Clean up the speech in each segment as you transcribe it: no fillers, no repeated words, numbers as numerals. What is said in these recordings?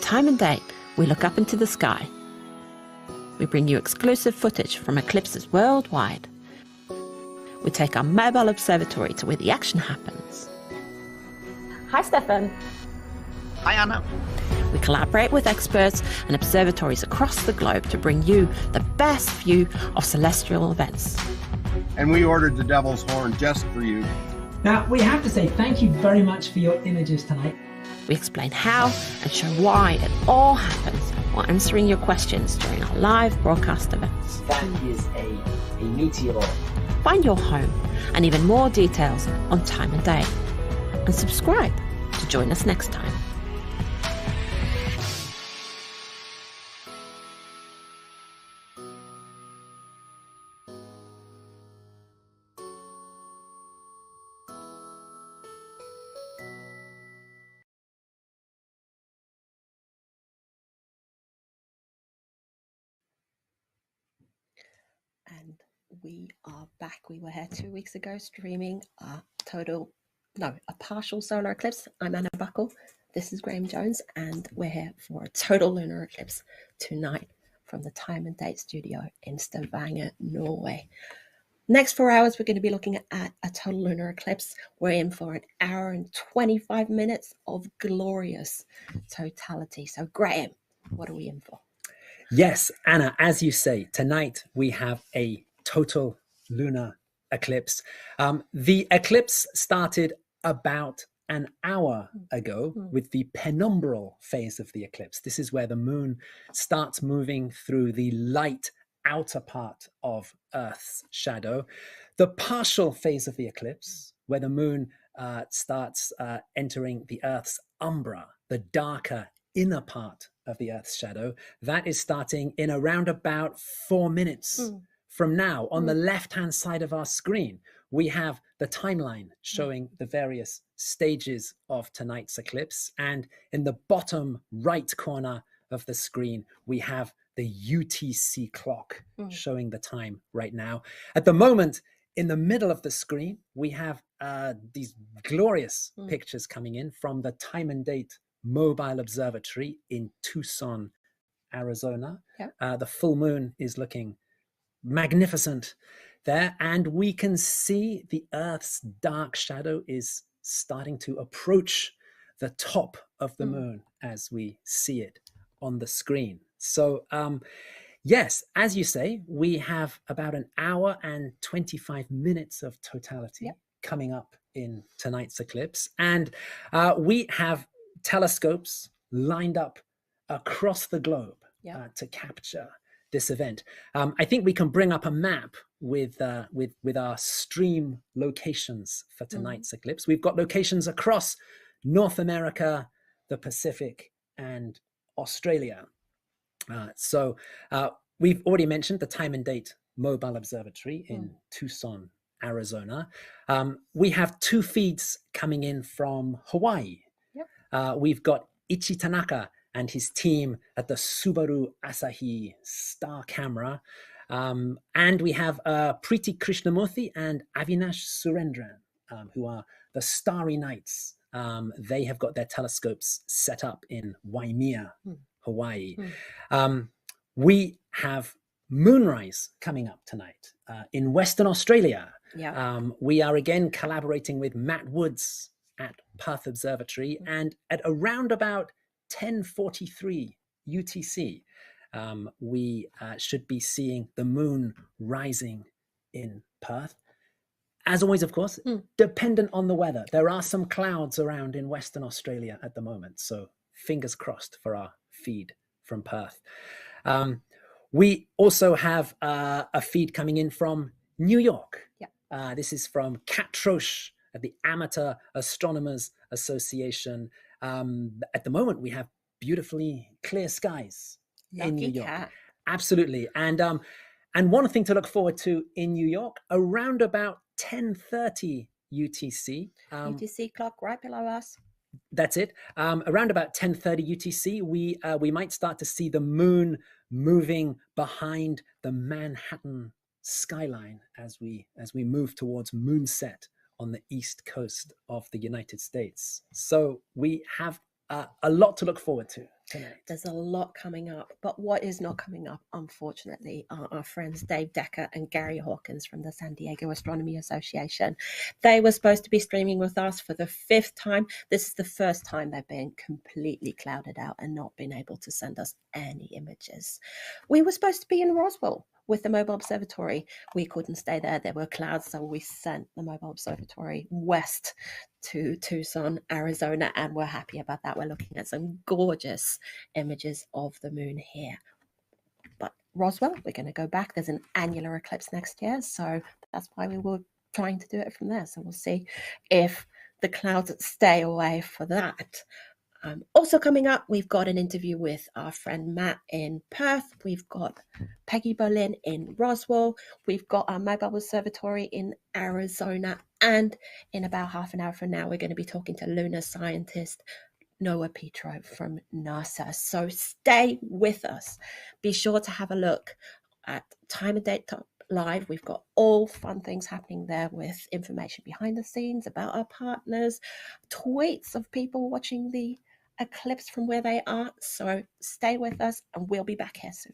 Time and Date, we look up into the sky. We bring you exclusive footage from eclipses worldwide. We take our mobile observatory to where the action happens. Hi, Stefan. Hi, Anna. We collaborate with experts and observatories across the globe to bring you the best view of celestial events. And we ordered the Devil's Horn just for you. Now, we have to say thank you very much for your images tonight. We explain how and show why it all happens while answering your questions during our live broadcast events. That is a meteor. Find your home and even more details on Time and Date. And subscribe to join us next time. And we are back. We were here 2 weeks ago streaming a partial solar eclipse. I'm Anna Buckle. This is Graham Jones, and we're here for a total lunar eclipse tonight from the Time and Date studio in Stavanger, Norway. Next 4 hours, we're going to be looking at a total lunar eclipse. We're in for an hour and 25 minutes of glorious totality. So, Graham, what are we in for? Yes, Anna, as you say, tonight we have a total lunar eclipse. The eclipse started about an hour ago with the penumbral phase of the eclipse. This is where the moon starts moving through the light outer part of Earth's shadow. The partial phase of the eclipse, where the moon starts entering the Earth's umbra, the darker inner part of the Earth's shadow, that is starting in around about 4 minutes from now. On the left-hand side of our screen, we have the timeline showing the various stages of tonight's eclipse. And in the bottom right corner of the screen, we have the UTC clock showing the time right now. At the moment, in the middle of the screen, we have these glorious pictures coming in from the Time and Date Mobile Observatory in Tucson, Arizona. The full moon is looking magnificent there, and we can see the Earth's dark shadow is starting to approach the top of the moon as we see it on the screen. So yes, as you say, we have about an hour and 25 minutes of totality coming up in tonight's eclipse, and we have telescopes lined up across the globe to capture this event. I think we can bring up a map with our stream locations for tonight's eclipse. We've got locations across North America, the Pacific, and Australia. So we've already mentioned the Time and Date Mobile Observatory in Tucson, Arizona. We have 2 feeds coming in from Hawaii. We've got Ichi Tanaka and his team at the Subaru Asahi star camera. And we have Preeti Krishnamurthy and Avinash Surendran, who are the Starry Nights. They have got their telescopes set up in Waimea, Hawaii. We have moonrise coming up tonight in Western Australia. We are again collaborating with Matt Woods at Perth Observatory, and at around about 10:43 UTC, we should be seeing the moon rising in Perth. As always, of course, dependent on the weather. There are some clouds around in Western Australia at the moment, so fingers crossed for our feed from Perth. We also have a feed coming in from New York. This is from Kat Trosch at the Amateur Astronomers Association. At the moment, we have beautifully clear skies in New York. Cat. Absolutely. And one thing to look forward to in New York, around about 10:30 UTC. UTC clock right below us. That's it. Around about 10:30 UTC, we might start to see the moon moving behind the Manhattan skyline as we move towards moonset on the east coast of the United States. So we have a lot to look forward to. tonight? There's a lot coming up, but what is not coming up, unfortunately, are our friends Dave Decker and Gary Hawkins from the San Diego Astronomy Association. They were supposed to be streaming with us for the 5th time. This is the first time they've been completely clouded out and not been able to send us any images. We were supposed to be in Roswell with the mobile observatory. We couldn't stay there. There were clouds, so we sent the mobile observatory west to Tucson, Arizona, and we're happy about that. We're looking at some gorgeous images of the moon here. But Roswell, we're going to go back. There's an annular eclipse next year, so that's why we were trying to do it from there. So we'll see if the clouds stay away for that. Also coming up, we've got an interview with our friend Matt in Perth. We've got Peggy Boleyn in Roswell. We've got our mobile observatory in Arizona. And in about half an hour from now, we're going to be talking to lunar scientist Noah Petro from NASA. So stay with us. Be sure to have a look at timeanddate live. We've got all fun things happening there with information behind the scenes about our partners, tweets of people watching the eclipse from where they are. So stay with us and we'll be back here soon.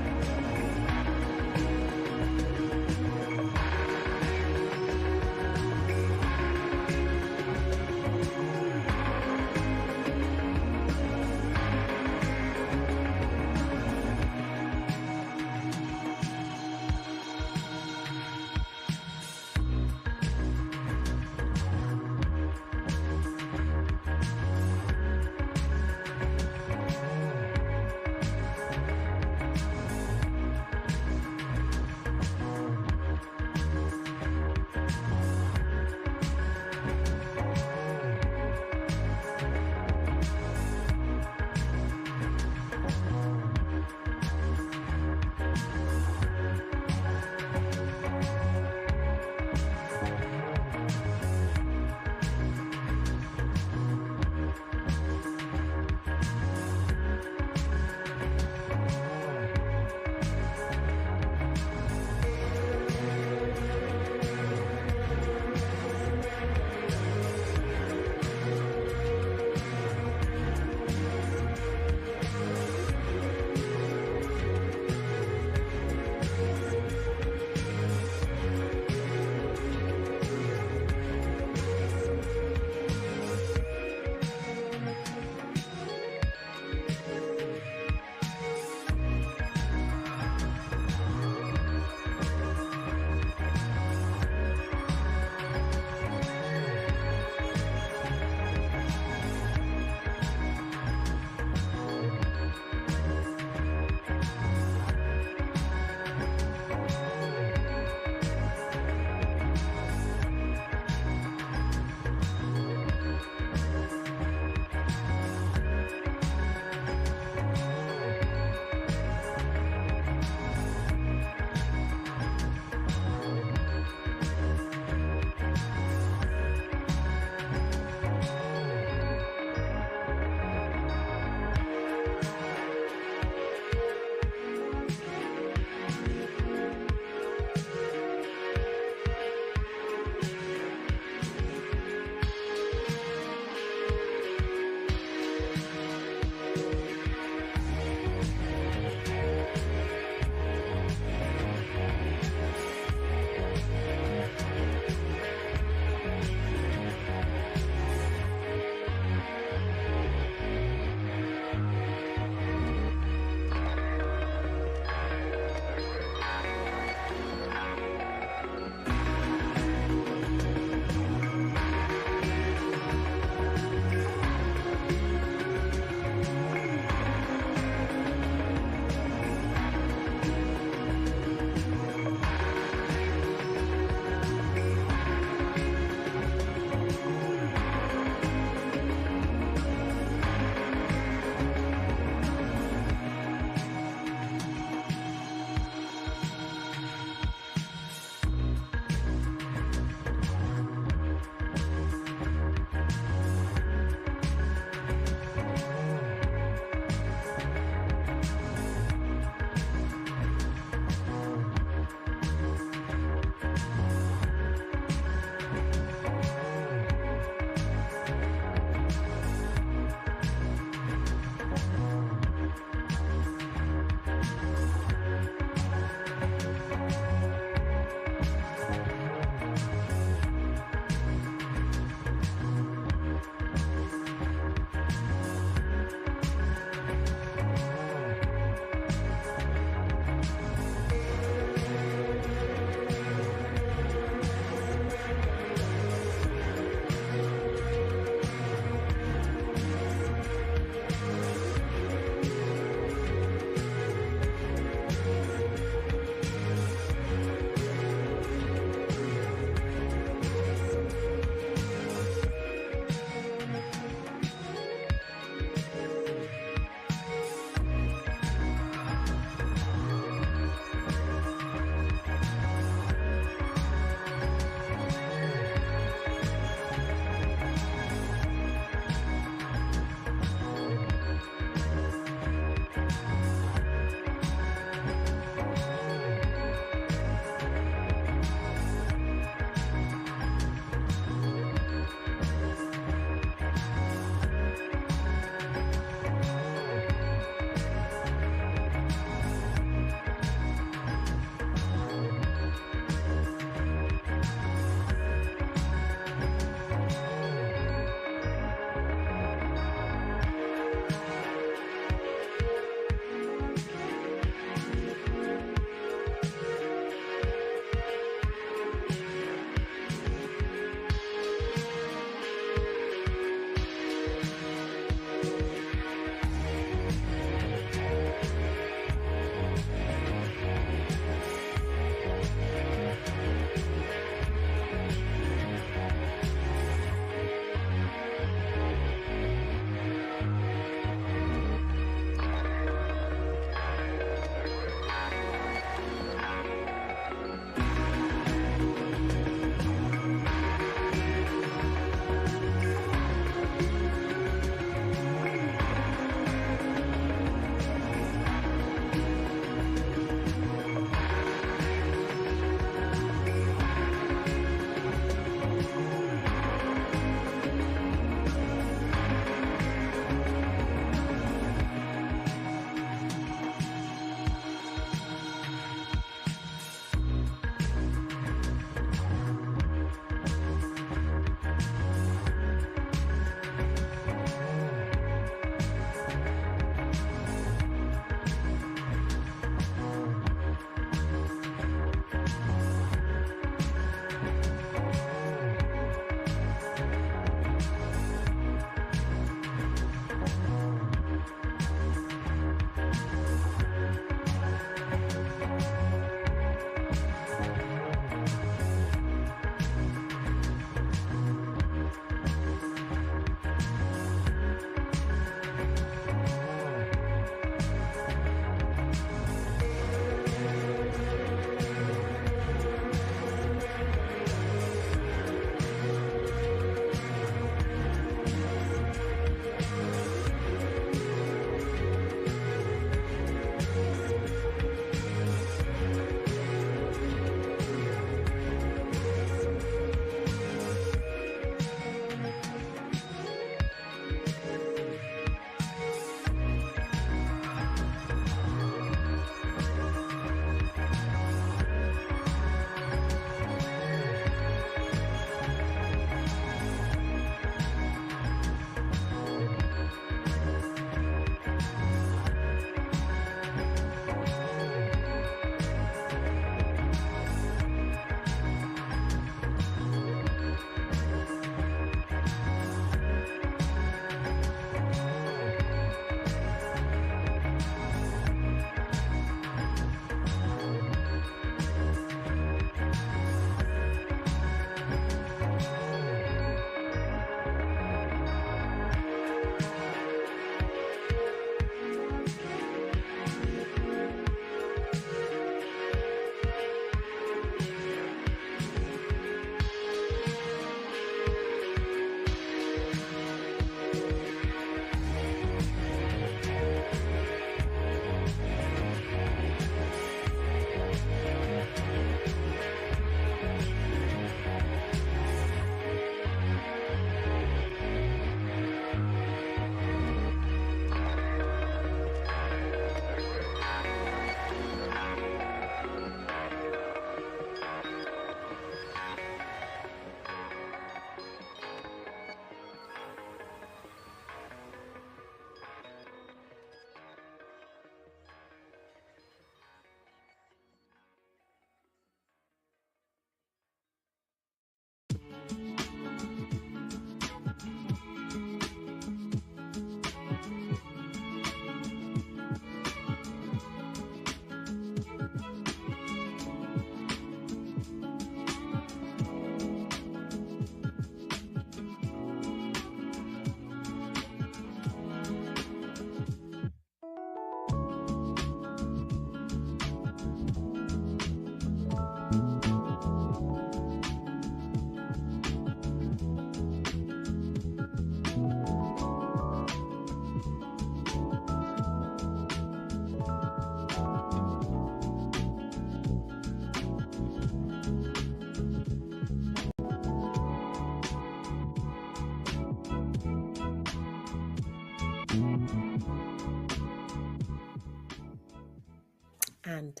And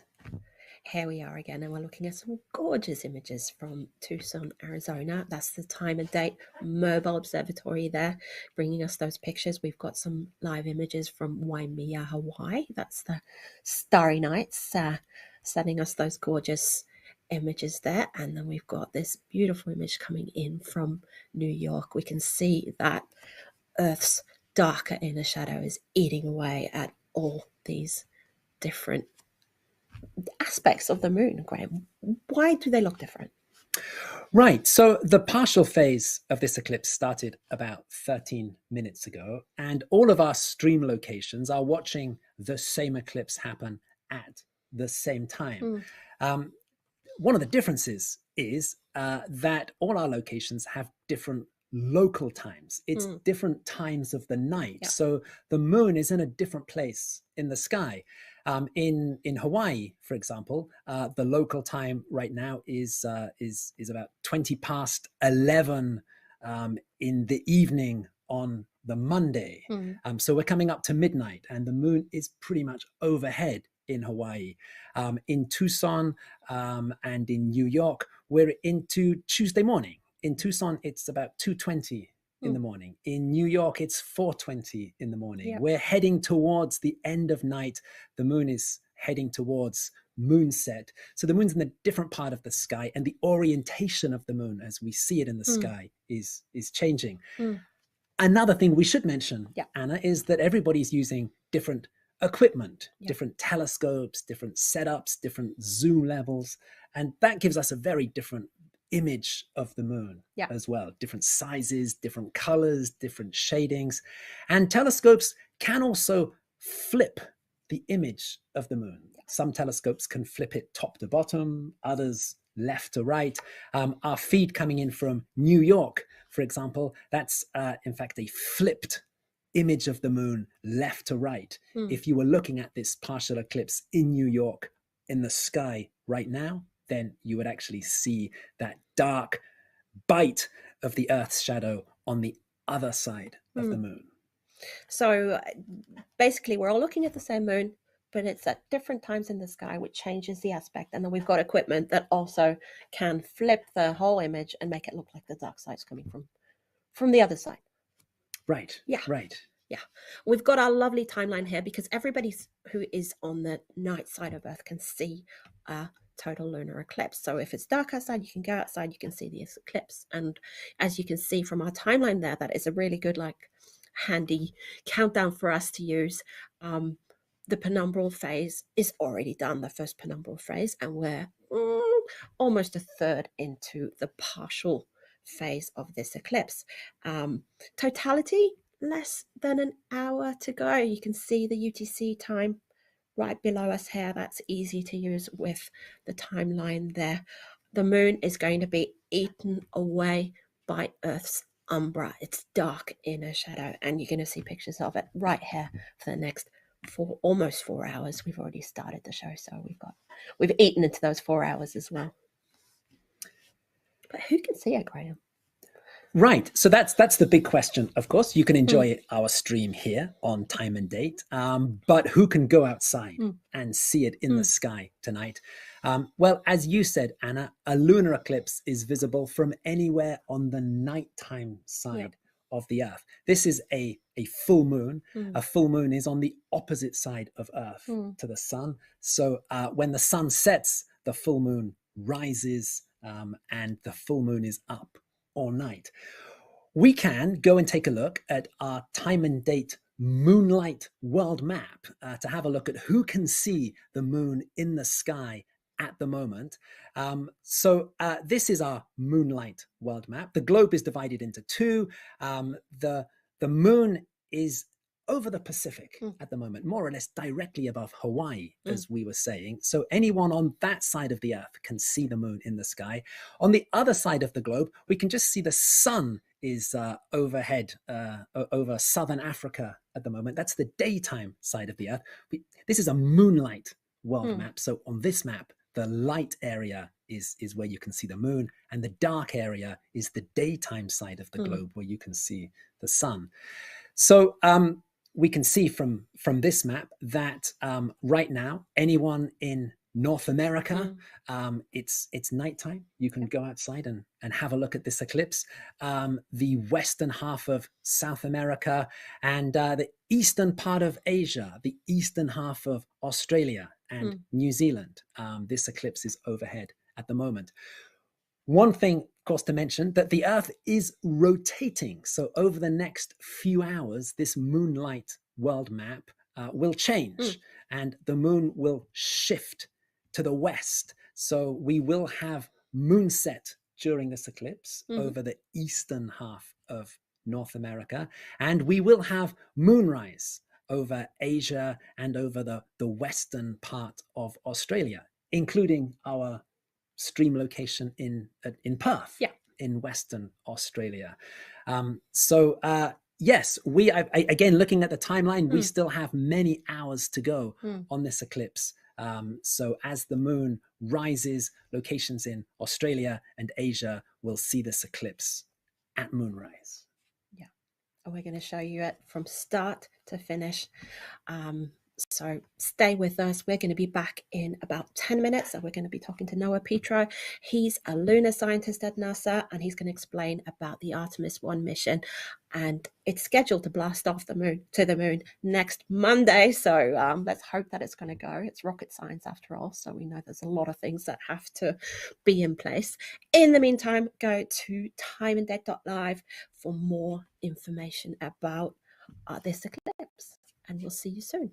here we are again, and we're looking at some gorgeous images from Tucson, Arizona. That's the Time and Date Mobile Observatory there, bringing us those pictures. We've got some live images from Waimea, Hawaii. That's the Starry Nights, sending us those gorgeous images there. And then we've got this beautiful image coming in from New York. We can see that Earth's darker inner shadow is eating away at all these different aspects of the moon, Graham. Why do they look different? Right. So the partial phase of this eclipse started about 13 minutes ago, and all of our stream locations are watching the same eclipse happen at the same time. One of the differences is that all our locations have different local times. It's different times of the night. Yeah. So the moon is in a different place in the sky. In Hawaii, for example, the local time right now is about 20 past 11 in the evening on the Monday. So we're coming up to midnight, and the moon is pretty much overhead in Hawaii. In Tucson and in New York, we're into Tuesday morning. In Tucson, it's about 2:20 in the morning. In New York, it's 4:20 in the morning. Yep. We're heading towards the end of night. The moon is heading towards moonset. So the moon's in a different part of the sky, and the orientation of the moon as we see it in the sky is changing. Another thing we should mention, Anna, is that everybody's using different equipment, different telescopes, different setups, different zoom levels, and that gives us a very different image of the moon as well. Different sizes, different colors, different shadings. And telescopes can also flip the image of the moon. Some telescopes can flip it top to bottom, others left to right. Our feed coming in from New York, for example, that's in fact a flipped image of the moon left to right. If you were looking at this partial eclipse in New York in the sky right now, then you would actually see that dark bite of the Earth's shadow on the other side of the moon. So basically, we're all looking at the same moon, but it's at different times in the sky, which changes the aspect. And then we've got equipment that also can flip the whole image and make it look like the dark side's coming from the other side. Right. Yeah. Right. Yeah. We've got our lovely timeline here because everybody who is on the night side of Earth can see a total lunar eclipse. So if it's dark outside, you can go outside, you can see the eclipse. And as you can see from our timeline there, that is a really good, handy countdown for us to use. The penumbral phase is already done, the first penumbral phase, and we're almost a third into the partial phase of this eclipse. Totality, less than an hour to go. You can see the UTC time right below us here. That's easy to use with the timeline there. The moon is going to be eaten away by Earth's umbra, its dark inner shadow, and you're going to see pictures of it right here for the next almost 4 hours. We've already started the show, so we've eaten into those 4 hours as well. But who can see it, Graham? Right. So that's the big question, of course. You can enjoy our stream here on Time and Date, but who can go outside and see it in the sky tonight? Well, as you said, Anna, a lunar eclipse is visible from anywhere on the nighttime side of the Earth. This is a full moon. A full moon is on the opposite side of Earth to the sun. So when the sun sets, the full moon rises and the full moon is up all night. We can go and take a look at our Time and Date moonlight world map to have a look at who can see the moon in the sky at the moment. So this is our moonlight world map. The globe is divided into two. The moon is over the Pacific at the moment, more or less directly above Hawaii, as we were saying. So anyone on that side of the Earth can see the moon in the sky. On the other side of the globe, we can just see the sun is overhead over southern Africa at the moment. That's the daytime side of the Earth. This is a moonlight world map. So on this map, the light area is where you can see the moon, and the dark area is the daytime side of the globe where you can see the sun. So we can see from this map that right now, anyone in North America, it's nighttime. You can go outside and have a look at this eclipse. The western half of South America and the eastern part of Asia, the eastern half of Australia and New Zealand. This eclipse is overhead at the moment. One thing, of course, to mention that the Earth is rotating. So over the next few hours, this moonlight world map will change and the moon will shift to the west. So we will have moonset during this eclipse over the eastern half of North America. And we will have moonrise over Asia and over the western part of Australia, including our stream location in Perth, in Western Australia. Yes, again, looking at the timeline, we still have many hours to go on this eclipse. So as the moon rises, locations in Australia and Asia will see this eclipse at moonrise. Yeah, and we're going to show you it from start to finish. So stay with us. We're going to be back in about 10 minutes. So we're going to be talking to Noah Petro. He's a lunar scientist at NASA, and he's going to explain about the Artemis 1 mission. And it's scheduled to blast off to the moon next Monday. So let's hope that it's going to go. It's rocket science after all. So we know there's a lot of things that have to be in place. In the meantime, go to timeanddate.live for more information about this eclipse. And we'll see you soon.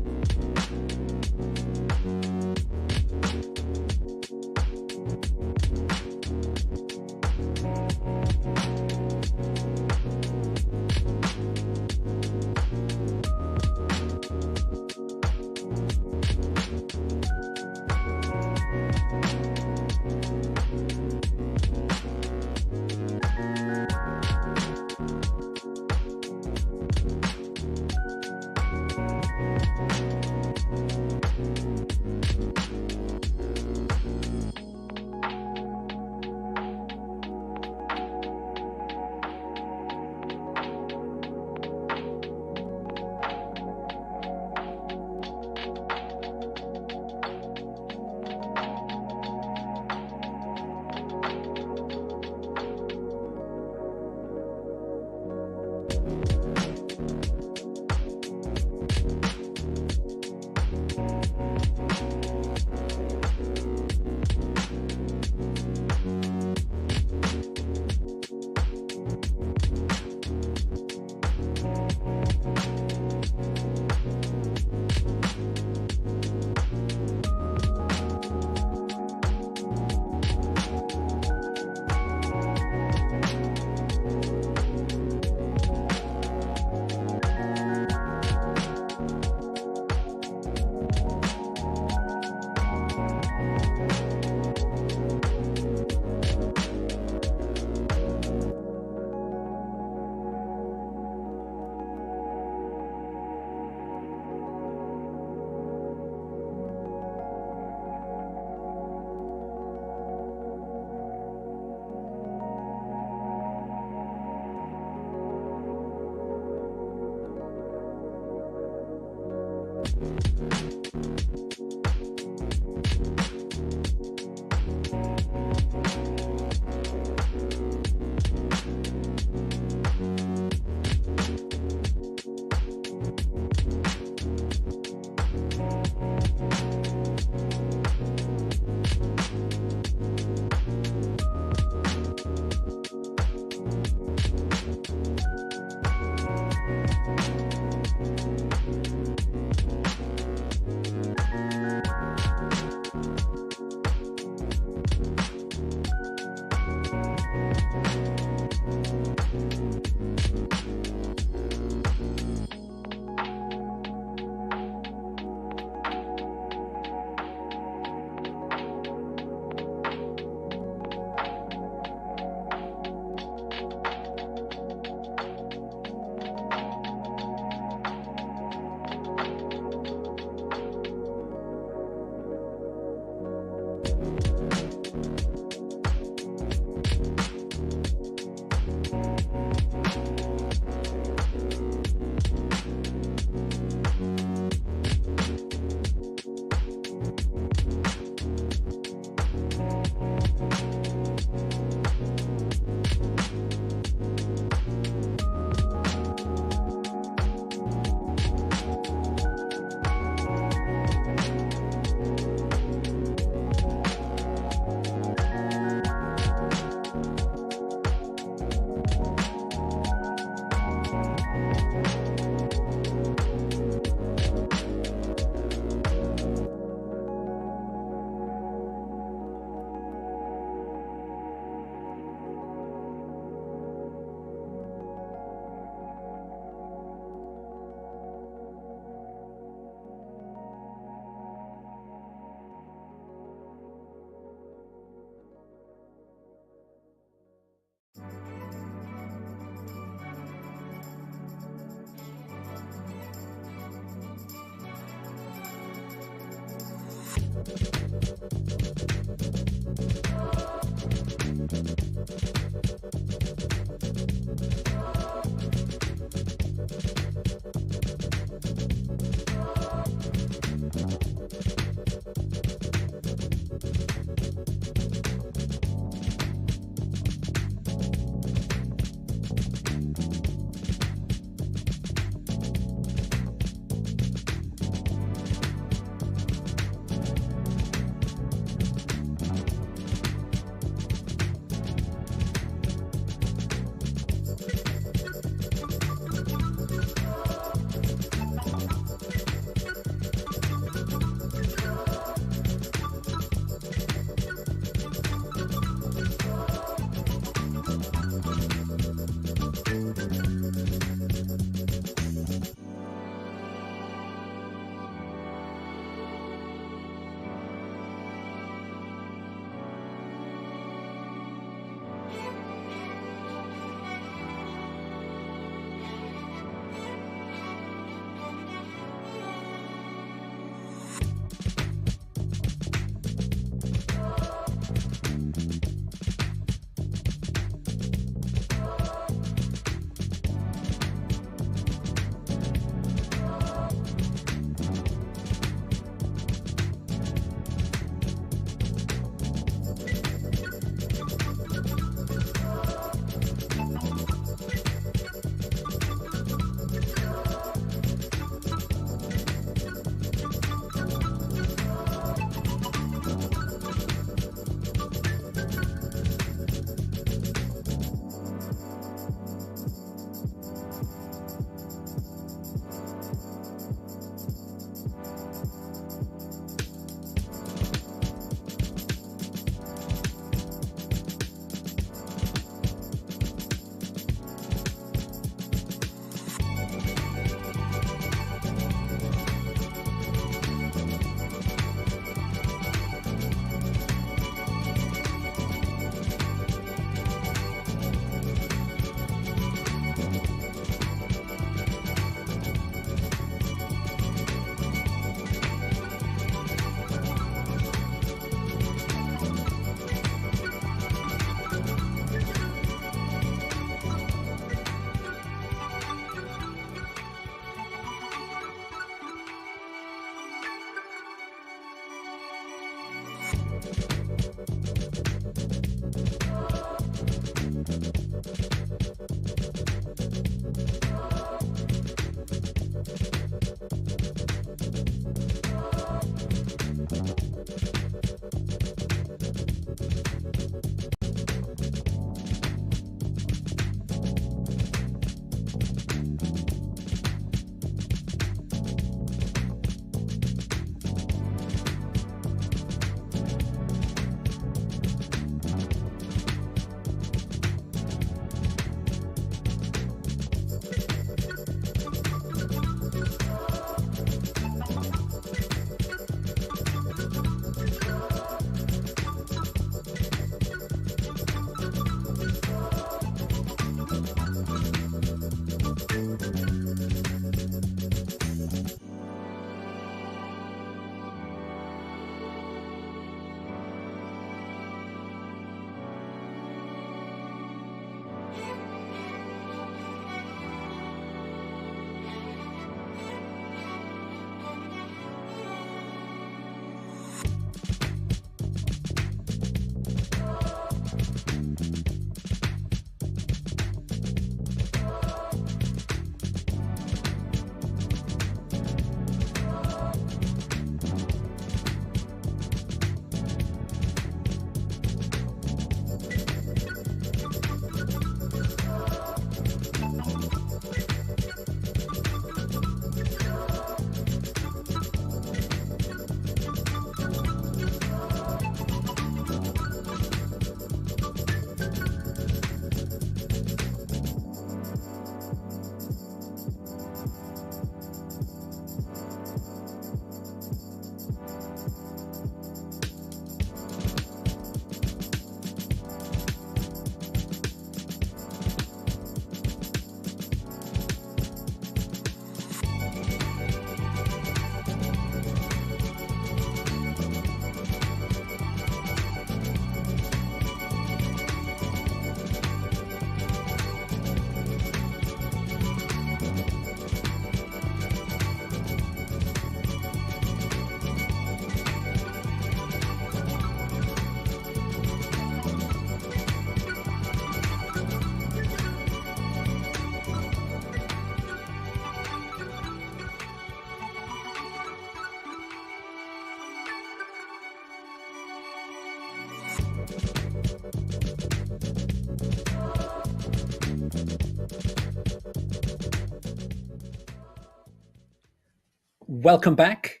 Welcome back.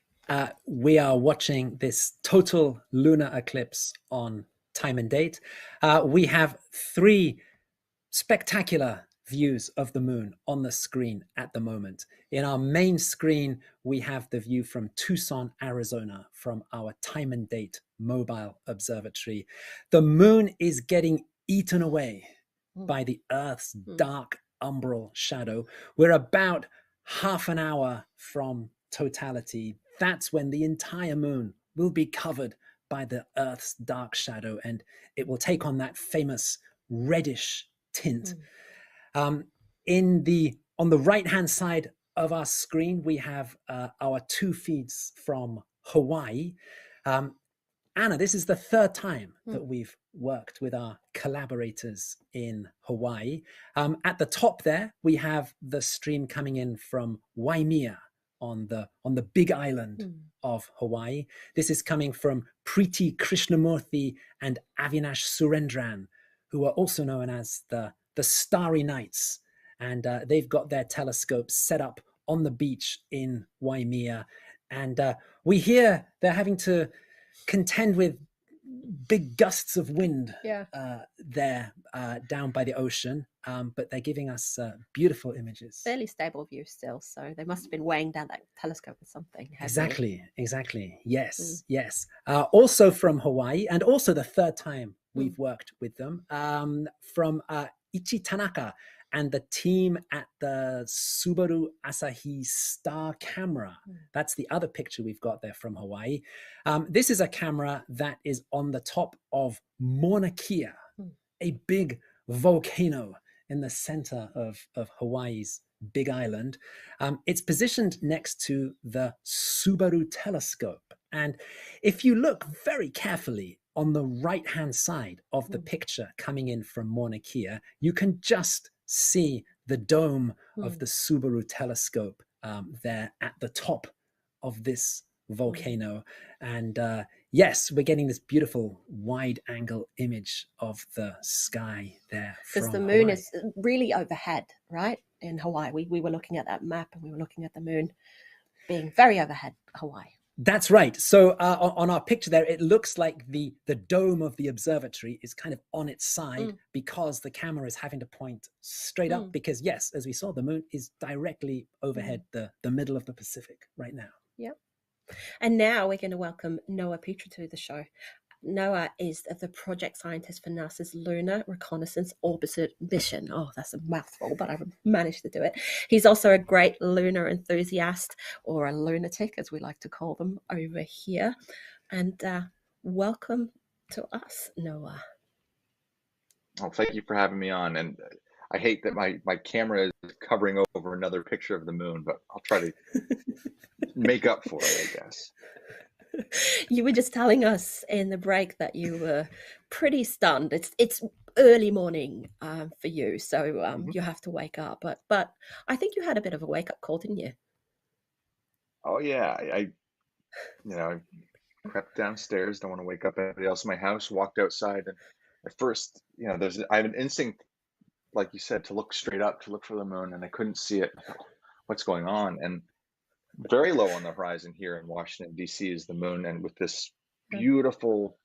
We are watching this total lunar eclipse on Time and Date. We have 3 spectacular views of the moon on the screen at the moment. In our main screen, we have the view from Tucson, Arizona, from our Time and Date mobile observatory. The moon is getting eaten away by the Earth's dark umbral shadow. We're about half an hour from totality. That's when the entire moon will be covered by the Earth's dark shadow, and it will take on that famous reddish tint. On the right hand side of our screen, we have our 2 feeds from Hawaii. Anna, this is the 3rd time that we've worked with our collaborators in Hawaii. At the top there, we have the stream coming in from Waimea on the big island of Hawaii. This is coming from Preeti Krishnamurthy and Avinash Surendran, who are also known as the Starry Nights. And they've got their telescopes set up on the beach in Waimea. And we hear they're having to contend with big gusts of wind there down by the ocean, but they're giving us beautiful images. Fairly stable view still, so they must have been weighing down that telescope with something heavy. Exactly. Yes. Also from Hawaii, and also the 3rd time we've worked with them, from Ichi Tanaka and the team at the Subaru Asahi Star camera. That's the other picture we've got there from Hawaii. This is a camera that is on the top of Mauna Kea, a big volcano in the center of Hawaii's big island. It's positioned next to the Subaru telescope. And if you look very carefully on the right-hand side of the picture coming in from Mauna Kea, you can just see the dome of the Subaru telescope there at the top of this volcano. And yes, we're getting this beautiful wide angle image of the sky there. Because the moon is really overhead, right? In Hawaii, we were looking at that map and we were looking at the moon being very overhead Hawaii. That's right. So on our picture there, it looks like the dome of the observatory is kind of on its side because the camera is having to point straight up because, yes, as we saw, the moon is directly overhead the middle of the Pacific right now. Yep. And now we're going to welcome Noah Petra to the show. Noah is the project scientist for NASA's Lunar Reconnaissance Orbiter mission. Oh, that's a mouthful, but I've managed to do it. He's also a great lunar enthusiast, or a lunatic, as we like to call them over here. And welcome to us, Noah. Oh, thank you for having me on. And I hate that my camera is covering over another picture of the moon, but I'll try to make up for it, I guess. You were just telling us in the break that you were pretty stunned. It's early morning for you, so you have to wake up. But I think you had a bit of a wake up call, didn't you? Oh yeah, I crept downstairs. Don't want to wake up anybody else in my house. Walked outside, and at first, I have an instinct, like you said, to look straight up, to look for the moon, and I couldn't see it. I thought, what's going on? And very low on the horizon here in Washington, D.C. is the moon, and with this beautiful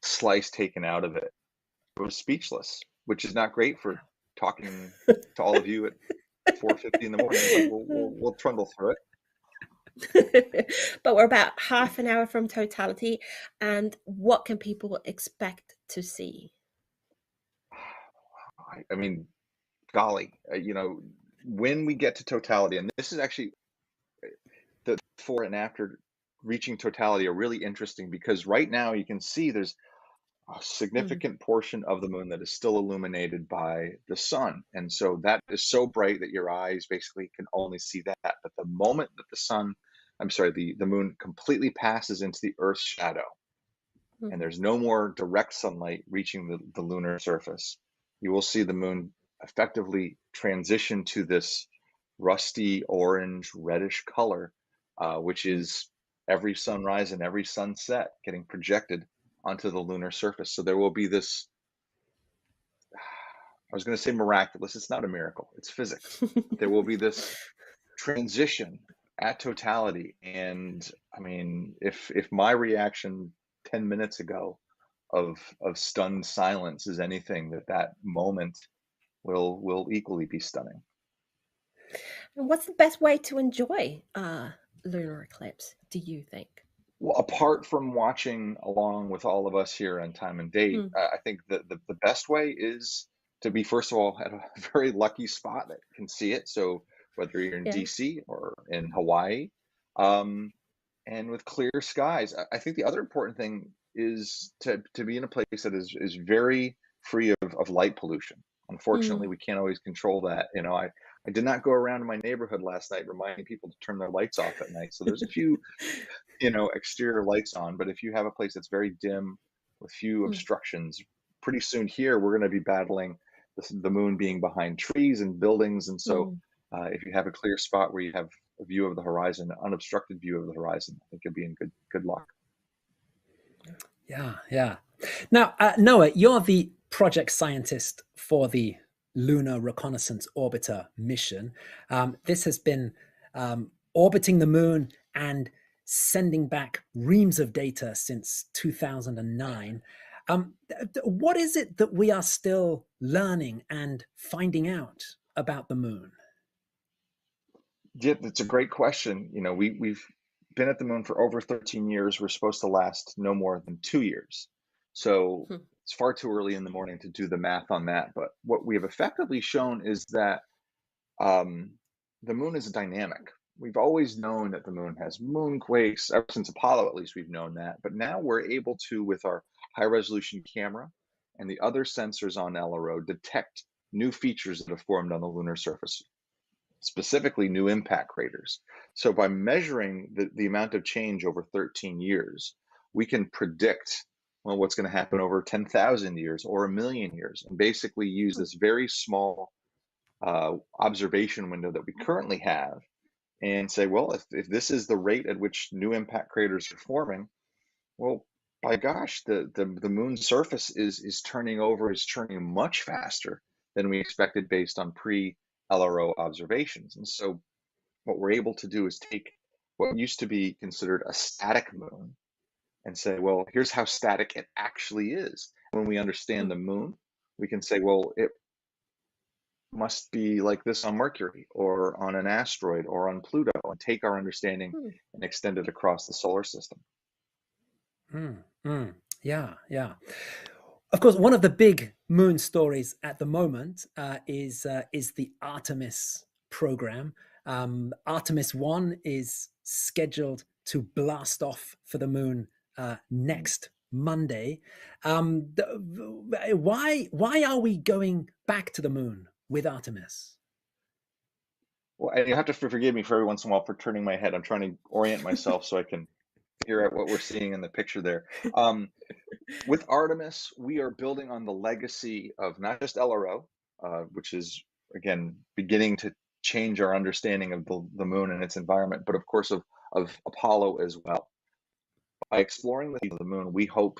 slice taken out of it, I was speechless, which is not great for talking to all of you at 4:50 in the morning, but we'll trundle through it. But we're about half an hour from totality, and what can people expect to see? I mean, golly, when we get to totality, and this is actually the before and after reaching totality are really interesting, because right now you can see there's a significant portion of the moon that is still illuminated by the sun. And so that is so bright that your eyes basically can only see that. But the moment that the moon completely passes into the Earth's shadow, and there's no more direct sunlight reaching the lunar surface, you will see the moon effectively transition to this rusty orange reddish color, which is every sunrise and every sunset getting projected onto the lunar surface. So there will be this I was going to say miraculous. It's not a miracle. It's physics. There will be this transition at totality. And I mean, if my reaction 10 minutes ago of stunned silence is anything, that moment will equally be stunning. And what's the best way to enjoy lunar eclipse, do you think? Well, apart from watching along with all of us here on Time and Date, I think the best way is to be, first of all, at a very lucky spot that can see it. So whether you're in Yeah. DC or in Hawaii, and with clear skies, I think the other important thing is to be in a place that is very free of light pollution. Unfortunately, we can't always control that. You know, I did not go around in my neighborhood last night reminding people to turn their lights off at night. So there's a few, you know, exterior lights on, but if you have a place that's very dim with few obstructions, pretty soon here we're going to be battling the moon being behind trees and buildings. And so if you have a clear spot where you have a view of the horizon, an unobstructed view of the horizon, I think you'll be in good luck. Yeah, yeah. Now, Noah, you're the project scientist for the Lunar Reconnaissance Orbiter mission. This has been orbiting the moon and sending back reams of data since 2009. What is it that we are still learning and finding out about the moon? Yeah, that's a great question. You know, we've been at the moon for over 13 years. We're supposed to last no more than 2 years. So it's far too early in the morning to do the math on that. But what we have effectively shown is that the moon is dynamic. We've always known that the moon has moonquakes. Ever since Apollo, at least, we've known that. But now we're able to, with our high resolution camera and the other sensors on LRO, detect new features that have formed on the lunar surface, specifically new impact craters. So by measuring the amount of change over 13 years, we can predict, well, what's going to happen over 10,000 years or a million years, and basically use this very small observation window that we currently have and say, well, if this is the rate at which new impact craters are forming, well, by gosh, the moon's surface is turning over, is churning much faster than we expected based on pre-LRO observations. And so what we're able to do is take what used to be considered a static moon and say, well, here's how static it actually is. When we understand the moon, we can say, well, it must be like this on Mercury or on an asteroid or on Pluto, and take our understanding and extend it across the solar system. Yeah, yeah. Of course, one of the big moon stories at the moment is the Artemis program. Artemis 1 is scheduled to blast off for the moon next Monday. Why are we going back to the moon with Artemis? Well, and you have to forgive me for every once in a while for turning my head. I'm trying to orient myself so I can figure out what we're seeing in the picture there. With Artemis, we are building on the legacy of not just LRO, which is, again, beginning to change our understanding of the moon and its environment, but of course of Apollo as well. By exploring the moon, we hope,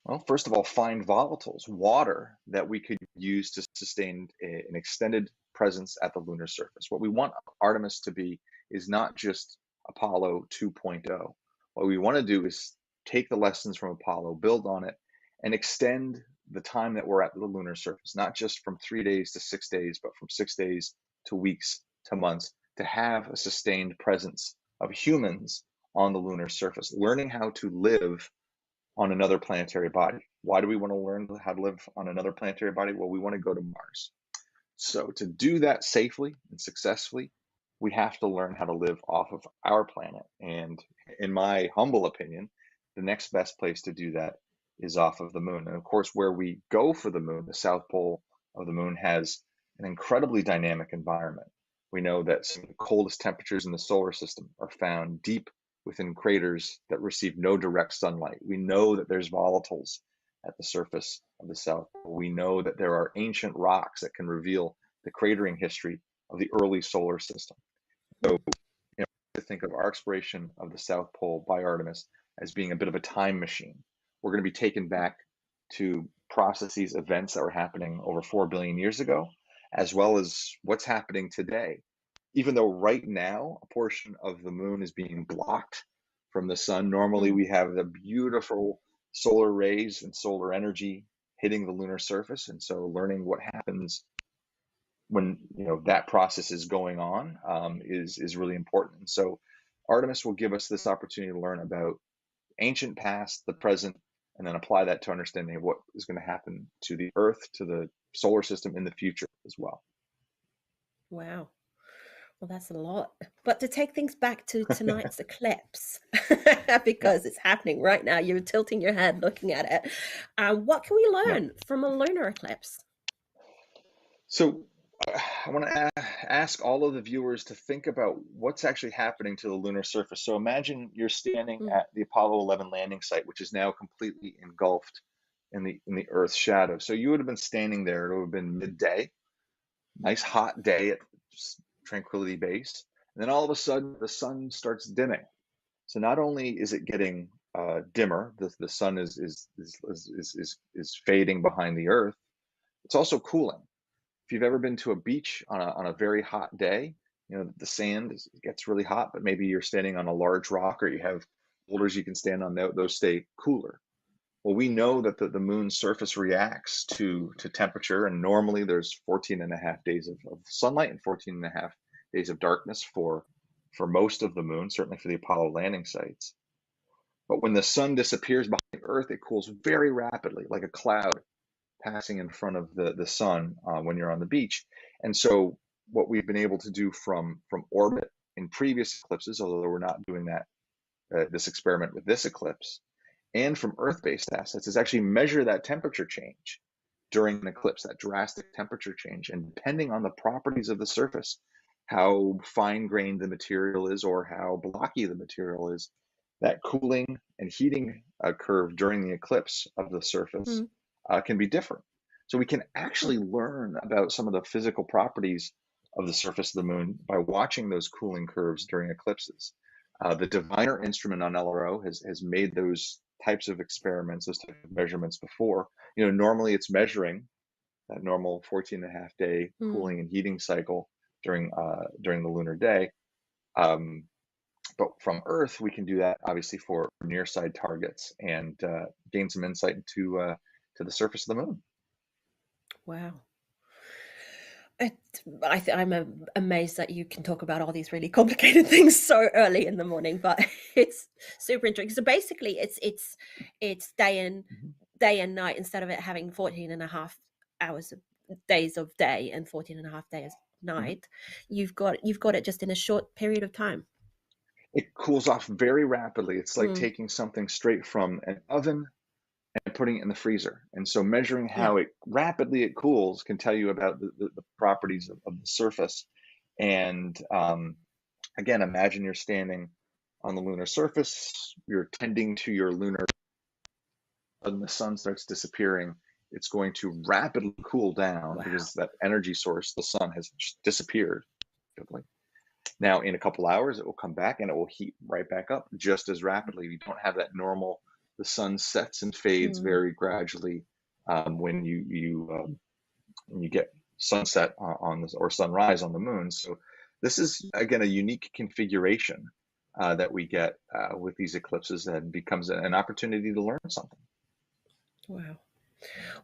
well, first of all, find volatiles, water that we could use to sustain an extended presence at the lunar surface. What we want Artemis to be is not just Apollo 2.0. What we want to do is take the lessons from Apollo, build on it, and extend the time that we're at the lunar surface, not just from 3 days to 6 days, but from 6 days to weeks to months, to have a sustained presence of humans on the lunar surface, learning how to live on another planetary body. Why do we want to learn how to live on another planetary body? Well, we want to go to Mars. So to do that safely and successfully, we have to learn how to live off of our planet. And in my humble opinion, the next best place to do that is off of the moon. And of course, where we go for the moon, the south pole of the moon has an incredibly dynamic environment. We know that some of the coldest temperatures in the solar system are found deep within craters that receive no direct sunlight. We know that there's volatiles at the surface of the South Pole. We know that there are ancient rocks that can reveal the cratering history of the early solar system. So, you know, to think of our exploration of the South Pole by Artemis as being a bit of a time machine. We're going to be taken back to processes, events that were happening over 4 billion years ago, as well as what's happening today. Even though right now a portion of the moon is being blocked from the sun, normally we have the beautiful solar rays and solar energy hitting the lunar surface. And so learning what happens when that process is going on is really important. And so Artemis will give us this opportunity to learn about ancient past, the present, and then apply that to understanding of what is going to happen to the Earth, to the solar system in the future as well. Wow. Well, that's a lot. But to take things back to tonight's eclipse, because it's happening right now, you're tilting your head looking at it. What can we learn from a lunar eclipse? So I want to ask all of the viewers to think about what's actually happening to the lunar surface. So imagine you're standing at the Apollo 11 landing site, which is now completely engulfed in the Earth's shadow. So you would have been standing there. It would have been midday, nice hot day at Tranquility Base, and then all of a sudden the sun starts dimming. So not only is it getting dimmer, the sun is fading behind the Earth, it's also cooling. If you've ever been to a beach on a very hot day, the sand gets really hot, but maybe you're standing on a large rock or you have boulders you can stand on, those stay cooler. Well, we know that the moon's surface reacts to temperature, and normally there's 14 and a half days of sunlight and 14 and a half days of darkness for most of the moon, certainly for the Apollo landing sites. But when the sun disappears behind the Earth, it cools very rapidly, like a cloud passing in front of the sun when you're on the beach. And so what we've been able to do from orbit in previous eclipses, although we're not doing that this experiment with this eclipse, and from Earth-based assets, is actually measure that temperature change during an eclipse, that drastic temperature change. And depending on the properties of the surface, how fine-grained the material is or how blocky the material is, that cooling and heating curve during the eclipse of the surface can be different. So we can actually learn about some of the physical properties of the surface of the moon by watching those cooling curves during eclipses. The Diviner instrument on LRO has made those types of experiments, those types of measurements before. Normally it's measuring that normal 14 and a half day cooling and heating cycle during the lunar day. But from Earth, we can do that obviously for near side targets and gain some insight into to the surface of the moon. Wow. I'm amazed that you can talk about all these really complicated things so early in the morning, but it's super interesting. So basically it's day and night, instead of it having 14 and a half days of day and 14 and a half days night. You've got it just in a short period of time. It cools off very rapidly. It's like taking something straight from an oven and putting it in the freezer. And so measuring how rapidly it cools can tell you about the properties of the surface. And again, imagine you're standing on the lunar surface, you're tending to your lunar, and the sun starts disappearing. It's going to rapidly cool down because that energy source, the sun, has just disappeared. Now, in a couple hours, it will come back and it will heat right back up just as rapidly. You don't have that normal, the sun sets and fades very gradually when you get sunset on this, or sunrise on the moon. So this is, again, a unique configuration that we get with these eclipses, that becomes an opportunity to learn something. Wow.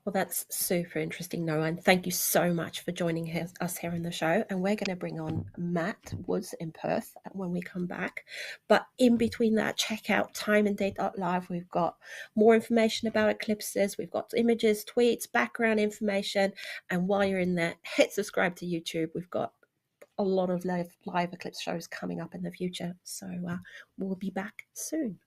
Well, that's super interesting, Noah, and thank you so much for joining us here in the show. And we're going to bring on Matt Woods in Perth when we come back. But in between that, check out timeanddate.live. We've got more information about eclipses. We've got images, tweets, background information. And while you're in there, hit subscribe to YouTube. We've got a lot of live eclipse shows coming up in the future. So we'll be back soon.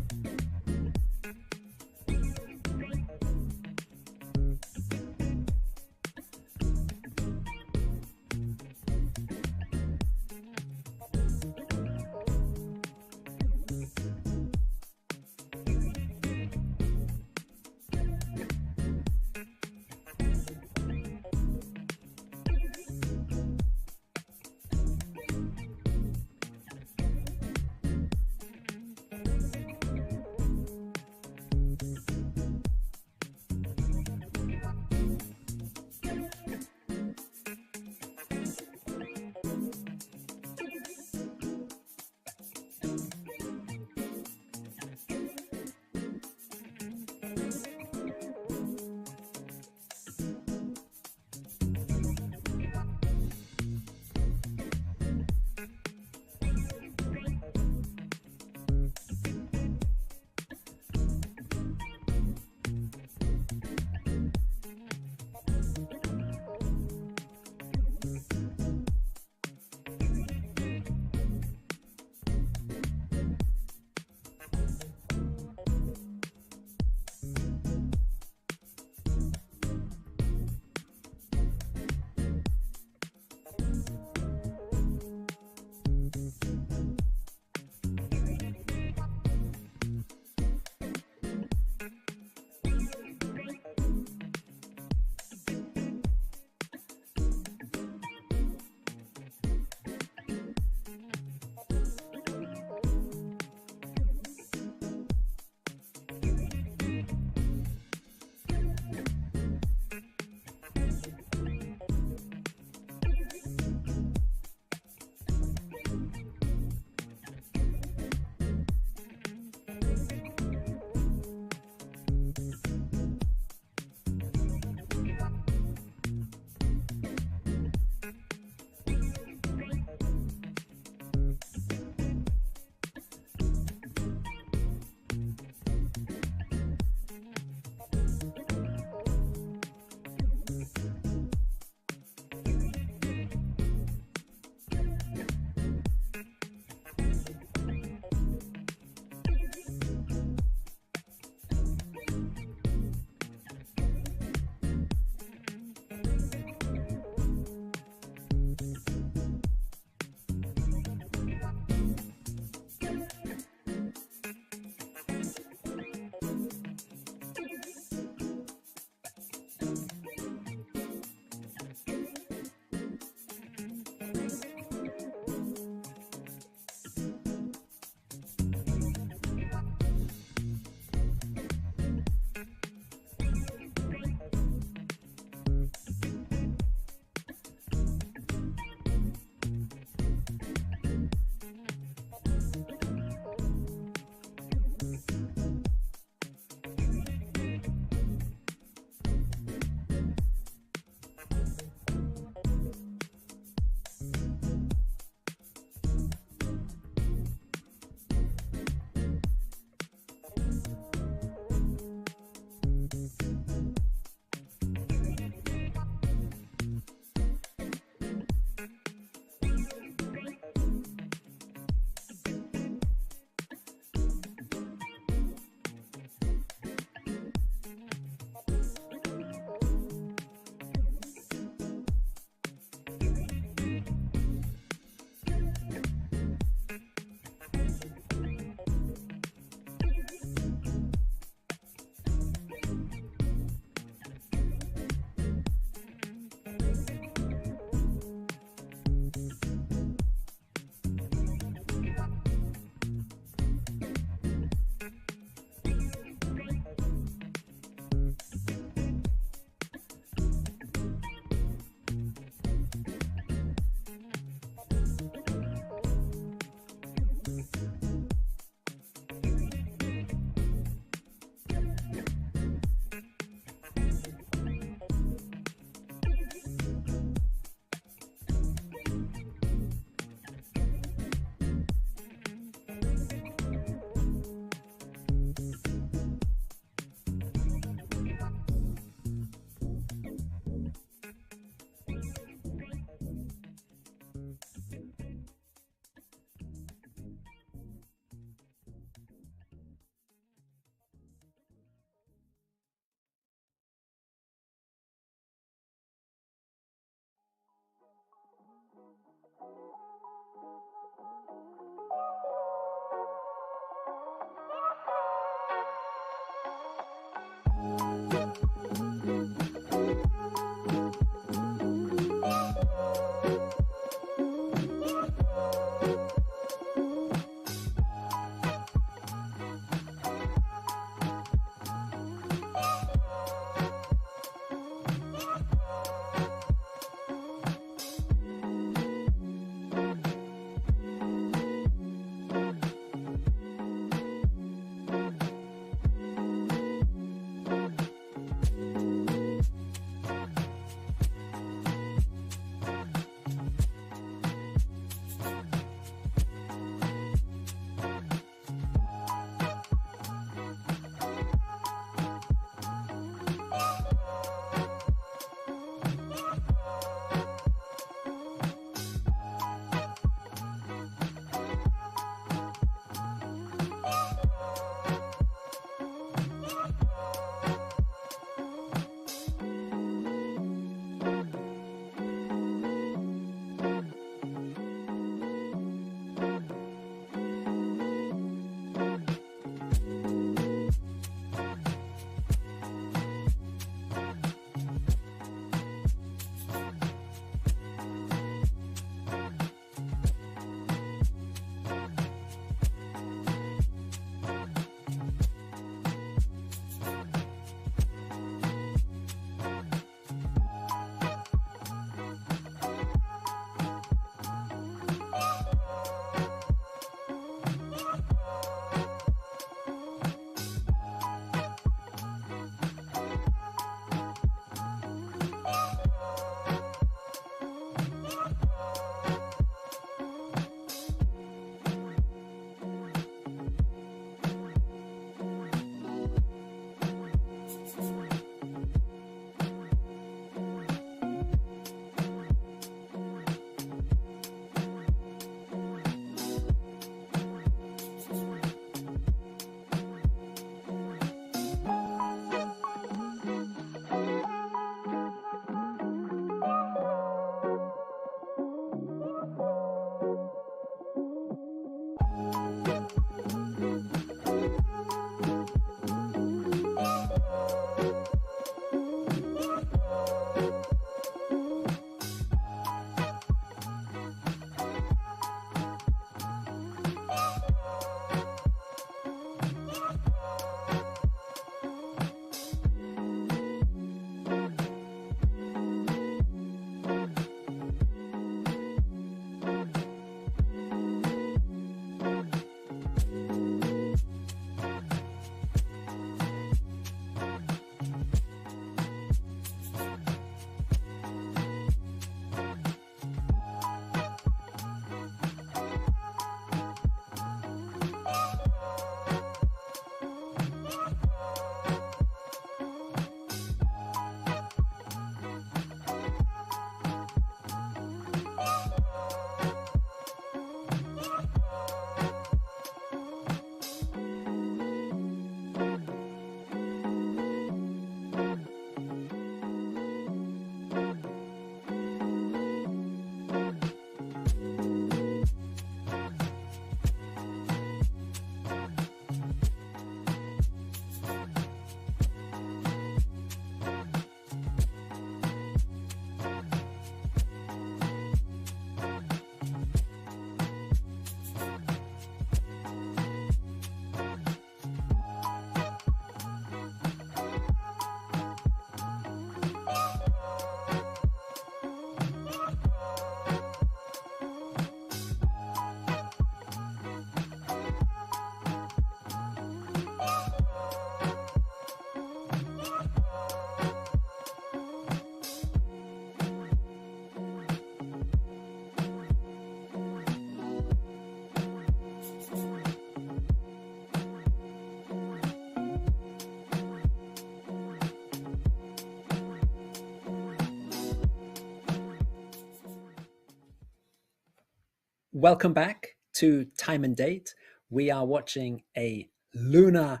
welcome back to Time and Date. We are watching a lunar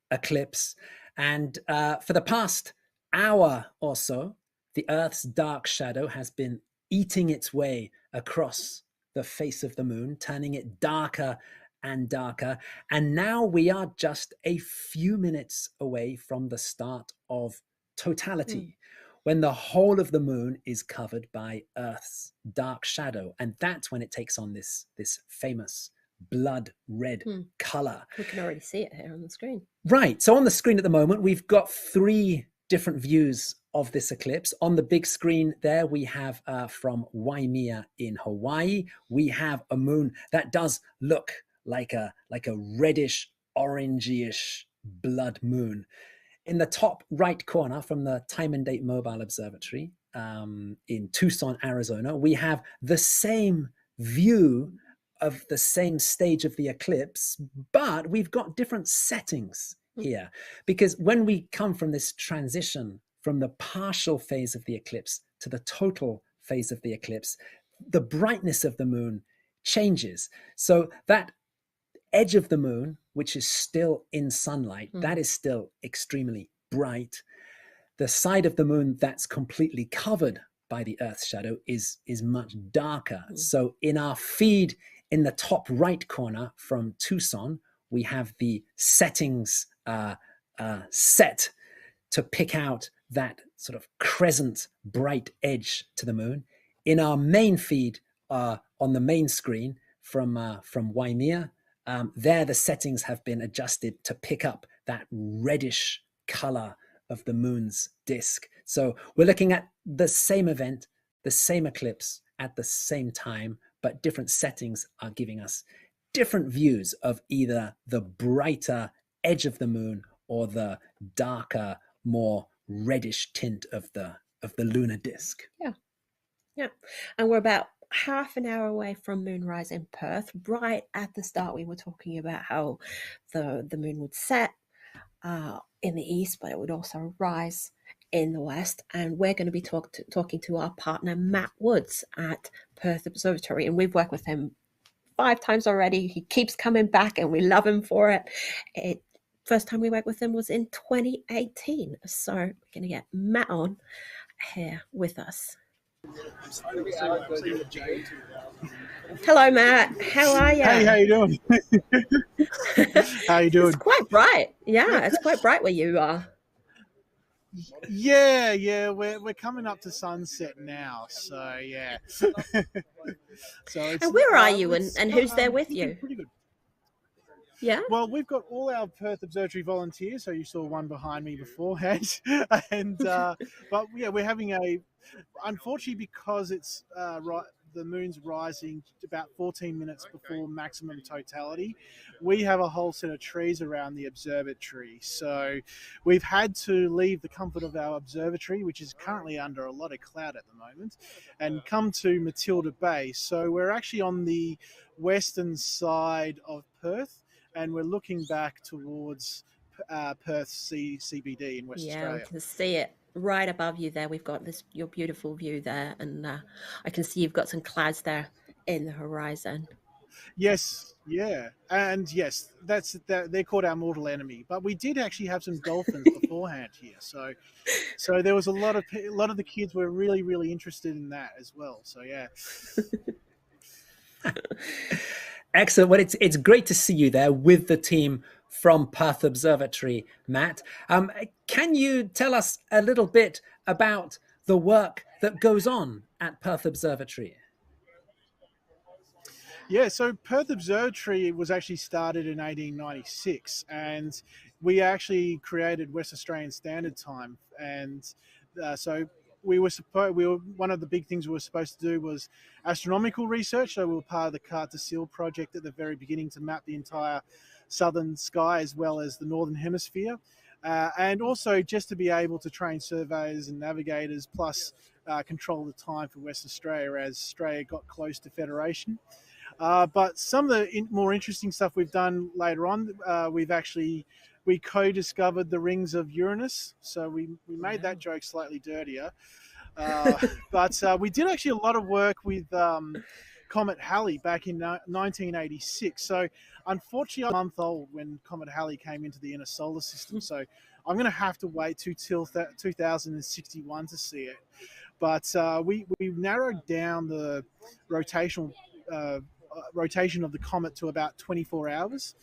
eclipse. And for the past hour or so, the Earth's dark shadow has been eating its way across the face of the moon, turning it darker and darker. And now we are just a few minutes away from the start of totality, when the whole of the moon is covered by Earth's dark shadow. And that's when it takes on this famous blood red color. We can already see it here on the screen. Right. So on the screen at the moment, we've got 3 different views of this eclipse. On the big screen there, we have from Waimea in Hawaii, we have a moon that does look like a reddish, orangey-ish blood moon. In the top right corner from the Time and Date Mobile Observatory in Tucson, Arizona, we have the same view of the same stage of the eclipse, but we've got different settings here, because when we come from this transition from the partial phase of the eclipse to the total phase of the eclipse, the brightness of the moon changes. So that edge of the moon, which is still in sunlight, that is still extremely bright. The side of the moon that's completely covered by the Earth's shadow is much darker. So in our feed in the top right corner from Tucson, we have the settings set to pick out that sort of crescent bright edge to the moon. In our main feed on the main screen from Waimea, there the settings have been adjusted to pick up that reddish color of the moon's disk. So we're looking at the same event, the same eclipse at the same time, but different settings are giving us different views of either the brighter edge of the moon or the darker, more reddish tint of the lunar disk. Yeah. And we're about half an hour away from moonrise in Perth. Right at the start, we were talking about how the moon would set in the east, but it would also rise in the west. And we're going to be talking to our partner, Matt Woods at Perth Observatory. And we've worked with him 5 times already. He keeps coming back and we love him for it. First time we worked with him was in 2018. So we're going to get Matt on here with us. Hello, Matt. How are you? Hey, how you doing? How you doing? It's quite bright. Yeah, it's quite bright where you are. Yeah, we're coming up to sunset now, so yeah. So it's, And where are you, and who's there with you? Pretty good. Yeah. Well, we've got all our Perth Observatory volunteers, so you saw one behind me beforehand, and but yeah, we're having unfortunately, because it's the moon's rising about 14 minutes before maximum totality, we have a whole set of trees around the observatory. So we've had to leave the comfort of our observatory, which is currently under a lot of cloud at the moment, and come to Matilda Bay. So we're actually on the western side of Perth, and we're looking back towards Perth CBD in West Australia. Yeah, we can see it right above you there. We've got your beautiful view there, and I can see you've got some clouds there in the horizon. Yes, yeah, and yes, they're called our mortal enemy. But we did actually have some dolphins beforehand here, so there was a lot of the kids were really interested in that as well. So yeah. Excellent. Well, it's great to see you there with the team from Perth Observatory, Matt. Can you tell us a little bit about the work that goes on at Perth Observatory? Yeah, so Perth Observatory was actually started in 1896, and we actually created West Australian Standard Time, and so we were one of the big things we were supposed to do was astronomical research. So we were part of the Carte de Ciel project at the very beginning to map the entire southern sky as well as the northern hemisphere, and also just to be able to train surveyors and navigators, plus control the time for West Australia as Australia got close to Federation. But some of the more interesting stuff we've done later on, we co-discovered the rings of Uranus. So we made that joke slightly dirtier. But we did actually a lot of work with Comet Halley back in 1986. So unfortunately, I'm a month old when Comet Halley came into the inner solar system. So I'm going to have to wait till 2061 to see it. But we narrowed down the rotation of the comet to about 24 hours,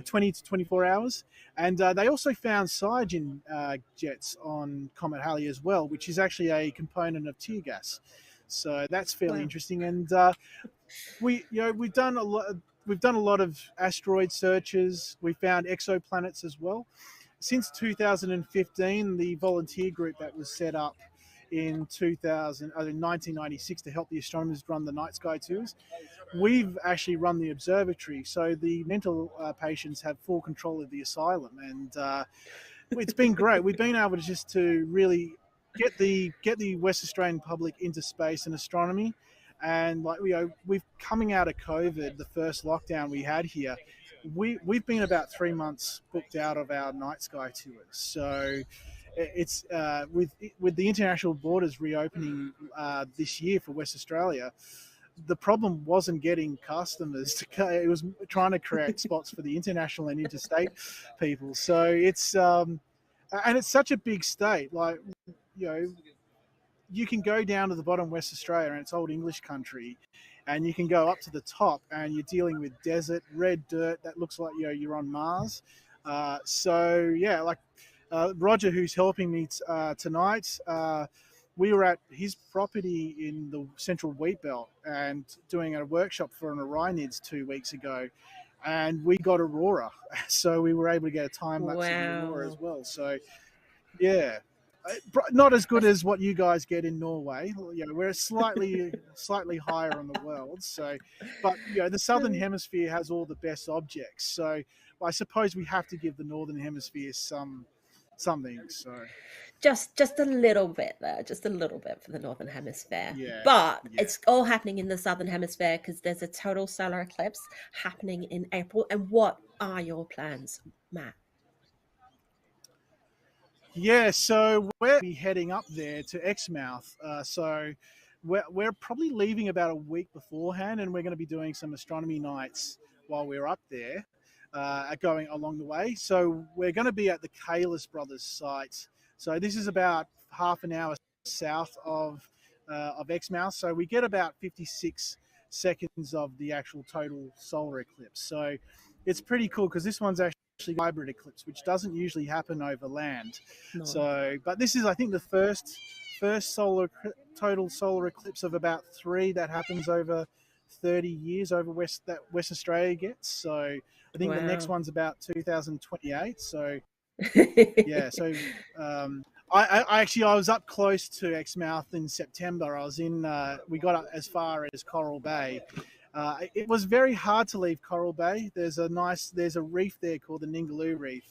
20 to 24 hours. And they also found cyanogen jets on Comet Halley as well, which is actually a component of tear gas. So that's fairly interesting. And we've done a lot of asteroid searches. We found exoplanets as well. Since 2015, the volunteer group that was set up in 1996 to help the astronomers run the night sky tours, we've actually run the observatory. So the mental patients have full control of the asylum, and it's been great. We've been able to really get the West Australian public into space and astronomy. And we've coming out of COVID, the first lockdown we had here, we've been about 3 months booked out of our night sky tours. So it's with the international borders reopening this year for West Australia, the problem wasn't getting customers to. It was trying to create spots for the international and interstate people. So it's and it's such a big state. Like, you can go down to the bottom West Australia and it's old English country, and you can go up to the top and you're dealing with desert, red dirt that looks like you're on Mars. So yeah, like Roger, who's helping me tonight, we were at his property in the central wheat belt and doing a workshop for an Orionids 2 weeks ago, and we got aurora. So we were able to get a time lapse of the aurora as well. So yeah, not as good as what you guys get in Norway. We're slightly higher on the world. So, but the southern hemisphere has all the best objects. So I suppose we have to give the northern hemisphere something. So just a little bit there, just a little bit for the northern hemisphere. Yeah, but it's all happening in the southern hemisphere because there's a total solar eclipse happening in April. And what are your plans, Matt? Yeah, so we're heading up there to Exmouth. So we're probably leaving about a week beforehand, and we're going to be doing some astronomy nights while we're up there, going along the way. So we're going to be at the Kalis Brothers site. So this is about half an hour south of Exmouth. So we get about 56 seconds of the actual total solar eclipse. So it's pretty cool because this one's actually hybrid eclipse, which doesn't usually happen over land. No. So, but this is, I think, the first total solar eclipse of about 3 that happens over 30 years over that West Australia gets. So I think the next one's about 2028. So yeah, so I was up close to Exmouth in September. I was in we got up as far as Coral Bay. It was very hard to leave Coral Bay. There's a reef there called the Ningaloo Reef.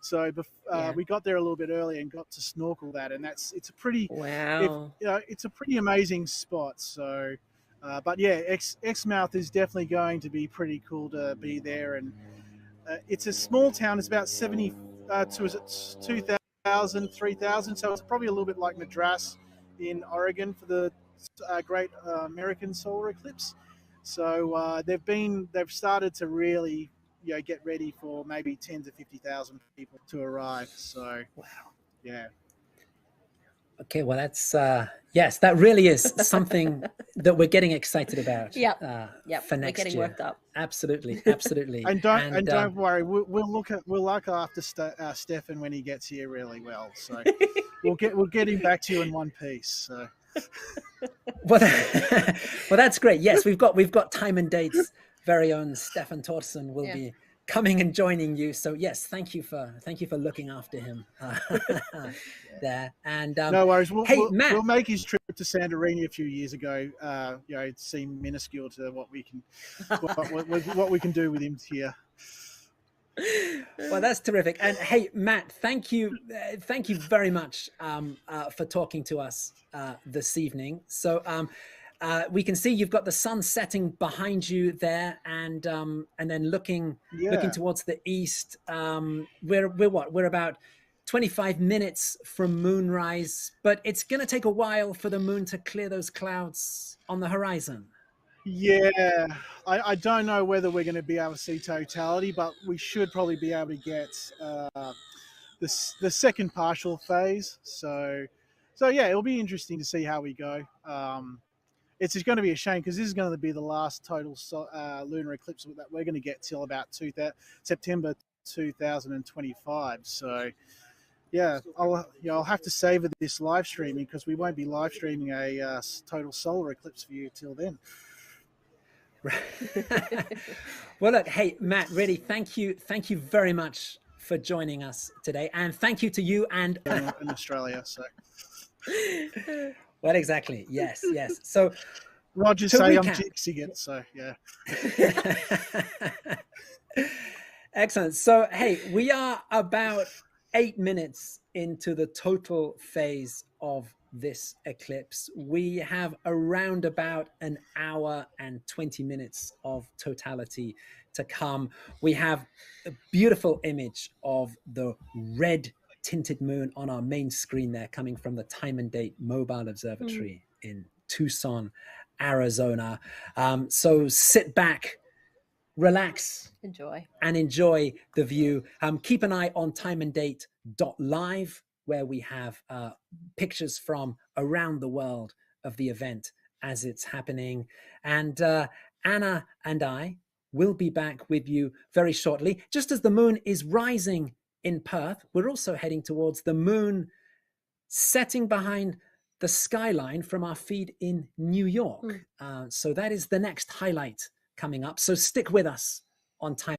So we got there a little bit early and got to snorkel that, and it's a pretty it's a pretty amazing spot. So, but yeah, Exmouth is definitely going to be pretty cool to be there, and it's a small town. It's about 2,000, 3,000. So it's probably a little bit like Madras in Oregon for the Great American Solar Eclipse. So they've started to really get ready for maybe 10 to 50,000 people to arrive. So yeah. Okay, well that's yes, that really is something that we're getting excited about. For next year. We're getting worked up. Absolutely. and don't worry, we'll look after Stefan when he gets here really well. So we'll get him back to you in one piece. So. Well, that's great. Yes, we've got Time and Date's very own Stefan Torsen will be coming and joining you. So yes, thank you for looking after him there. And no worries. Matt, we'll make his trip to Santorini a few years ago. It seemed minuscule to what we can do with him here. Well, that's terrific. And hey, Matt, thank you very much for talking to us this evening. So we can see you've got the sun setting behind you there, and then looking towards the east. We're about 25 minutes from moonrise, but it's going to take a while for the moon to clear those clouds on the horizon. Yeah, I don't know whether we're going to be able to see totality, but we should probably be able to get the second partial phase. So yeah, it'll be interesting to see how we go. It's just going to be a shame because this is going to be the last total lunar eclipse that we're going to get till about September 2025. So yeah, I'll have to savor this live streaming because we won't be live streaming a total solar eclipse for you till then. Well, look, hey, Matt, really, thank you very much for joining us today, and thank you to you and in Australia. So, well, exactly, yes. So, Roger say I'm jinxing it. So, yeah. Excellent. So, hey, we are about 8 minutes into the total phase of this eclipse. We have around about an hour and 20 minutes of totality to come. We have a beautiful image of the red tinted moon on our main screen there, coming from the Time and Date Mobile Observatory in Tucson, Arizona. So sit back, relax, and enjoy the view. Keep an eye on timeanddate.live, where we have pictures from around the world of the event as it's happening. And Anna and I will be back with you very shortly. Just as the moon is rising in Perth, we're also heading towards the moon setting behind the skyline from our feed in New York. So that is the next highlight coming up. So stick with us on Time.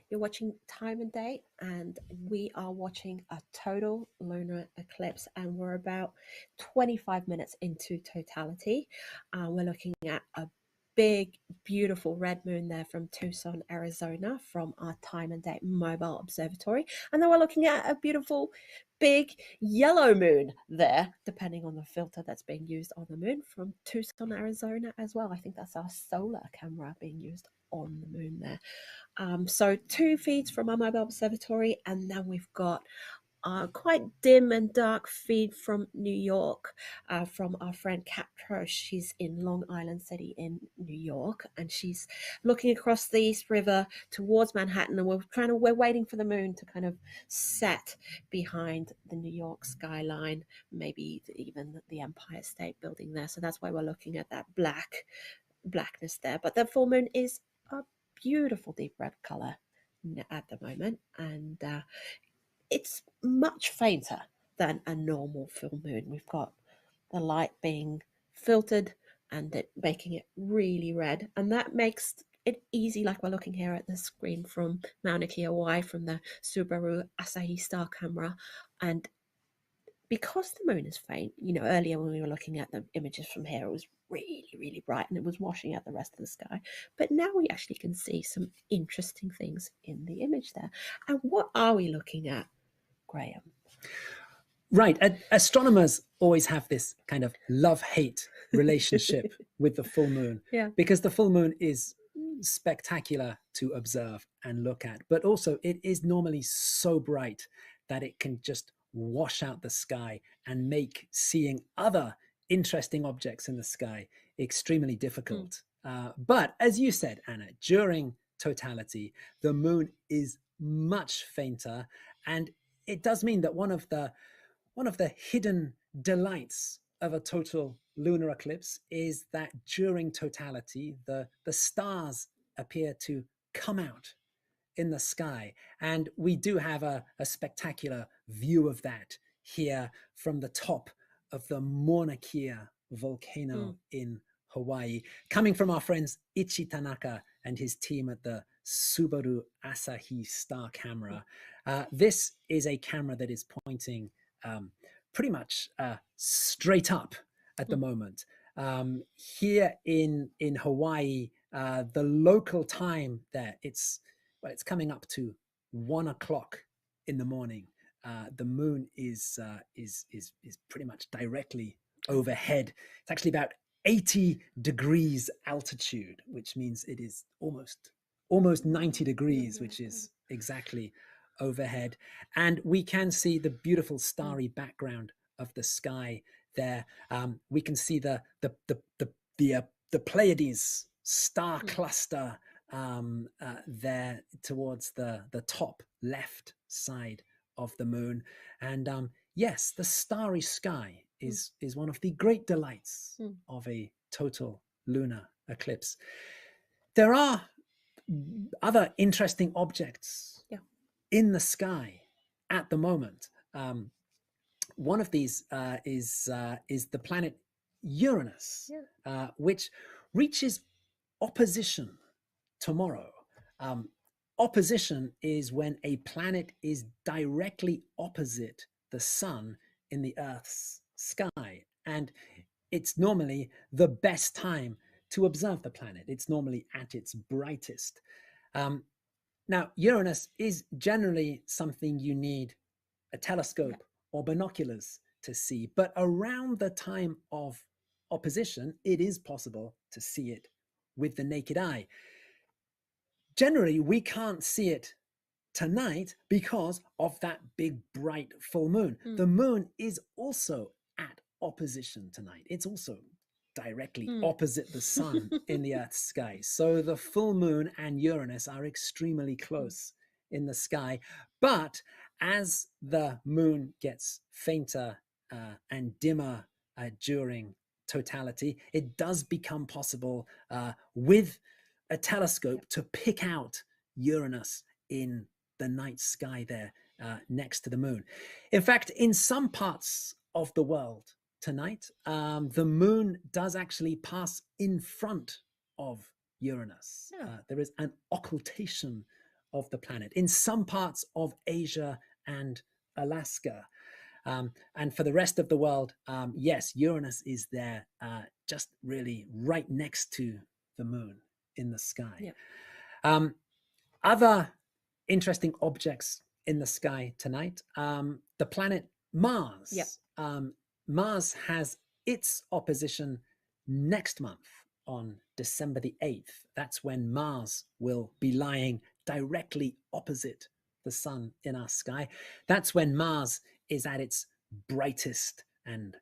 You're watching Time and Date, and we are watching a total lunar eclipse, and we're about 25 minutes into totality. We're looking at a big, beautiful red moon there from Tucson, Arizona, from our Time and Date mobile observatory. And then we're looking at a beautiful, big yellow moon there, depending on the filter that's being used on the moon, from Tucson, Arizona as well. I think that's our solar camera being used on the moon there. So 2 feeds from our mobile observatory, and then we've got quite dim and dark feed from New York, from our friend Kat Prosh. She's in Long Island City in New York, and she's looking across the East River towards Manhattan, and we're waiting for the moon to kind of set behind the New York skyline, maybe even the Empire State Building there. So that's why we're looking at that blackness there. But the full moon is a beautiful deep red color at the moment, and it's much fainter than a normal full moon. We've got the light being filtered and it making it really red, and that makes it easy, like we're looking here at the screen from Mauna Kea, Hawaii, from the Subaru Asahi Star camera. And because the moon is faint, earlier when we were looking at the images from here, it was really, really bright and it was washing out the rest of the sky. But now we actually can see some interesting things in the image there. And what are we looking at, Graham? Right. Astronomers always have this kind of love-hate relationship with the full moon, because the full moon is spectacular to observe and look at, but also it is normally so bright that it can just wash out the sky and make seeing other interesting objects in the sky extremely difficult. But as you said, Anna, during totality, the moon is much fainter, and it does mean that one of the hidden delights of a total lunar eclipse is that during totality, the stars appear to come out in the sky. And we do have a spectacular view of that here from the top of the Mauna Kea volcano in Hawaii, coming from our friends Ichi Tanaka and his team at the Subaru Asahi Star camera. This is a camera that is pointing pretty much straight up at the moment. Here in Hawaii, the local time there, it's coming up to 1 o'clock in the morning. The moon is pretty much directly overhead. It's actually about 80 degrees altitude, which means it is almost 90 degrees, which is exactly overhead. And we can see the beautiful starry background of the sky there. We can see the Pleiades star cluster there towards the top left side of the moon. And yes, the starry sky is one of the great delights of a total lunar eclipse. There are other interesting objects in the sky at the moment. One of these is the planet Uranus, which reaches opposition tomorrow. Opposition is when a planet is directly opposite the sun in the Earth's sky, and it's normally the best time to observe the planet. It's normally at its brightest. Now, Uranus is generally something you need a telescope or binoculars to see, but around the time of opposition, it is possible to see it with the naked eye. Generally, we can't see it tonight because of that big, bright full moon. The moon is also at opposition tonight. It's also directly opposite the sun in the Earth's sky. So the full moon and Uranus are extremely close in the sky. But as the moon gets fainter and dimmer during totality, it does become possible with a telescope to pick out Uranus in the night sky there next to the moon. In fact, in some parts of the world tonight, the moon does actually pass in front of Uranus. There is an occultation of the planet, in some parts of Asia and Alaska. And for the rest of the world, yes, Uranus is there, just really right next to the moon in the sky. Yeah. Other interesting objects in the sky tonight, the planet Mars. Yep. Mars has its opposition next month on December the 8th. That's when Mars will be lying directly opposite the sun in our sky. That's when Mars is at its brightest and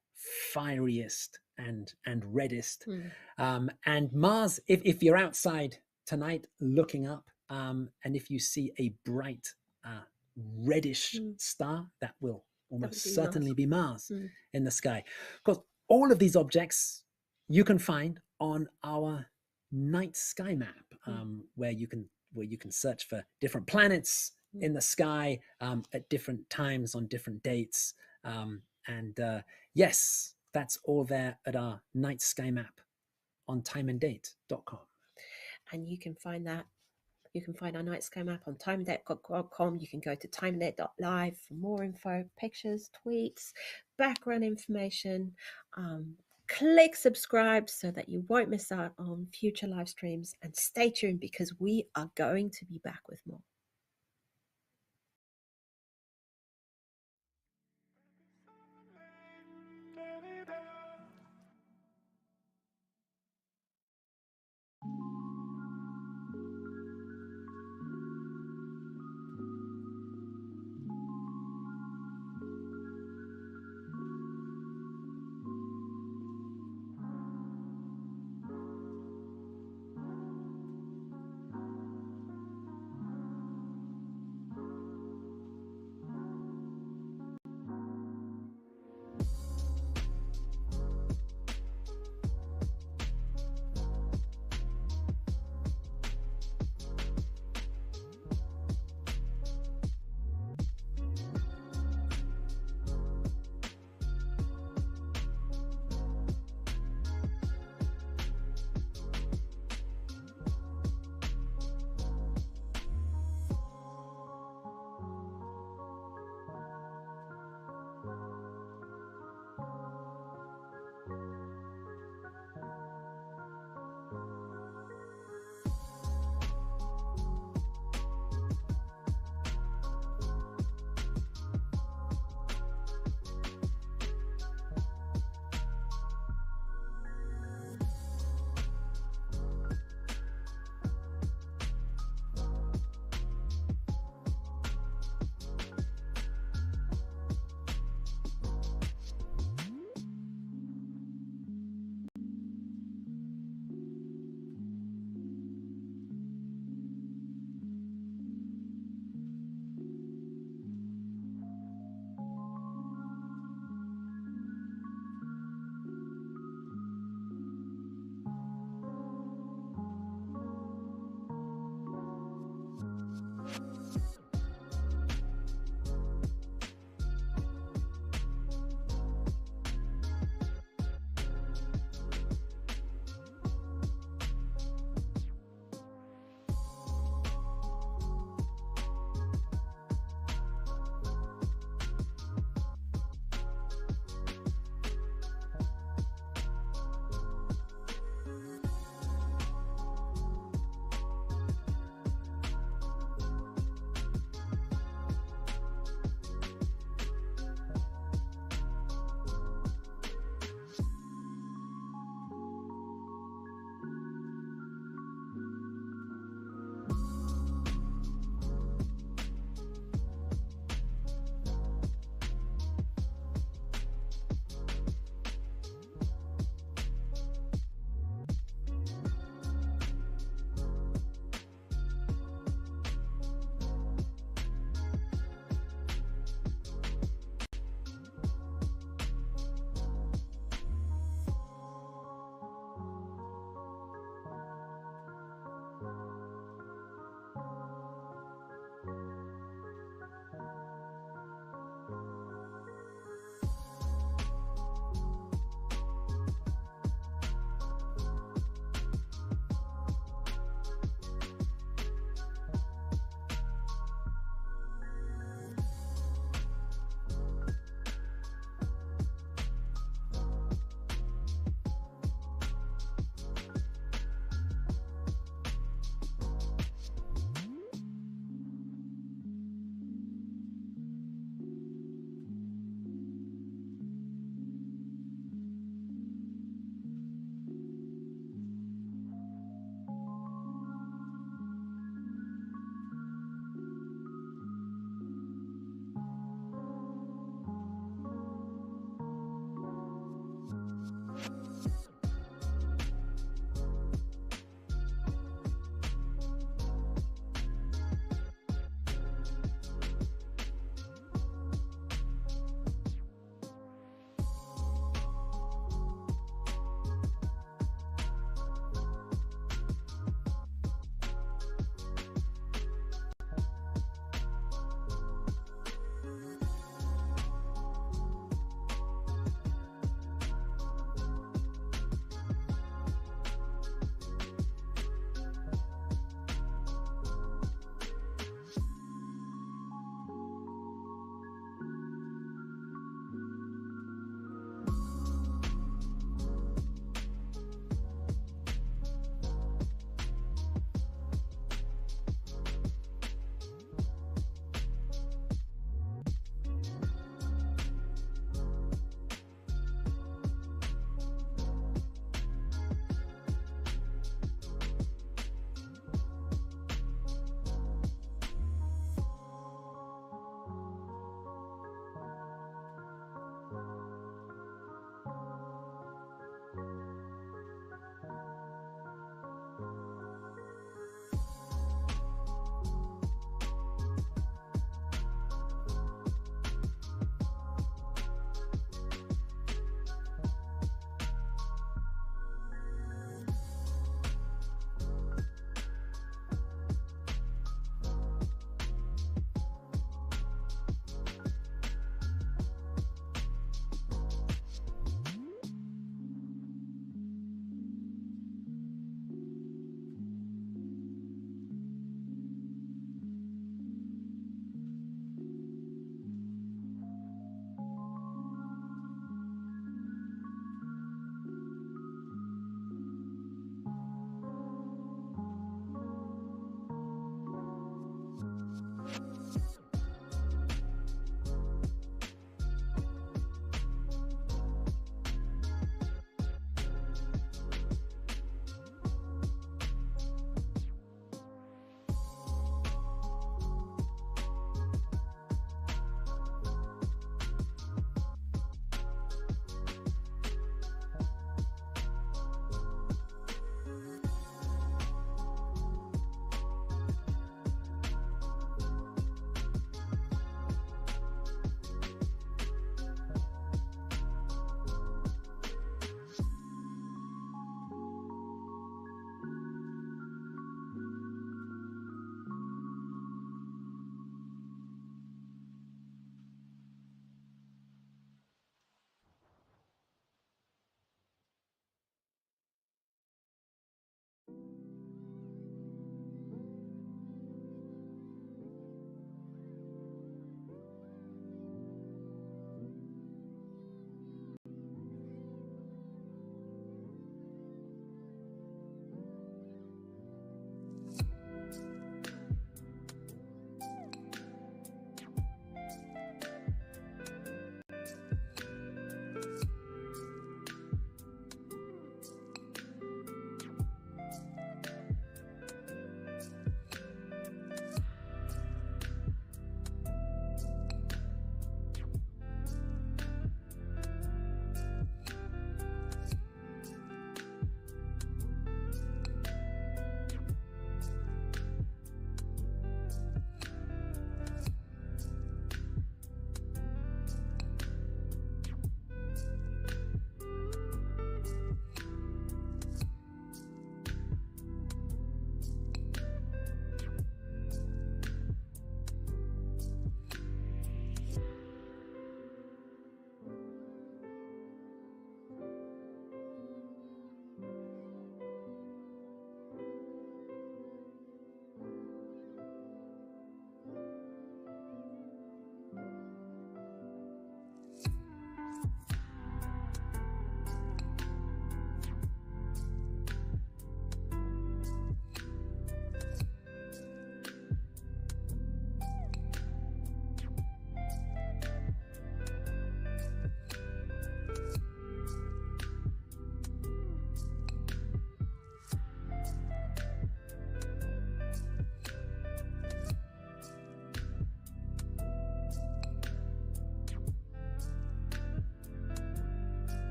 fieriest and reddest. And Mars, if you're outside tonight looking up, and if you see a bright reddish star, that will almost certainly be Mars in the sky. Of course, all of these objects you can find on our night sky map, where you can search for different planets in the sky at different times on different dates. Yes, that's all there at our night sky map on timeanddate.com. And you can find that. You can find our night sky map on timeanddate.com. You can go to timeanddate.live for more info, pictures, tweets, background information. Click subscribe so that you won't miss out on future live streams, and stay tuned because we are going to be back with more.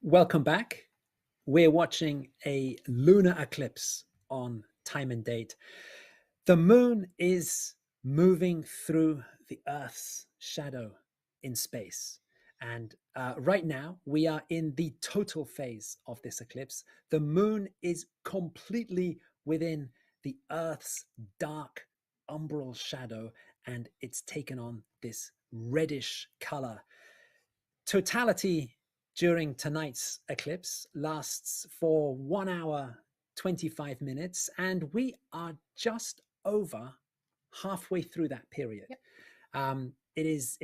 Welcome back. We're watching a lunar eclipse on Time and Date. The moon is moving through the Earth's shadow in space. And right now, we are in the total phase of this eclipse. The moon is completely within the Earth's dark umbral shadow, and it's taken on this reddish color. Totality during tonight's eclipse lasts for 1 hour, 25 minutes, and we are just over halfway through that period. Yep. It's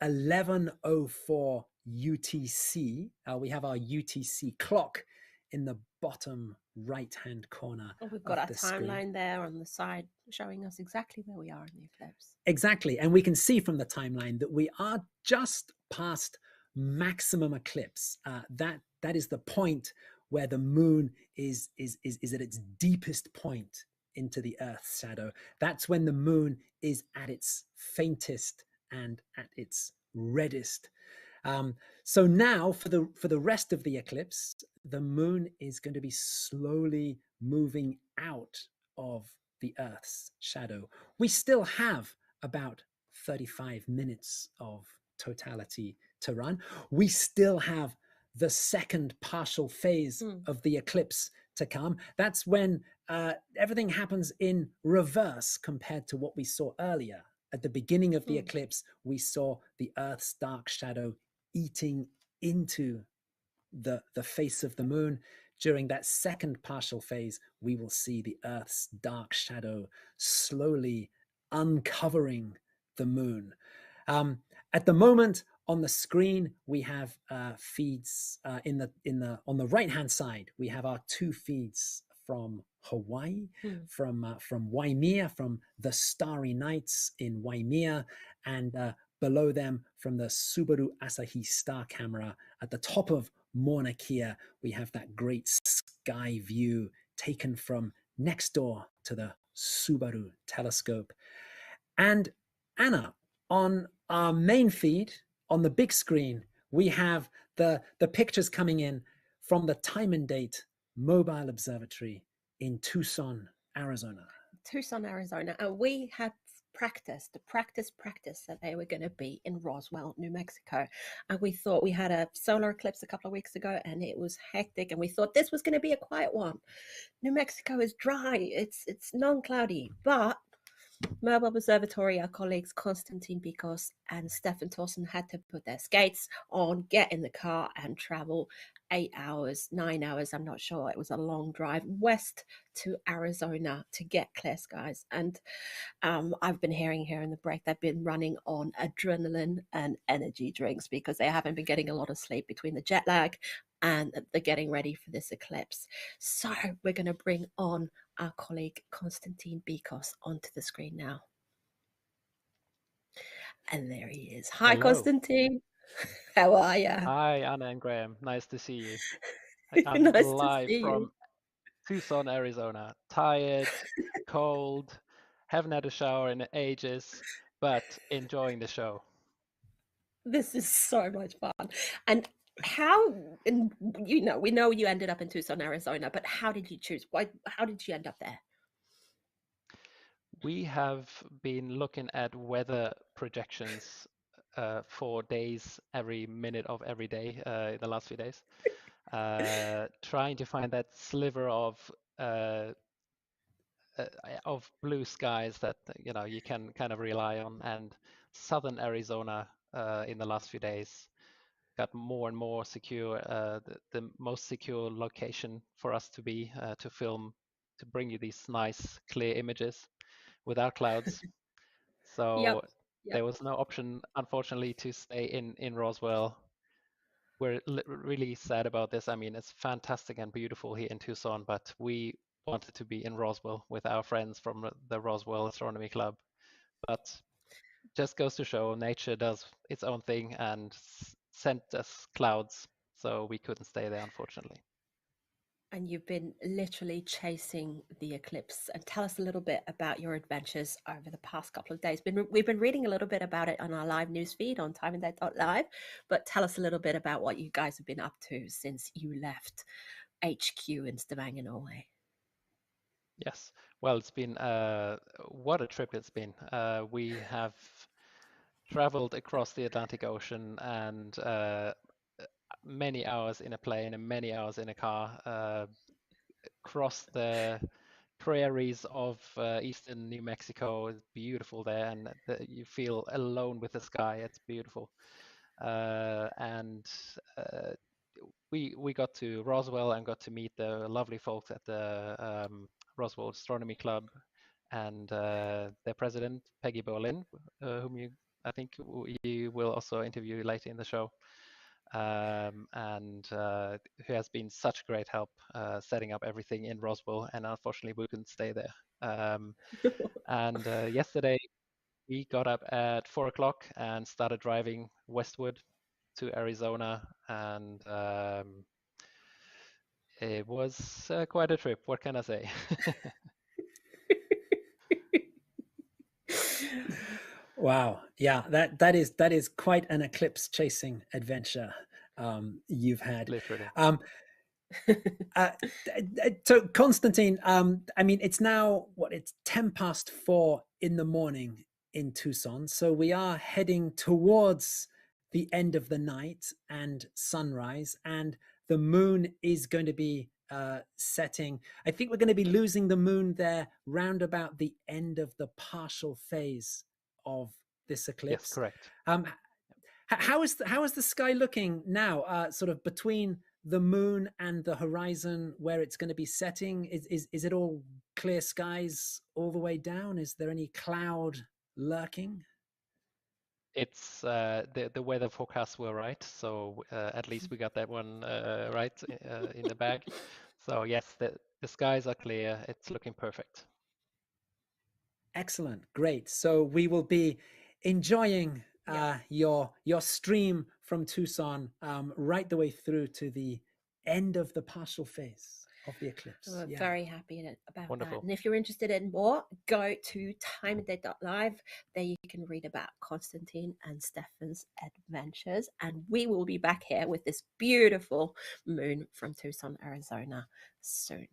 11:04 UTC. We have our UTC clock in the bottom right-hand corner. We've got of our the screen. timeline there on the side showing us exactly where we are in the eclipse. Exactly. And we can see from the timeline that we are just past maximum eclipse. That is the point where the moon is at its deepest point into the Earth's shadow. That's when the moon is at its faintest and at its reddest. So now for the rest of the eclipse, the moon is going to be slowly moving out of the Earth's shadow. We still have about 35 minutes of totality to run. We still have the second partial phase of the eclipse to come. That's when everything happens in reverse compared to what we saw earlier. At the beginning of the eclipse, we saw the Earth's dark shadow eating into the face of the moon. During that second partial phase, we will see the Earth's dark shadow slowly uncovering the moon. At the moment on the screen, we have feeds on the right hand side. We have our two feeds from Hawaii, from Waimea, from the starry nights in Waimea, and below them from the Subaru Asahi star camera at the top of Mauna Kea. We have that great sky view taken from next door to the Subaru telescope. And Anna, on our main feed, on the big screen, we have the pictures coming in from the Time and Date mobile observatory in Tucson, Arizona. Tucson, Arizona. And we had practice that they were going to be in Roswell, New Mexico. And we thought we had a solar eclipse a couple of weeks ago and it was hectic. And we thought this was going to be a quiet one. New Mexico is dry. It's non-cloudy, but Mobile Observatory, our colleagues Konstantin Bikos and Stefan Thorsen had to put their skates on, get in the car and travel 8 hours, 9 hours, I'm not sure. It was a long drive west to Arizona to get clear skies. And I've been hearing here in the break, they've been running on adrenaline and energy drinks because they haven't been getting a lot of sleep between the jet lag and they're getting ready for this eclipse. So we're going to bring on our colleague Konstantin Bikos onto the screen now. And there he is. Hi, Hello. Konstantin. How are you? Hi, Anna and Graham. Nice to see you. I'm Nice to live see from you. Tucson, Arizona. Tired, cold, haven't had a shower in ages, but enjoying the show. This is so much fun. And how, and we know you ended up in Tucson, Arizona, but how did you choose? How did you end up there? We have been looking at weather projections for days, every minute of every day in the last few days, trying to find that sliver of blue skies that you can kind of rely on. And southern Arizona in the last few days got more and more secure, the most secure location for us to be to film, to bring you these nice clear images without clouds. So Yep. there was no option, unfortunately, to stay in Roswell. We're really sad about this. I mean, it's fantastic and beautiful here in Tucson, but we wanted to be in Roswell with our friends from the Roswell Astronomy Club. But just goes to show nature does its own thing and sent us clouds, so we couldn't stay there, unfortunately. And you've been literally chasing the eclipse. And tell us a little bit about your adventures over the past couple of days. We've been reading a little bit about it on our live news feed on timeanddate.live, but tell us a little bit about what you guys have been up to since you left HQ in Stavanger, Norway. Yes, well, it's been what a trip it's been. We have traveled across the Atlantic Ocean and many hours in a plane and many hours in a car, across the prairies of eastern New Mexico. It's beautiful there, and you feel alone with the sky. It's beautiful. And we got to Roswell and got to meet the lovely folks at the Roswell Astronomy Club and their president, Peggy Berlin, whom I think you will also interview later in the show. And who has been such great help setting up everything in Roswell, and unfortunately we couldn't stay there. And yesterday we got up at 4 o'clock and started driving westward to Arizona, and it was quite a trip. What can I say? Wow, yeah, that is quite an eclipse chasing adventure you've had. Literally. So Constantine, I mean, it's now it's 10 past 4 in the morning in Tucson, so we are heading towards the end of the night and sunrise, and the moon is going to be setting. I think we're going to be losing the moon there round about the end of the partial phase of this eclipse. Yes, correct. How is the sky looking now, sort of between the moon and the horizon where it's going to be setting? Is it all clear skies all the way down? Is there any cloud lurking? It's the weather forecasts were right, so at least we got that one right in the bag. So yes, the skies are clear. It's looking perfect. Excellent, great. So we will be enjoying your stream from Tucson right the way through to the end of the partial phase of the eclipse. We're very happy about Wonderful. that. And if you're interested in more, go to timeanddate.live. There you can read about Constantine and Stefan's adventures. And we will be back here with this beautiful moon from Tucson, Arizona soon.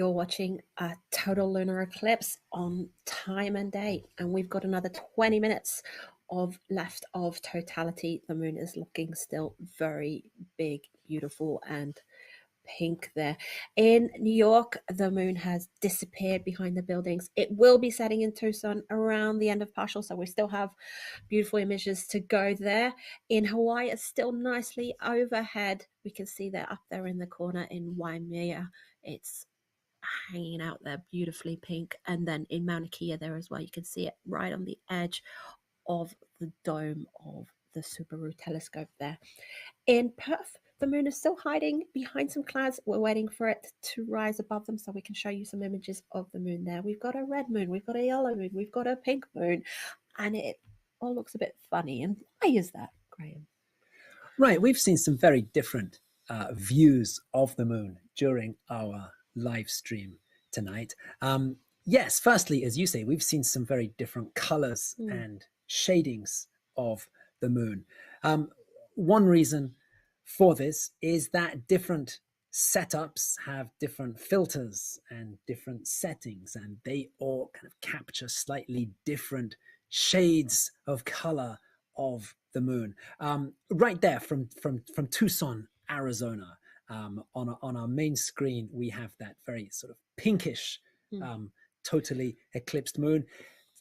You're watching a total lunar eclipse on time and date, and we've got another 20 minutes of left of totality. The moon is looking still very big, beautiful, and pink there. In New York, the moon has disappeared behind the buildings. It will be setting in Tucson around the end of partial, so we still have beautiful images to go there. In Hawaii, it's still nicely overhead. We can see that up there in the corner in Waimea. It's hanging out there beautifully pink. And then in Mauna Kea there as well, you can see it right on the edge of the dome of the Subaru telescope there. In Perth, the moon is still hiding behind some clouds. We're waiting for it to rise above them so we can show you some images of the moon there. We've got a red moon, we've got a yellow moon, we've got a pink moon, and it all looks a bit funny. And why is that, Graham? Right, we've seen some very different views of the moon during our live stream tonight. Yes, firstly, as you say, we've seen some very different colors and shadings of the moon. One reason for this is that different setups have different filters and different settings, and they all kind of capture slightly different shades of color of the moon. Right there from Tucson, Arizona, on our main screen, we have that very sort of pinkish, totally eclipsed moon,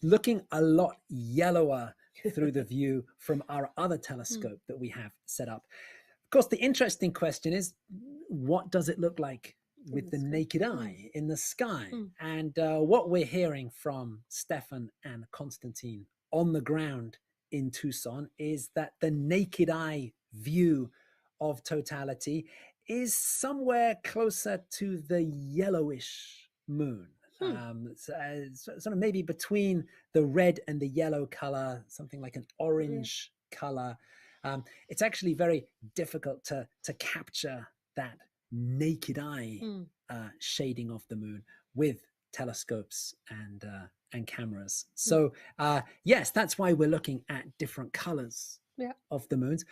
looking a lot yellower through the view from our other telescope that we have set up. Of course, the interesting question is, what does it look like with the naked eye in the sky? And what we're hearing from Stefan and Konstantin on the ground in Tucson is that the naked eye view of totality is somewhere closer to the yellowish moon. Sort of maybe between the red and the yellow color, something like an orange color. It's actually very difficult to capture that naked eye shading of the moon with telescopes and cameras. So yes, that's why we're looking at different colors of the moons.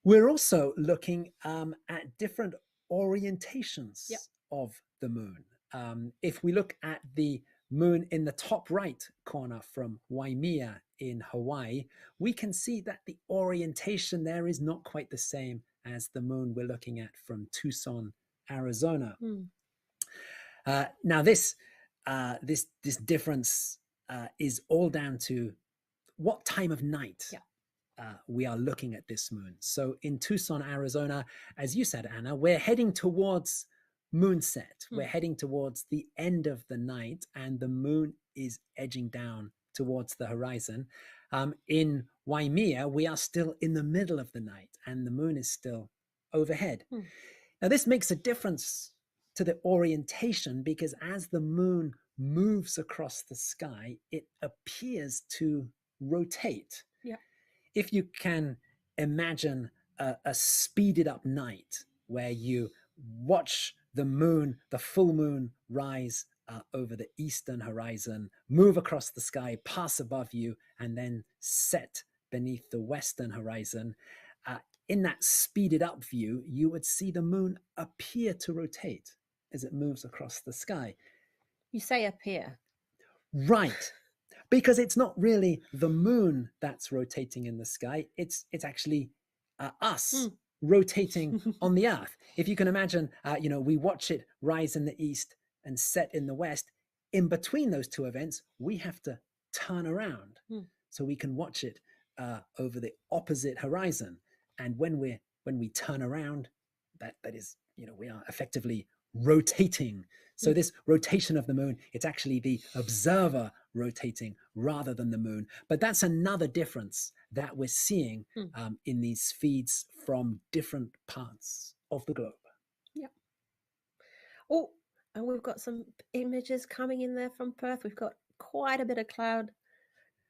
We're also looking at different orientations of the moon. If we look at the moon in the top right corner from Waimea in Hawaii, we can see that the orientation there is not quite the same as the moon we're looking at from Tucson, Arizona. Now this difference is all down to what time of night we are looking at this moon. So in Tucson, Arizona, as you said, Anna, we're heading towards moonset. We're heading towards the end of the night, and the moon is edging down towards the horizon. In Waimea, we are still in the middle of the night, and the moon is still overhead. Now, this makes a difference to the orientation, because as the moon moves across the sky, it appears to rotate. If you can imagine a speeded up night where you watch the moon, the full moon, rise over the eastern horizon, move across the sky, pass above you, and then set beneath the western horizon, in that speeded up view, you would see the moon appear to rotate as it moves across the sky. You say appear. Right. Because it's not really the moon that's rotating in the sky. It's actually us rotating on the earth. If you can imagine, we watch it rise in the east and set in the west. In between those two events, we have to turn around so we can watch it over the opposite horizon. And when we turn around, that is, we are effectively rotating. So this rotation of the moon, it's actually the observer rotating rather than the moon. But that's another difference that we're seeing in these feeds from different parts of the globe. Oh, and we've got some images coming in there from Perth. We've got quite a bit of cloud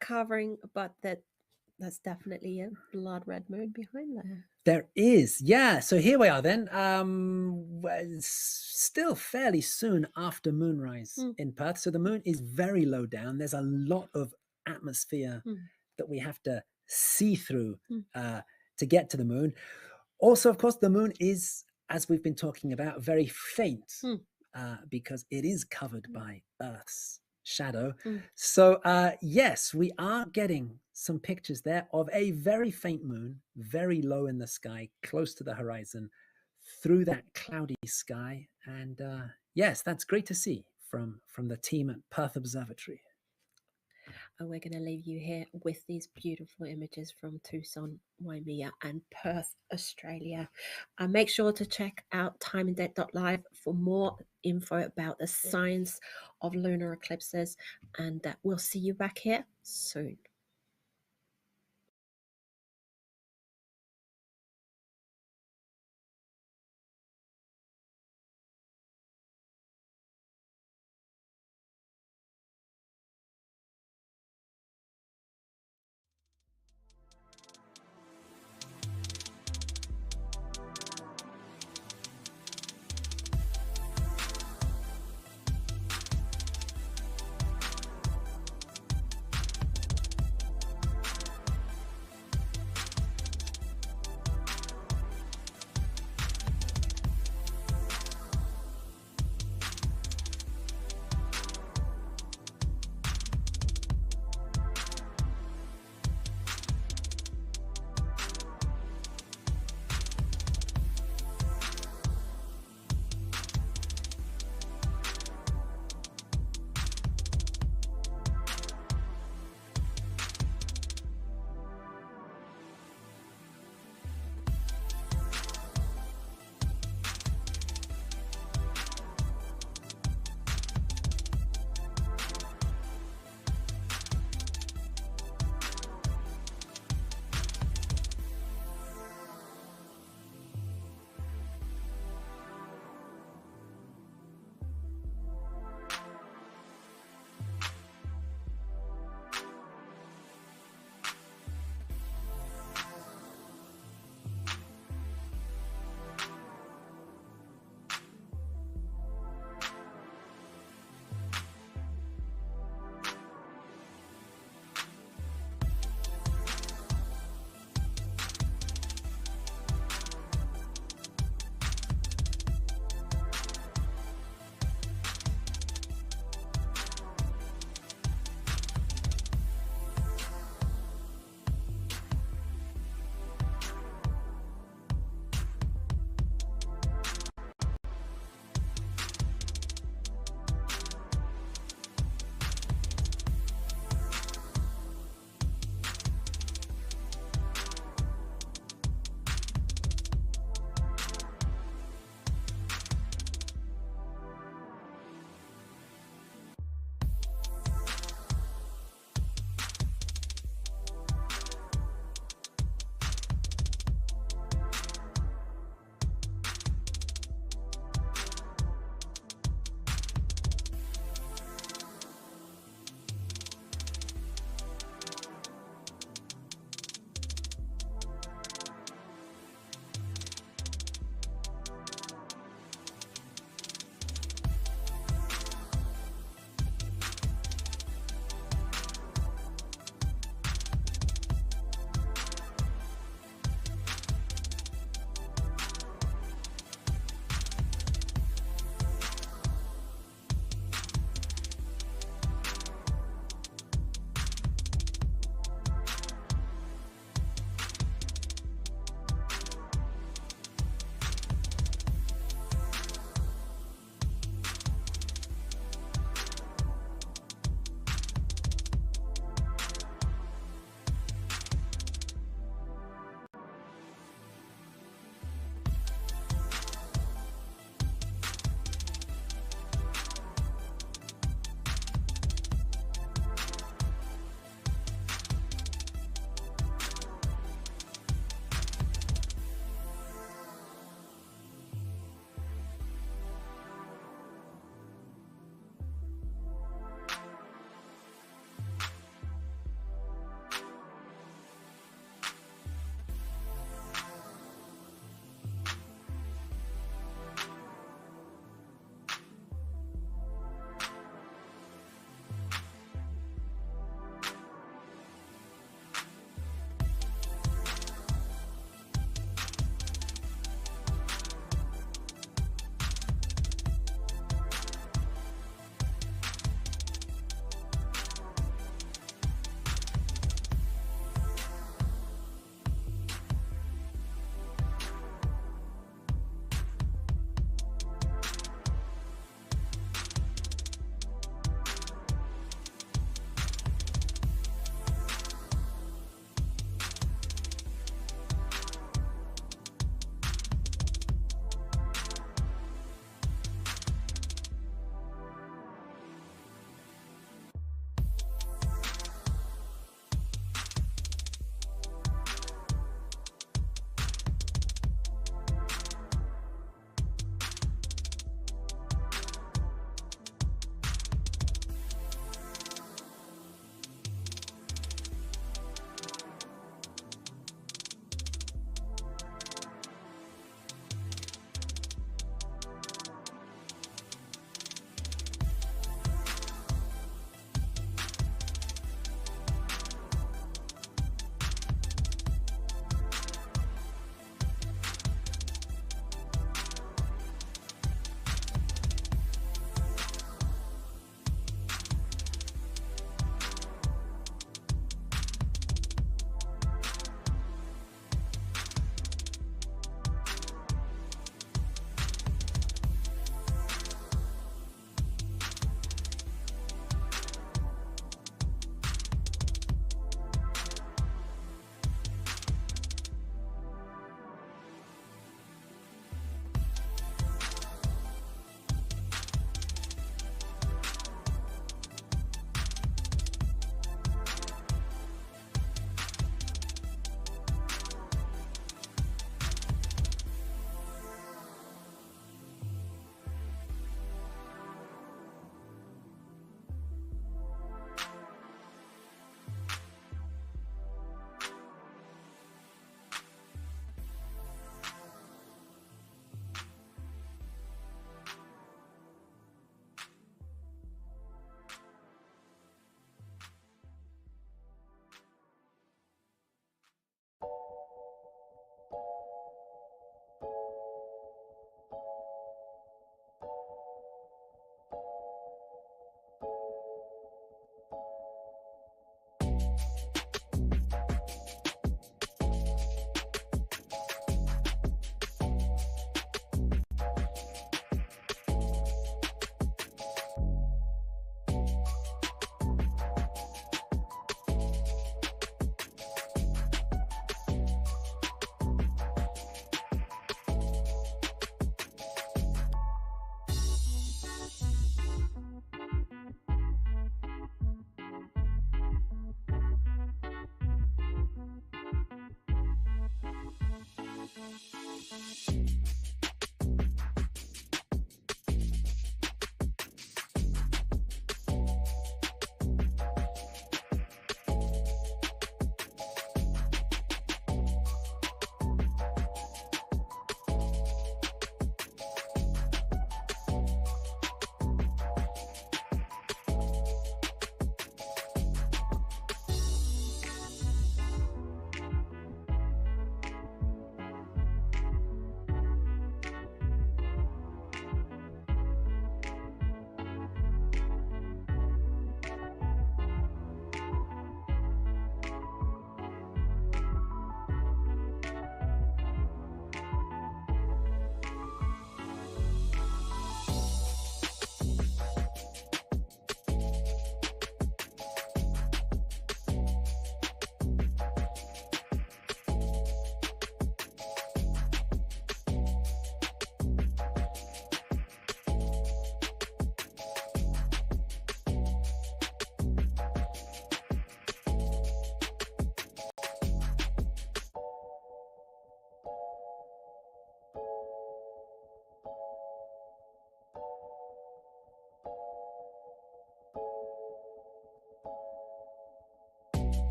covering, but that's definitely a blood red moon behind there. There is, yeah. So here we are then. Still fairly soon after moonrise in Perth. So the moon is very low down. There's a lot of atmosphere that we have to see through to get to the moon. Also, of course, the moon is, as we've been talking about, very faint because it is covered by Earth's shadow. Mm. So yes, we are getting some pictures there of a very faint moon, very low in the sky, close to the horizon, through that cloudy sky. And yes, that's great to see from the team at Perth Observatory. And we're going to leave you here with these beautiful images from Tucson, Waimea, and Perth, Australia. Make sure to check out timeanddate.live for more info about the science of lunar eclipses, and we'll see you back here soon.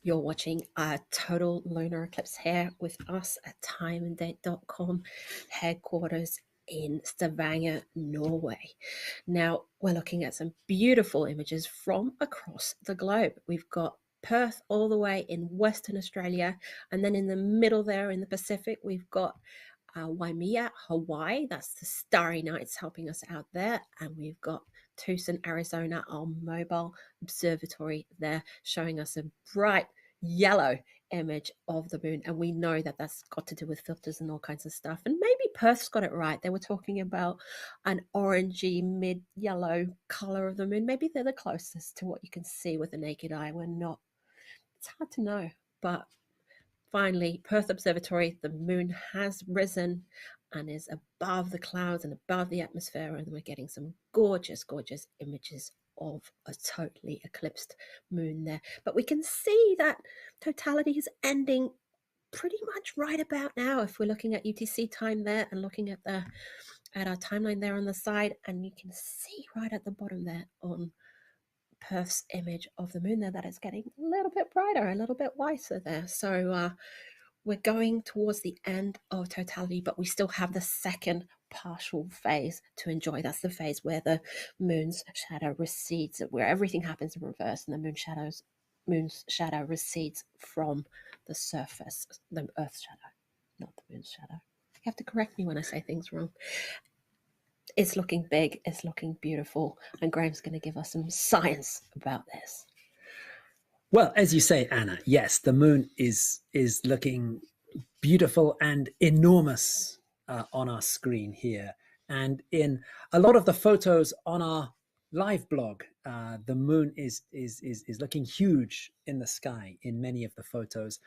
You're watching a total lunar eclipse here with us at timeanddate.com headquarters in Stavanger, Norway. Now, we're looking at some beautiful images from across the globe. We've got Perth all the way in Western Australia, and then in the middle there in the Pacific, we've got Waimea, Hawaii. That's the starry nights helping us out there. And we've got Tucson, Arizona, our mobile observatory there, showing us a bright yellow image of the moon. And we know that that's got to do with filters and all kinds of stuff. And maybe Perth's got it right. They were talking about an orangey mid-yellow color of the moon. Maybe they're the closest to what you can see with the naked eye. We're not. It's hard to know, but finally, Perth Observatory, the moon has risen and is above the clouds and above the atmosphere, and we're getting some gorgeous, gorgeous images of a totally eclipsed moon there. But we can see that totality is ending pretty much right about now if we're looking at UTC time there and looking at our timeline there on the side, and you can see right at the bottom there on Perth's image of the moon there that it's getting a little bit brighter, a little bit whiter there. So we're going towards the end of totality, but we still have the second partial phase to enjoy. That's the phase where the moon's shadow recedes, where everything happens in reverse, and the moon's shadow recedes from the surface, the Earth's shadow, not the moon's shadow. You have to correct me when I say things wrong. It's looking big, it's looking beautiful, and Graham's going to give us some science about this. Well, as you say, Anna, yes, the moon is looking beautiful and enormous on our screen here. And in a lot of the photos on our live blog, the moon is looking huge in the sky in many of the photos.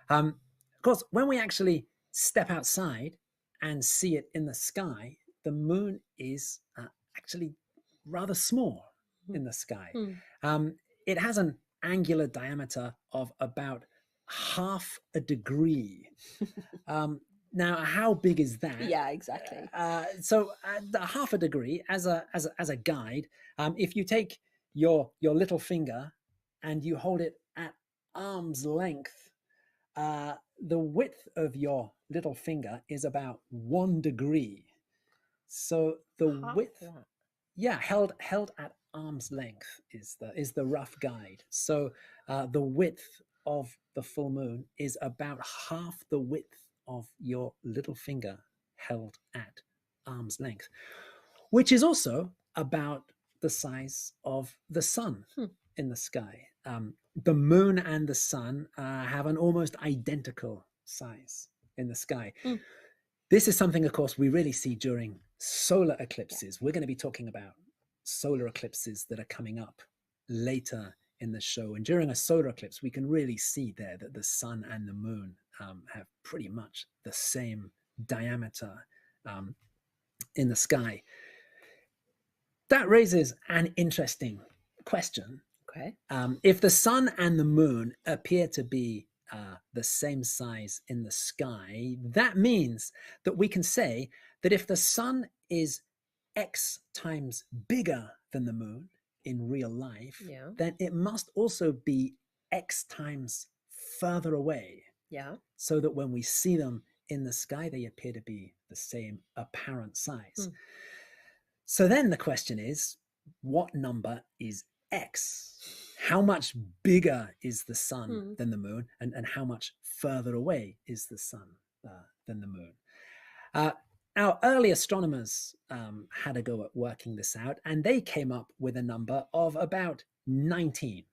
Of course, when we actually step outside and see it in the sky, the moon is actually rather small in the sky. It has an angular diameter of about half a degree. Now, how big is that? Yeah, exactly. So the half a degree as a guide, if you take your little finger and you hold it at arm's length, the width of your little finger is about 1 degree. So the width, held at arm's length is the rough guide. So the width of the full moon is about half the width of your little finger held at arm's length, which is also about the size of the sun in the sky. The moon and the sun have an almost identical size in the sky. This is something, of course, we really see during solar eclipses. We're going to be talking about solar eclipses that are coming up later in the show. And during a solar eclipse, we can really see there that the sun and the moon have pretty much the same diameter in the sky. That raises an interesting question. Okay. If the sun and the moon appear to be the same size in the sky, that means that we can say that if the sun is X times bigger than the moon in real life, then it must also be X times further away. Yeah. So that when we see them in the sky, they appear to be the same apparent size. So then the question is, what number is X? How much bigger is the sun than the moon, and how much further away is the sun than the moon? Our early astronomers had a go at working this out, and they came up with a number of about 19.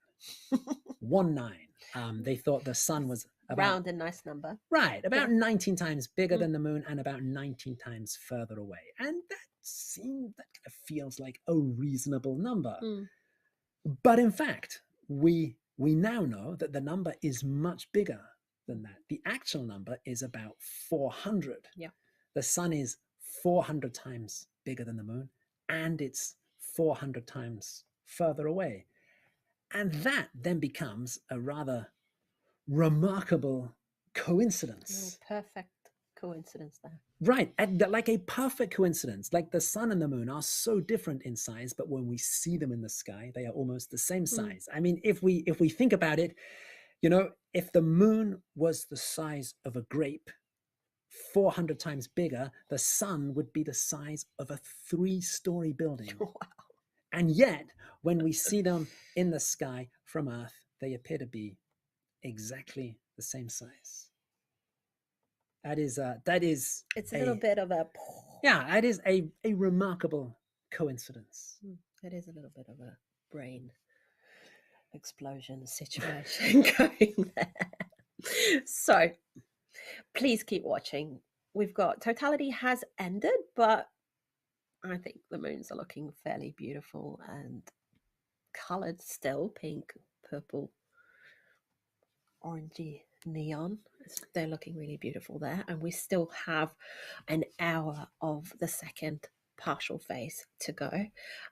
19. They thought the sun was about, round and nice number. Right, about 19 times bigger than the moon and about 19 times further away. And that kind of feels like a reasonable number. But in fact, we now know that the number is much bigger than that. The actual number is about 400. Yeah. The sun is 400 times bigger than the moon, and it's 400 times further away. And that then becomes a rather remarkable coincidence. Perfect coincidence there. Right, like a perfect coincidence. Like the sun and the moon are so different in size, but when we see them in the sky, they are almost the same size. I mean, if we think about it, You know, if the moon was the size of a grape, 400 times bigger, the sun would be the size of a 3-story building. Wow. And yet, when we see them in the sky from Earth, they appear to be exactly the same size. That is It's a little bit of a yeah, that is a remarkable coincidence. It is a little bit of a brain explosion situation going there. So please keep watching. We've got Totality has ended, but I think the moons are looking fairly beautiful and colored still, pink, purple, orangey, neon. They're looking really beautiful there. And we still have an hour of the second partial phase to go.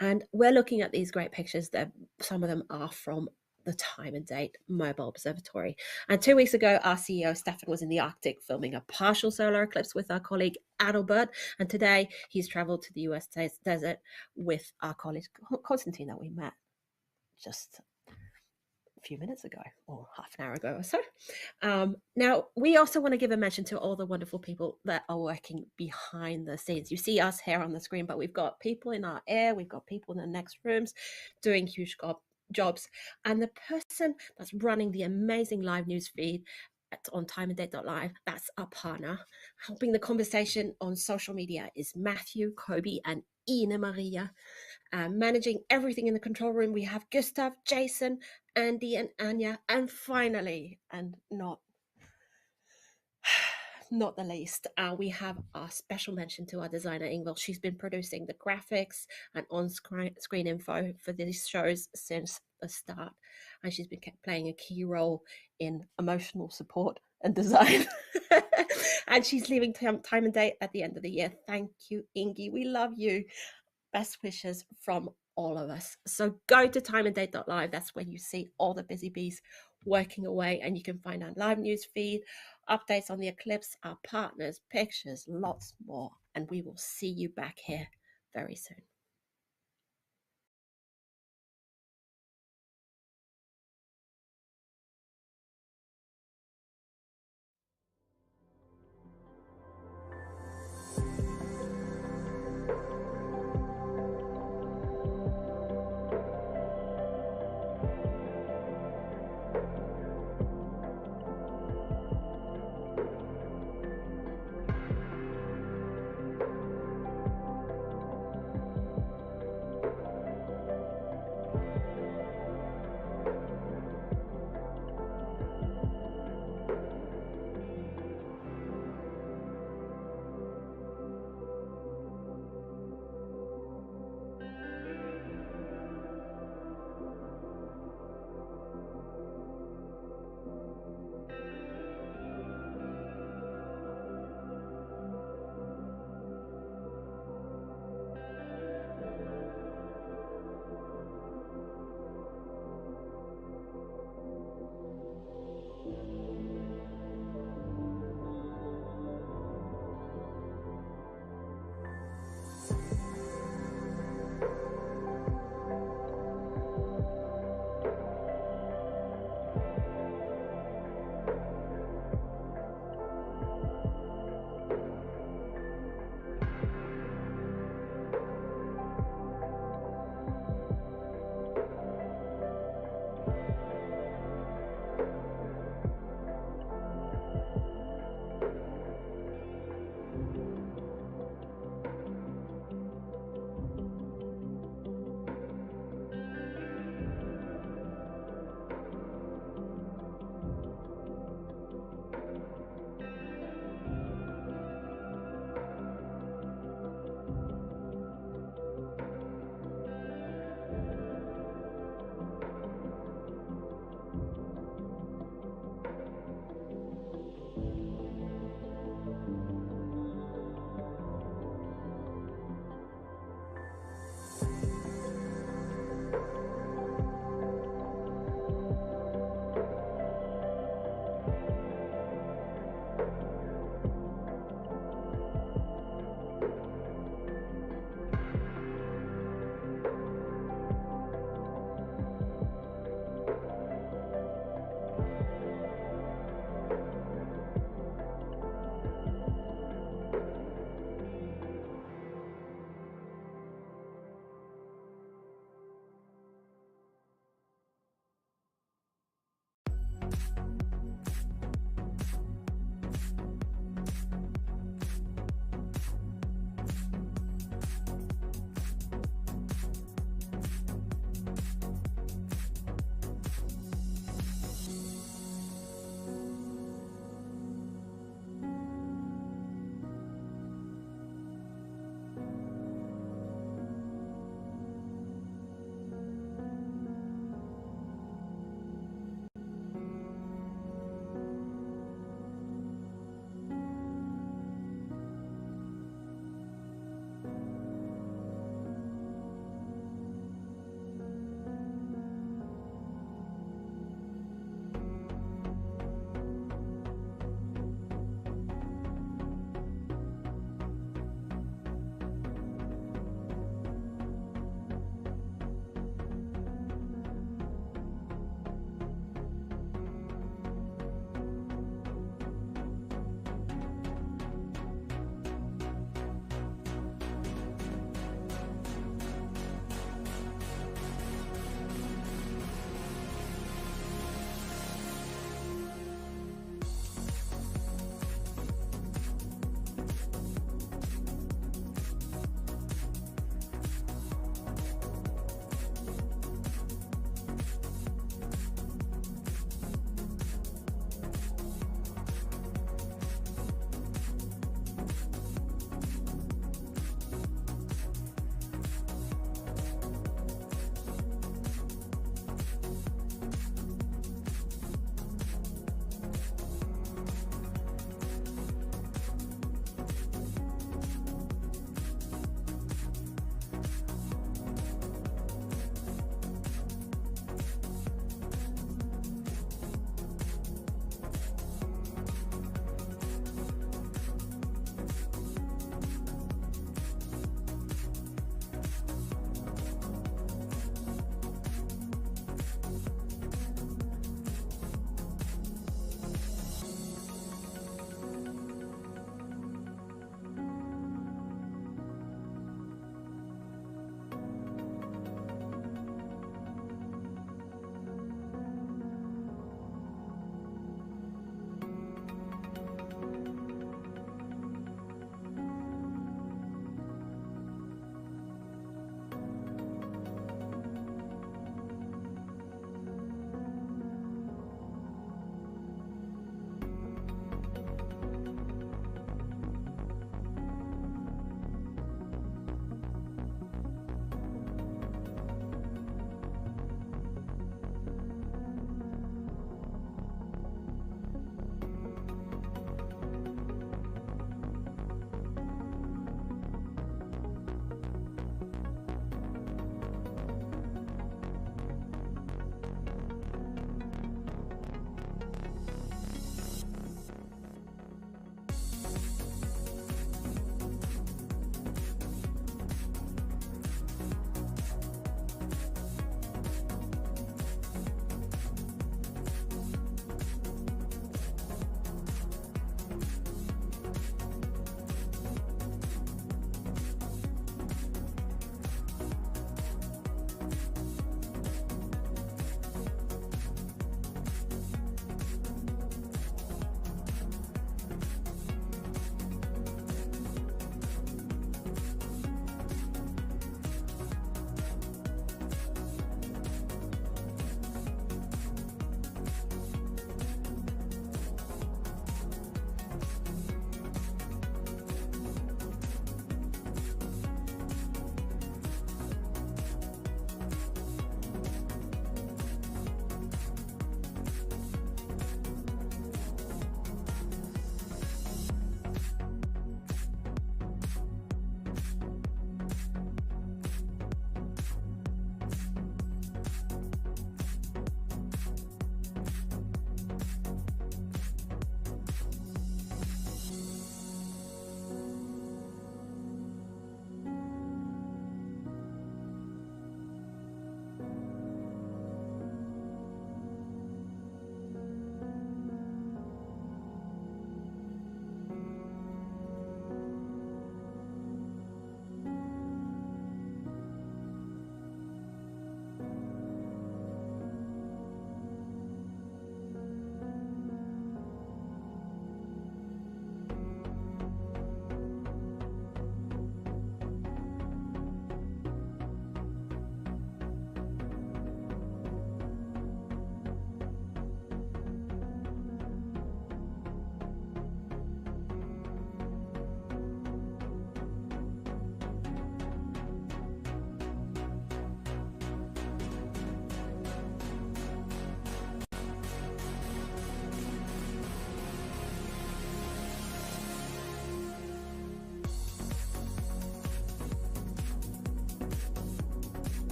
And we're looking at these great pictures that some of them are from the Time and Date Mobile Observatory. And 2 weeks ago, our CEO, Stefan, was in the Arctic filming a partial solar eclipse with our colleague, Adalbert. And today he's traveled to the US desert with our colleague, Constantine, that we met just a few minutes ago or half an hour ago or so. Now, we also want to give a mention to all the wonderful people that are working behind the scenes. You see us here on the screen, but we've got people in our air, we've got people in the next rooms doing huge jobs. And the person that's running the amazing live news feed on timeanddate.live, that's our partner. Helping the conversation on social media is Matthew, Kobe, and Ina Maria. Managing everything in the control room, we have Gustav, Jason, Andy, and Anya. And finally, and not the least, we have our special mention to our designer, Ingvild. She's been producing the graphics and on-screen info for these shows since the start. And she's been playing a key role in emotional support and design. And she's leaving Time and Date at the end of the year. Thank you, Ingi. We love you. Best wishes from all of us. So go to timeanddate.live. That's where you see all the busy bees working away, and you can find our live news feed, updates on the eclipse, our partners, pictures, lots more. And we will see you back here very soon.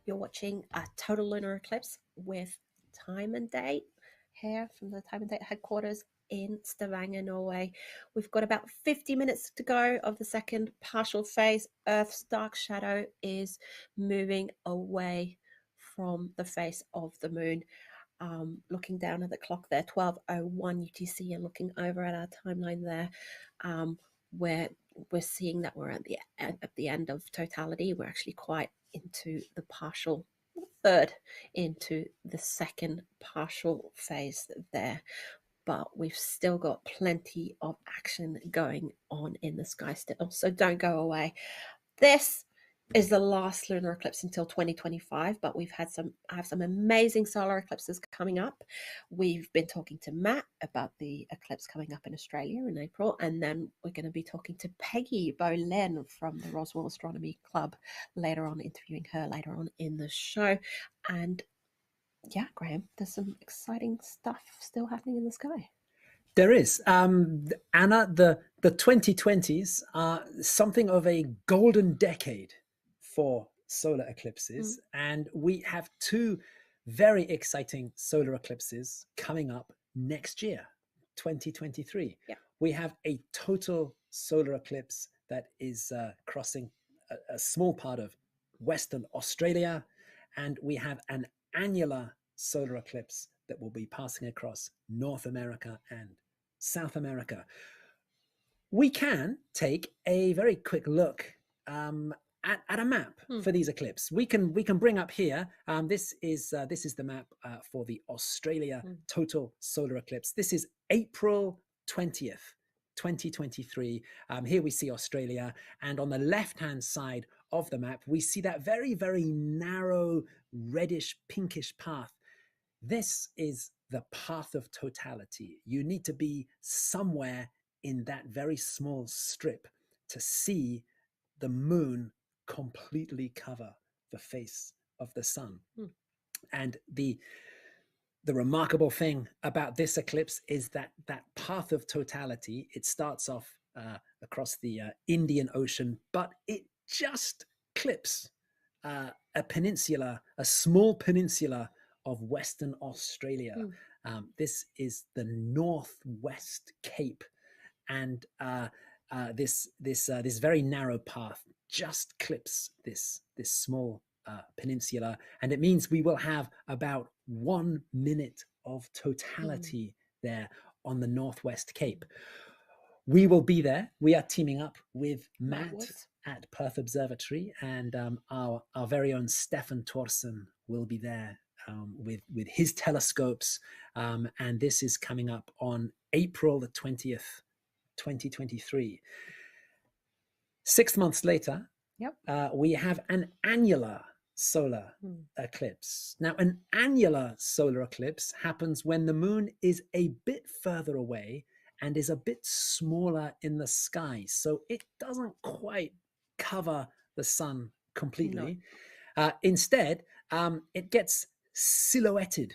You're watching a total lunar eclipse with Time and Date here from the Time and Date headquarters in Stavanger, Norway. We've got about 50 minutes to go of the second partial phase. Earth's dark shadow is moving away from the face of the moon. Looking down at the clock there, 12:01 UTC, and looking over at our timeline there, where we're seeing that we're at the end of totality. We're actually quite into the partial third into the second partial phase there, but we've still got plenty of action going on in the sky still, so don't go away. This is the last lunar eclipse until 2025, but I have some amazing solar eclipses coming up. We've been talking to Matt about the eclipse coming up in Australia in April, and then we're going to be talking to Peggy Bolen from the Roswell Astronomy Club later on, interviewing her later on in the show. And yeah, Graham, there's some exciting stuff still happening in the sky. There is. Anna, the 2020s are something of a golden decade for solar eclipses. And we have two very exciting solar eclipses coming up next year, 2023. Yeah. We have a total solar eclipse that is crossing a small part of Western Australia. And we have an annular solar eclipse that will be passing across North America and South America. We can take a very quick look at a map for these eclipses. We can bring up here. This is the map for the Australia total solar eclipse. This is April 20th, 2023. Here we see Australia, and on the left-hand side of the map, we see that very, very narrow reddish pinkish path. This is the path of totality. You need to be somewhere in that very small strip to see the moon completely cover the face of the sun. And the remarkable thing about this eclipse is that path of totality, it starts off across the Indian Ocean, but it just clips a small peninsula of Western Australia. This is the Northwest Cape, and this very narrow path just clips this small peninsula, and it means we will have about 1 minute of totality there on the Northwest Cape. We will be there. We are teaming up with Matt at Perth Observatory, and our very own Stefan Thorsen will be there with his telescopes, and this is coming up on April the 20th, 2023. 6 months later, we have an annular solar eclipse. Now, an annular solar eclipse happens when the moon is a bit further away and is a bit smaller in the sky, so it doesn't quite cover the sun completely. Instead, it gets silhouetted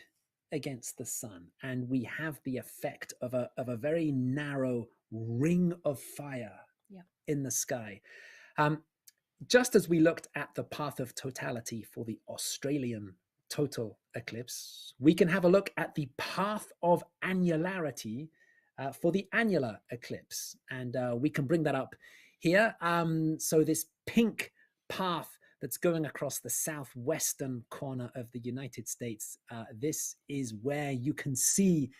against the sun, and we have the effect of a very narrow ring of fire in the sky. Just as we looked at the path of totality for the Australian total eclipse, we can have a look at the path of annularity for the annular eclipse, and we can bring that up here. So this pink path that's going across the southwestern corner of the United States, this is where you can see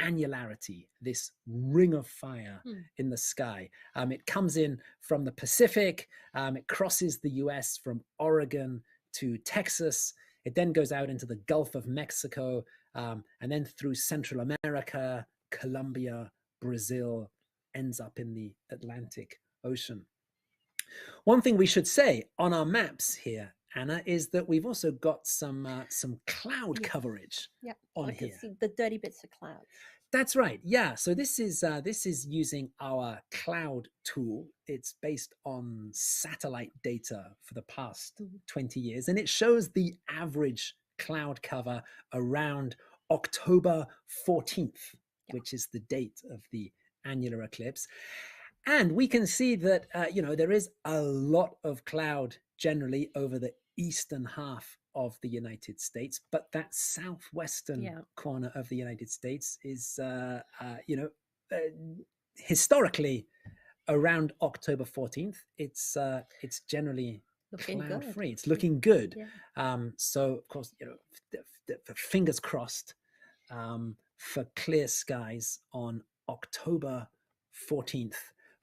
annularity, this ring of fire in the sky. It comes in from the Pacific, it crosses the US from Oregon to Texas, it then goes out into the Gulf of Mexico, and then through Central America, Colombia, Brazil, ends up in the Atlantic Ocean. One thing we should say on our maps here, Anna, is that we've also got some cloud coverage on here. See the dirty bits of clouds. That's right. Yeah. So this is using our cloud tool. It's based on satellite data for the past 20 years, and it shows the average cloud cover around October 14th, which is the date of the annular eclipse. And we can see that, there is a lot of cloud generally over the eastern half of the United States, but that southwestern corner of the United States is, historically around October 14th. It's generally Looking cloud good. free. It's looking good. Yeah. So of course, the fingers crossed for clear skies on October 14th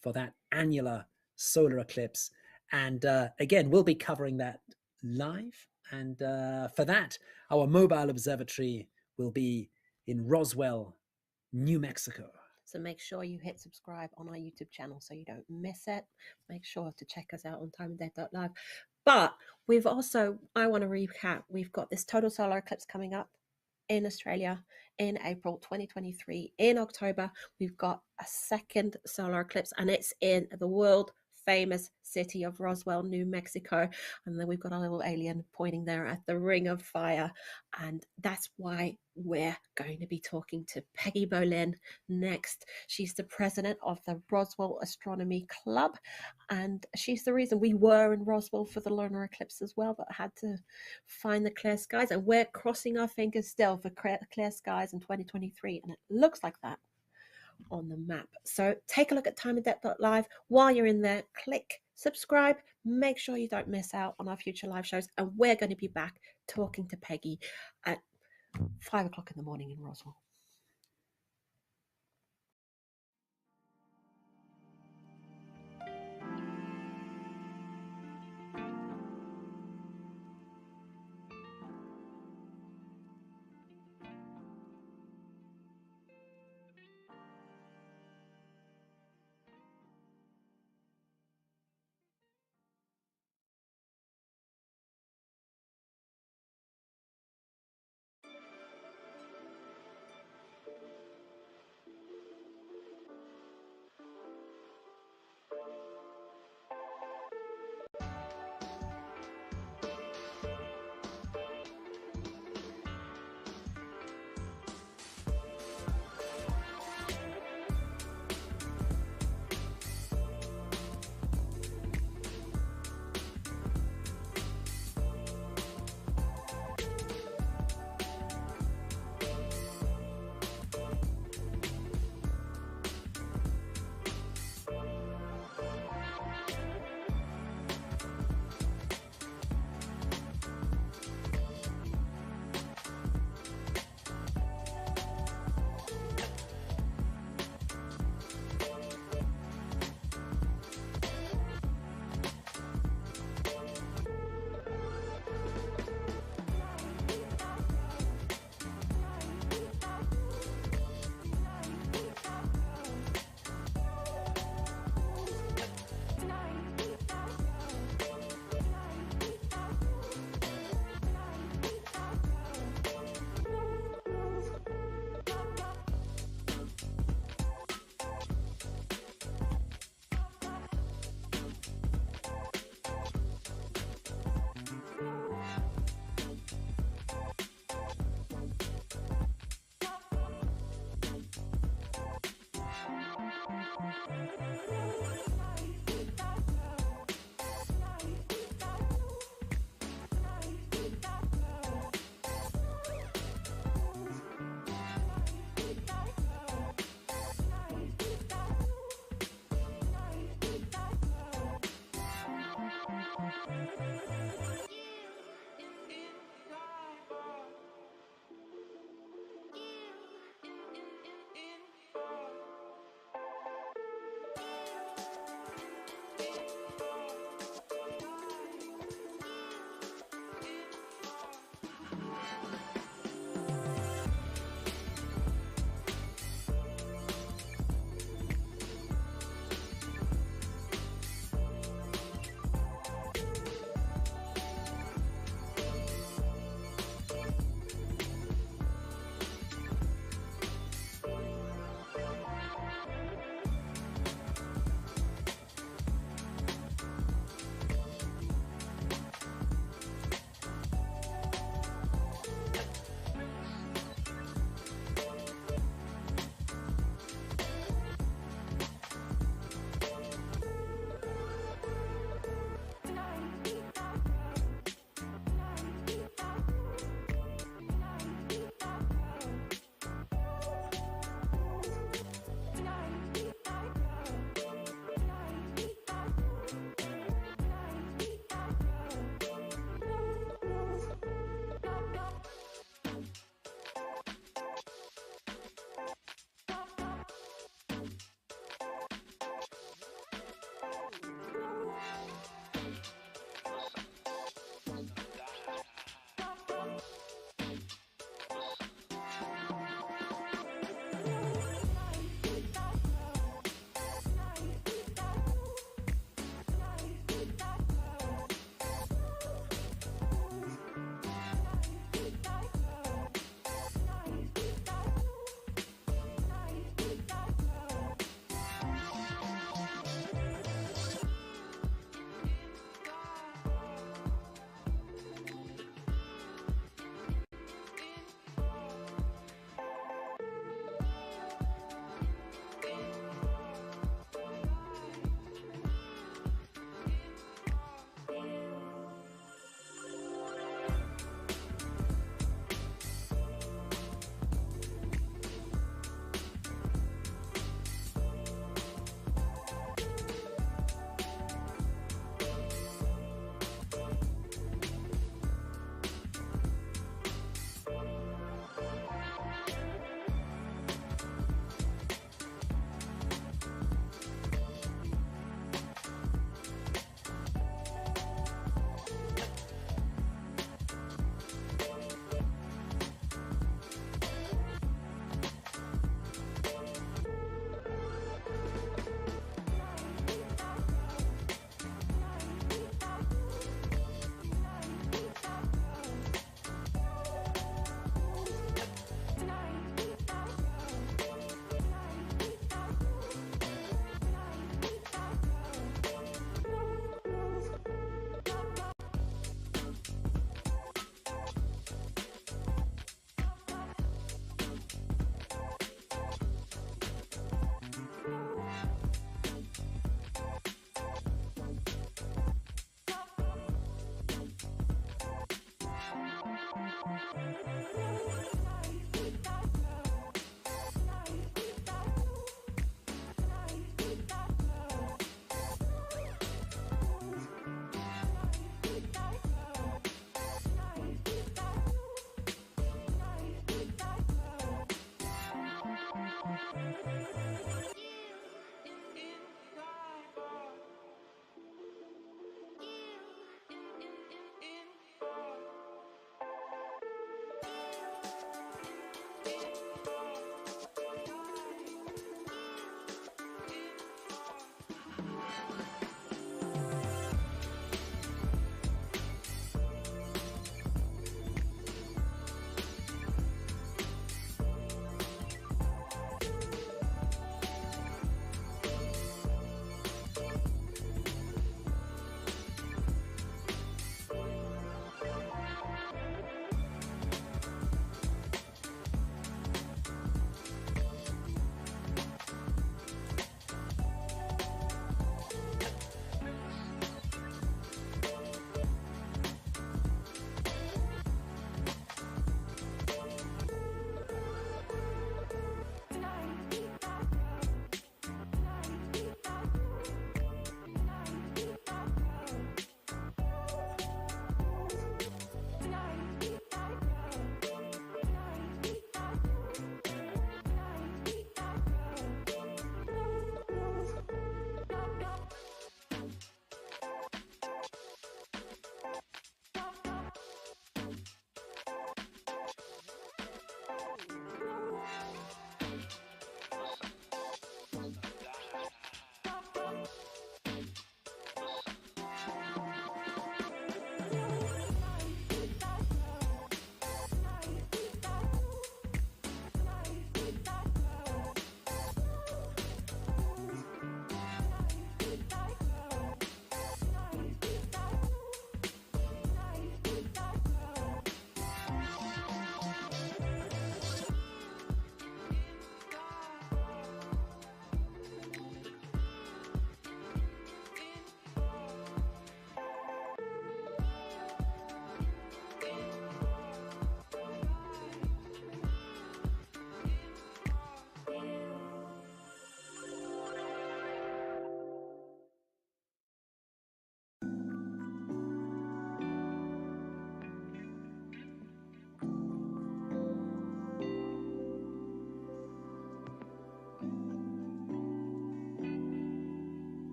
for that annular solar eclipse. And again, we'll be covering that live. And for that, our mobile observatory will be in Roswell, New Mexico. So make sure you hit subscribe on our YouTube channel so you don't miss it. Make sure to check us out on timeanddate.live. But we've also, I want to recap, we've got this total solar eclipse coming up in Australia in April 2023. In October, we've got a second solar eclipse, and it's in the world famous city of Roswell, New Mexico. And then we've got a little alien pointing there at the Ring of Fire. And that's why we're going to be talking to Peggy Bolin next. She's the president of the Roswell Astronomy Club, and she's the reason we were in Roswell for the lunar eclipse as well, but had to find the clear skies. And we're crossing our fingers still for clear skies in 2023, and it looks like that on the map. So take a look at timeanddate.live. While you're in there, click subscribe. Make sure you don't miss out on our future live shows, and we're going to be back talking to Peggy at 5 o'clock in the morning in Roswell.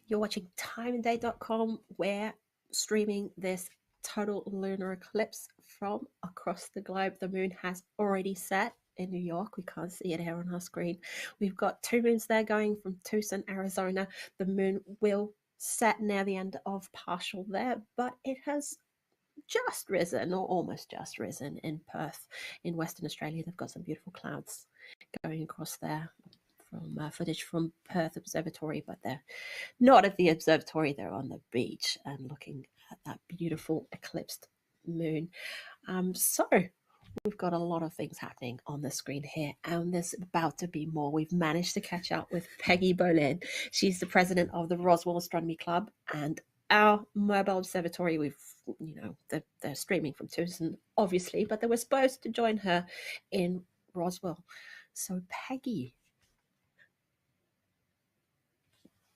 You're watching timeanddate.com. We're streaming this total lunar eclipse from across the globe. The moon has already set in New York. We can't see it here on our screen. We've got two moons there going from Tucson, Arizona. The moon will set near the end of partial there, but it has just risen, or almost just risen, in Perth in Western Australia. They've got some beautiful clouds going across there from footage from Perth Observatory, but they're not at the observatory. They're on the beach and looking at that beautiful eclipsed moon. So we've got a lot of things happening on the screen here, and there's about to be more. We've managed to catch up with Peggy Boleyn. She's the president of the Roswell Astronomy Club, and our mobile observatory, they're streaming from Tucson, obviously, but they were supposed to join her in Roswell. So Peggy,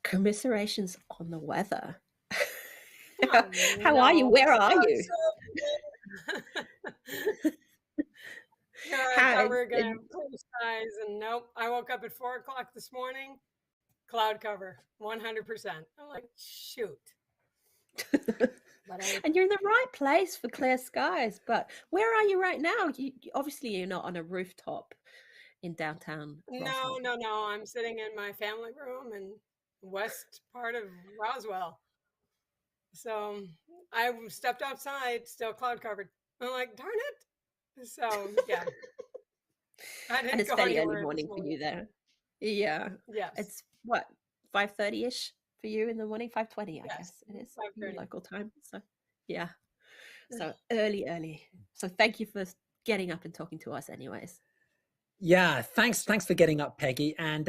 commiserations on the weather. How are you? Where are you? Here I thought we were going to have blue skies, and nope. I woke up at 4 o'clock this morning, cloud cover, 100%. I'm like, shoot. And you're in the right place for clear skies, but where are you right now? Obviously, you're not on a rooftop in downtown Roswell. No. I'm sitting in my family room in west part of Roswell. So I stepped outside, still cloud covered. I'm like, darn it. So, yeah. And it's very early morning for you there. Yeah. Yes. It's what, 5:30-ish for you in the morning? 5:20, I guess it is. 5:30. Local time. So, yeah. So early. So thank you for getting up and talking to us anyways. Yeah, thanks for getting up, Peggy. And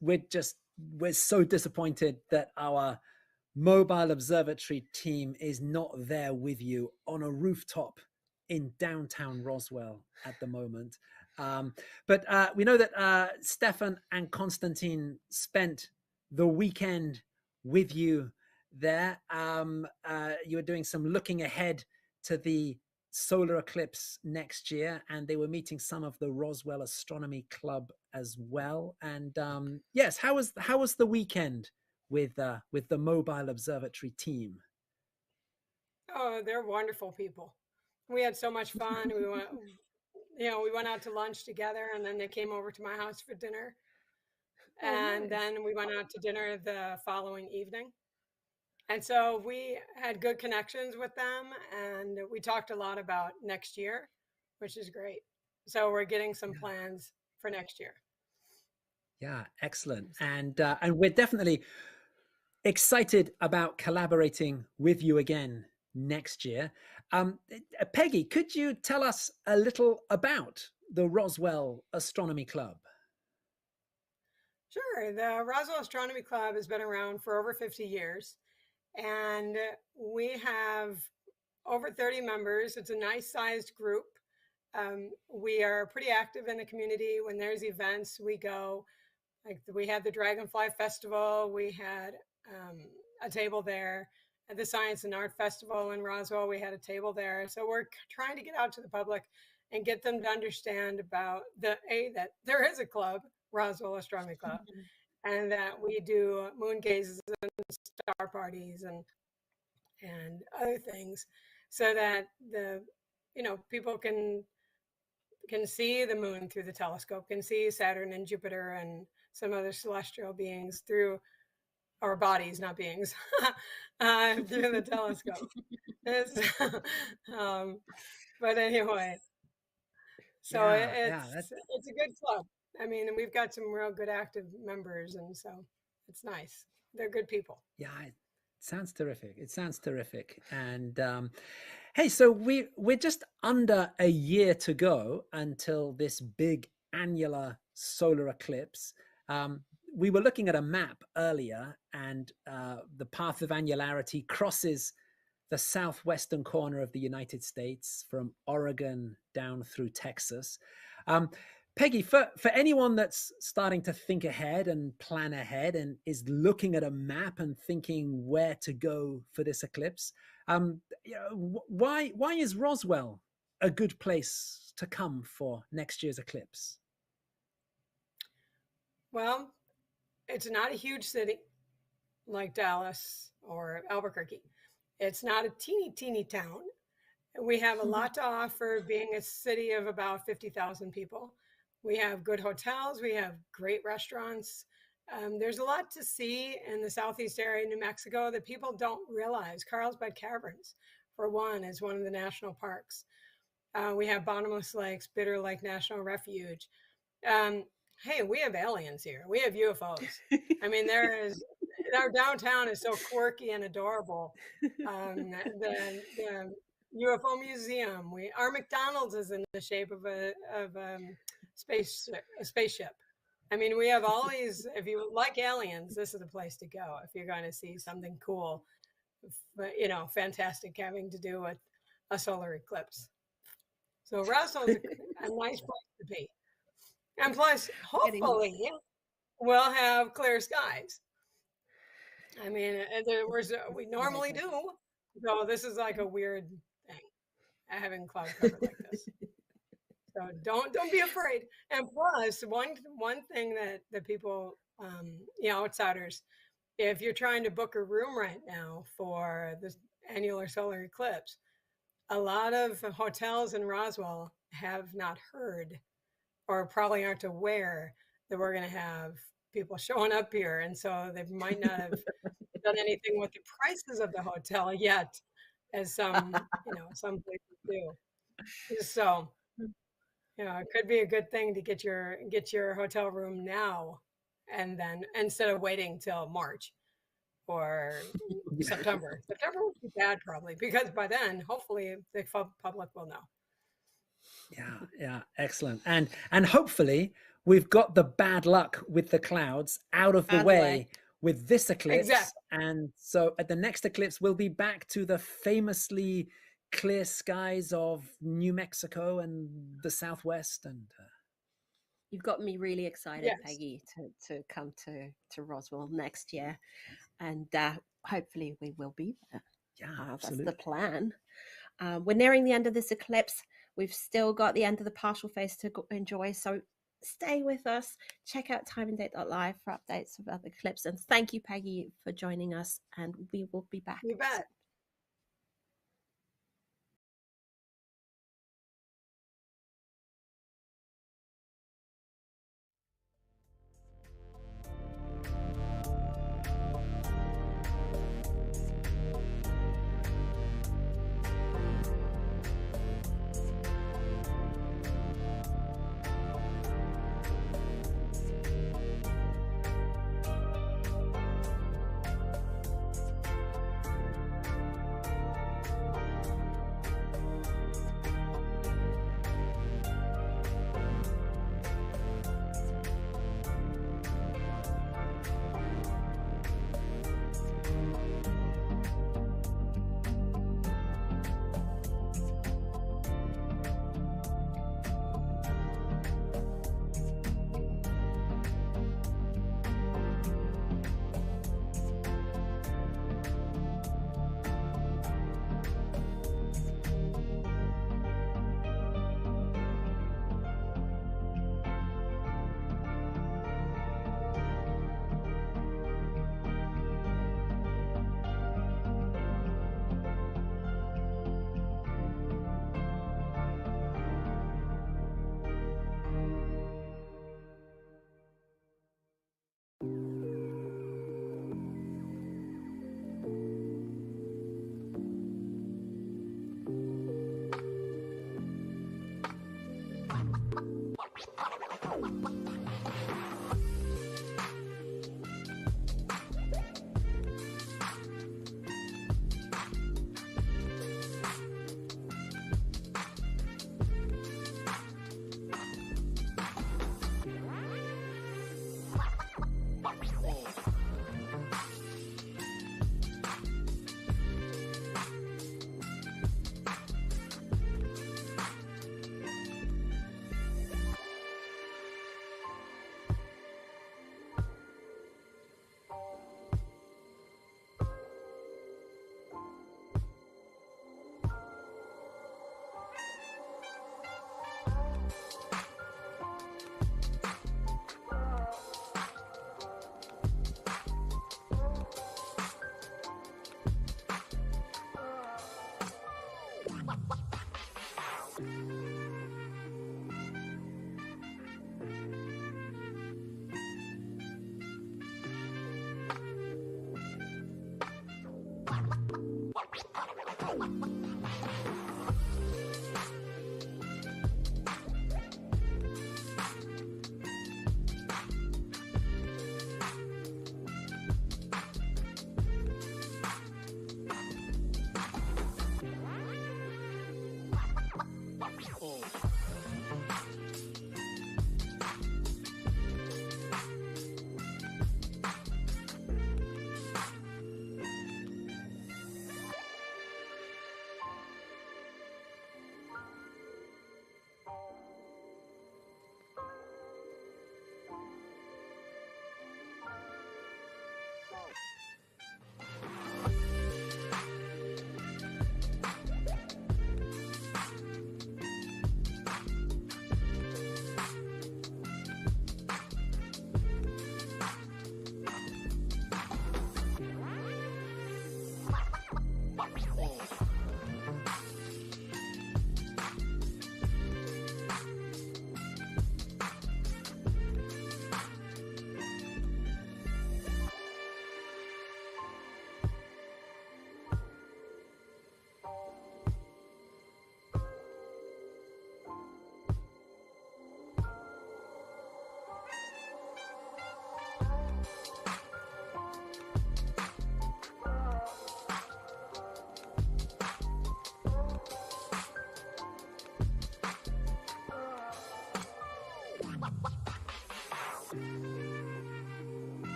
we're so disappointed that our mobile observatory team is not there with you on a rooftop in downtown Roswell at the moment. But we know that Stefan and Konstantin spent the weekend with you there. You were doing some looking ahead to the solar eclipse next year, and they were meeting some of the Roswell Astronomy Club as well. And yes, how was the weekend with the mobile observatory team? Oh, they're wonderful people. We had so much fun. We went out to lunch together, and then they came over to my house for dinner. And then we went out to dinner the following evening. And so we had good connections with them, and we talked a lot about next year, which is great. So we're getting some plans for next year. Yeah, excellent. And we're definitely excited about collaborating with you again next year. Peggy, could you tell us a little about the Roswell Astronomy Club? Sure. The Roswell Astronomy Club has been around for over 50 years, and we have over 30 members. It's a nice sized group. We are pretty active in the community. When there's events, we go. Like we had the Dragonfly Festival. We had a table there. At the Science and Art Festival in Roswell, we had a table there. So we're trying to get out to the public and get them to understand about that there is a club, Roswell Astronomy Club, and that we do moon gazes and star parties and other things, so that people can see the moon through the telescope, can see Saturn and Jupiter and some other celestial beings through, or bodies, not beings, through the telescope. But anyway, so it's a good club. I mean, and we've got some real good active members, and so it's nice. They're good people. Yeah, it sounds terrific. And hey, so we're just under a year to go until this big annular solar eclipse. We were looking at a map earlier, and the path of annularity crosses the southwestern corner of the United States from Oregon down through Texas. Peggy, for anyone that's starting to think ahead and plan ahead and is looking at a map and thinking where to go for this eclipse, why is Roswell a good place to come for next year's eclipse? Well, it's not a huge city. like Dallas or Albuquerque. It's not a teeny town. We have a lot to offer, being a city of about 50,000 people. We have good hotels. We have great restaurants. There's a lot to see in the southeast area of New Mexico that people don't realize. Carlsbad Caverns, for one, is one of the national parks. We have Bottomless Lakes, Bitter Lake National Refuge. Hey, we have aliens here. We have UFOs. I mean, our downtown is so quirky and adorable. The UFO museum. Our McDonald's is in the shape of a spaceship. I mean, we have all these. If you like aliens, this is the place to go if you're going to see something cool, fantastic, having to do with a solar eclipse. So Roswell's a nice place to be, and plus, hopefully, we'll have clear skies. I mean, we normally do. So this is like a weird thing, having cloud cover like this. So don't be afraid. And plus, one thing that people, outsiders, if you're trying to book a room right now for this annular solar eclipse, a lot of hotels in Roswell have not heard, or probably aren't aware, that we're going to have people showing up here, and so they might not have done anything with the prices of the hotel yet, as some places do. So, it could be a good thing to get your hotel room now, and then instead of waiting till March or September. September would be bad probably, because by then, hopefully, the public will know. Yeah, excellent. And hopefully we've got the bad luck with the clouds out of the way with this eclipse. Exactly. And so at the next eclipse, we'll be back to the famously clear skies of New Mexico and the Southwest. And you've got me really excited, yes, Peggy, to come to Roswell next year, and hopefully we will be there. Yeah, absolutely. That's the plan. We're nearing the end of this eclipse. We've still got the end of the partial phase to enjoy, so stay with us. Check out timeanddate.live for updates about the eclipse, and thank you, Peggy, for joining us, and we will be back. You bet.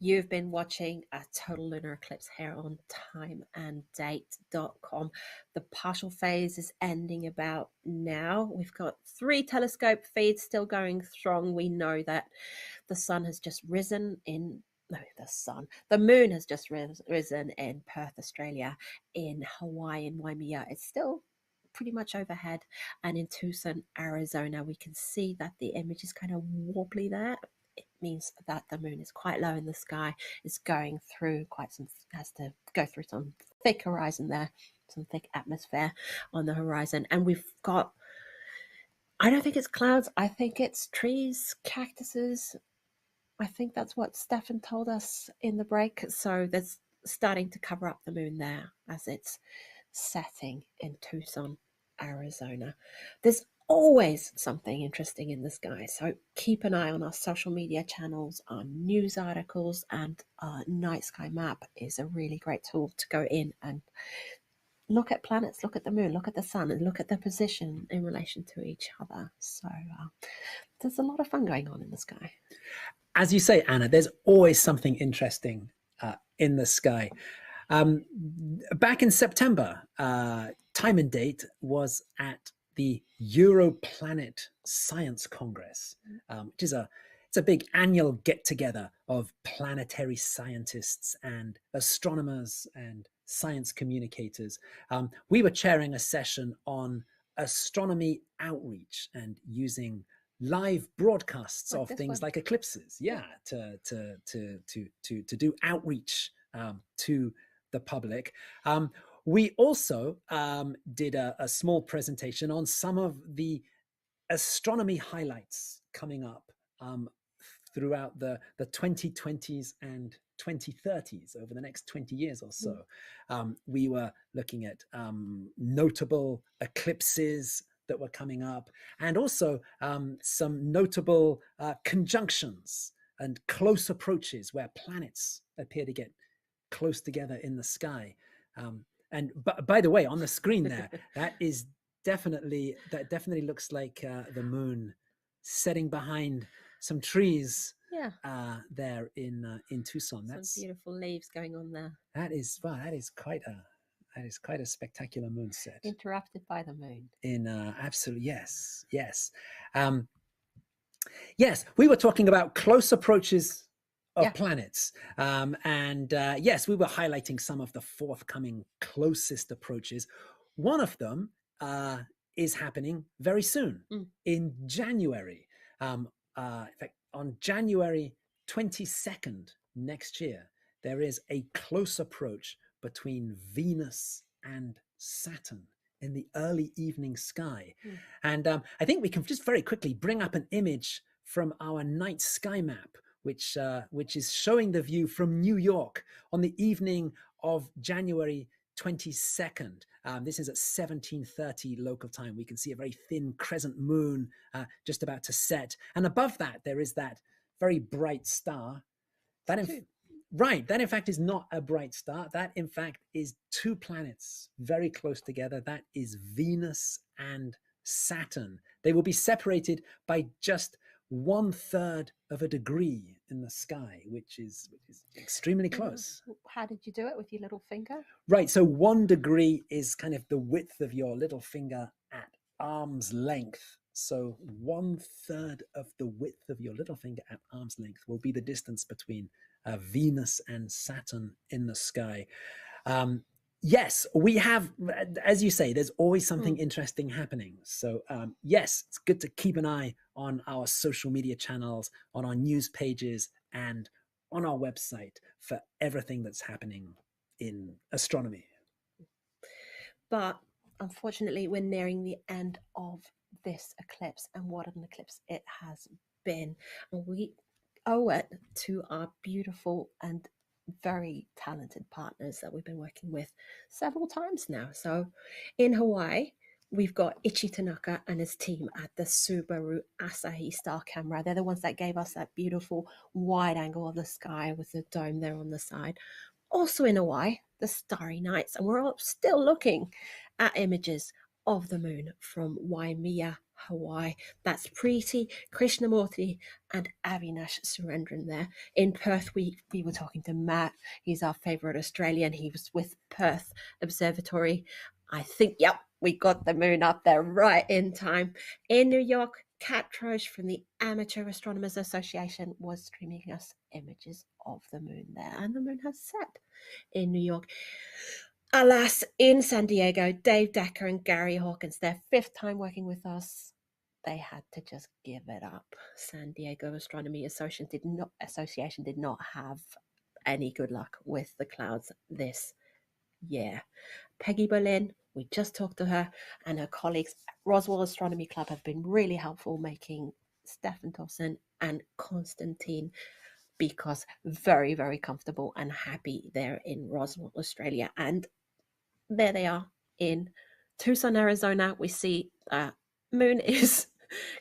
You've been watching a total lunar eclipse here on timeanddate.com. The partial phase is ending about now. We've got 3 telescope feeds still going strong. We know that the sun has just risen in the moon has just risen in Perth, Australia, in Hawaii, in Waimea. It's still pretty much overhead, and in Tucson, Arizona, we can see that the image is kind of wobbly there. It means that the moon is quite low in the sky. It's going through has to go through some thick horizon there, some thick atmosphere on the horizon. And we've got, I don't think it's clouds, I think it's trees, cactuses. I think that's what Stefan told us in the break. So there's starting to cover up the moon there as it's setting in Tucson, Arizona. There's always something interesting in the sky, so keep an eye on our social media channels, our news articles, and our night sky map is a really great tool to go in and look at planets, look at the moon, look at the sun, and look at their position in relation to each other. So there's a lot of fun going on in the sky. As you say, Anna, there's always something interesting in the sky. Back in September, Time and Date was at the Europlanet Science Congress, which is it's a big annual get-together of planetary scientists and astronomers and science communicators. We were chairing a session on astronomy outreach and using live broadcasts of things like eclipses, to do outreach to the public. We also did a small presentation on some of the astronomy highlights coming up throughout the 2020s and 2030s, over the next 20 years or so. We were looking at notable eclipses that were coming up, and also some notable conjunctions and close approaches where planets appear to get close together in the sky. And by the way, on the screen there, that definitely looks like the moon setting behind some trees. There in Tucson. That's some beautiful leaves going on there. That is quite a spectacular moonset. Interrupted by the moon. Absolutely, yes. Yes, we were talking about close approaches of planets. Yes, we were highlighting some of the forthcoming closest approaches. One of them is happening very soon, in January. In fact, on January 22nd next year, there is a close approach between Venus and Saturn in the early evening sky. And I think we can just very quickly bring up an image from our night sky map, which is showing the view from New York on the evening of January 22nd. This is at 17:30 local time. We can see a very thin crescent moon just about to set. And above that, there is that very bright star. That in fact is not a bright star. That in fact is 2 planets very close together. That is Venus and Saturn. They will be separated by just 1/3 of a degree in the sky, which is extremely close. How did you do it, with your little finger? Right, so 1 degree is kind of the width of your little finger at arm's length. So 1/3 of the width of your little finger at arm's length will be the distance between Venus and Saturn in the sky. Yes, we have, as you say, there's always something interesting happening. So yes, it's good to keep an eye on our social media channels, on our news pages, and on our website for everything that's happening in astronomy. But unfortunately, we're nearing the end of this eclipse, and what an eclipse it has been. And we owe it to our beautiful and very talented partners that we've been working with several times now. So in Hawaii, we've got Ichi Tanaka and his team at the Subaru Asahi Star Camera. They're the ones that gave us that beautiful wide angle of the sky with the dome there on the side. Also in Hawaii, the Starry Nights, and we're all still looking at images of the moon from Waimea, Hawaii. That's Preeti, Krishnamurti, and Avinash Surendran there. In Perth, we were talking to Matt. He's our favourite Australian. He was with Perth Observatory. I think, yep, we got the moon up there right in time. In New York, Kat Troche from the Amateur Astronomers Association was streaming us images of the moon there, and the moon has set in New York. Alas, in San Diego, Dave Decker and Gary Hawkins, their 5th time working with us, they had to just give it up. San Diego Astronomy Association did not have any good luck with the clouds this year. Peggy Berlin, we just talked to her, and her colleagues at Roswell Astronomy Club have been really helpful, making Stefan Towson and Constantine because very, very comfortable and happy there in Roswell, Australia. And there they are in Tucson, Arizona. We see moon is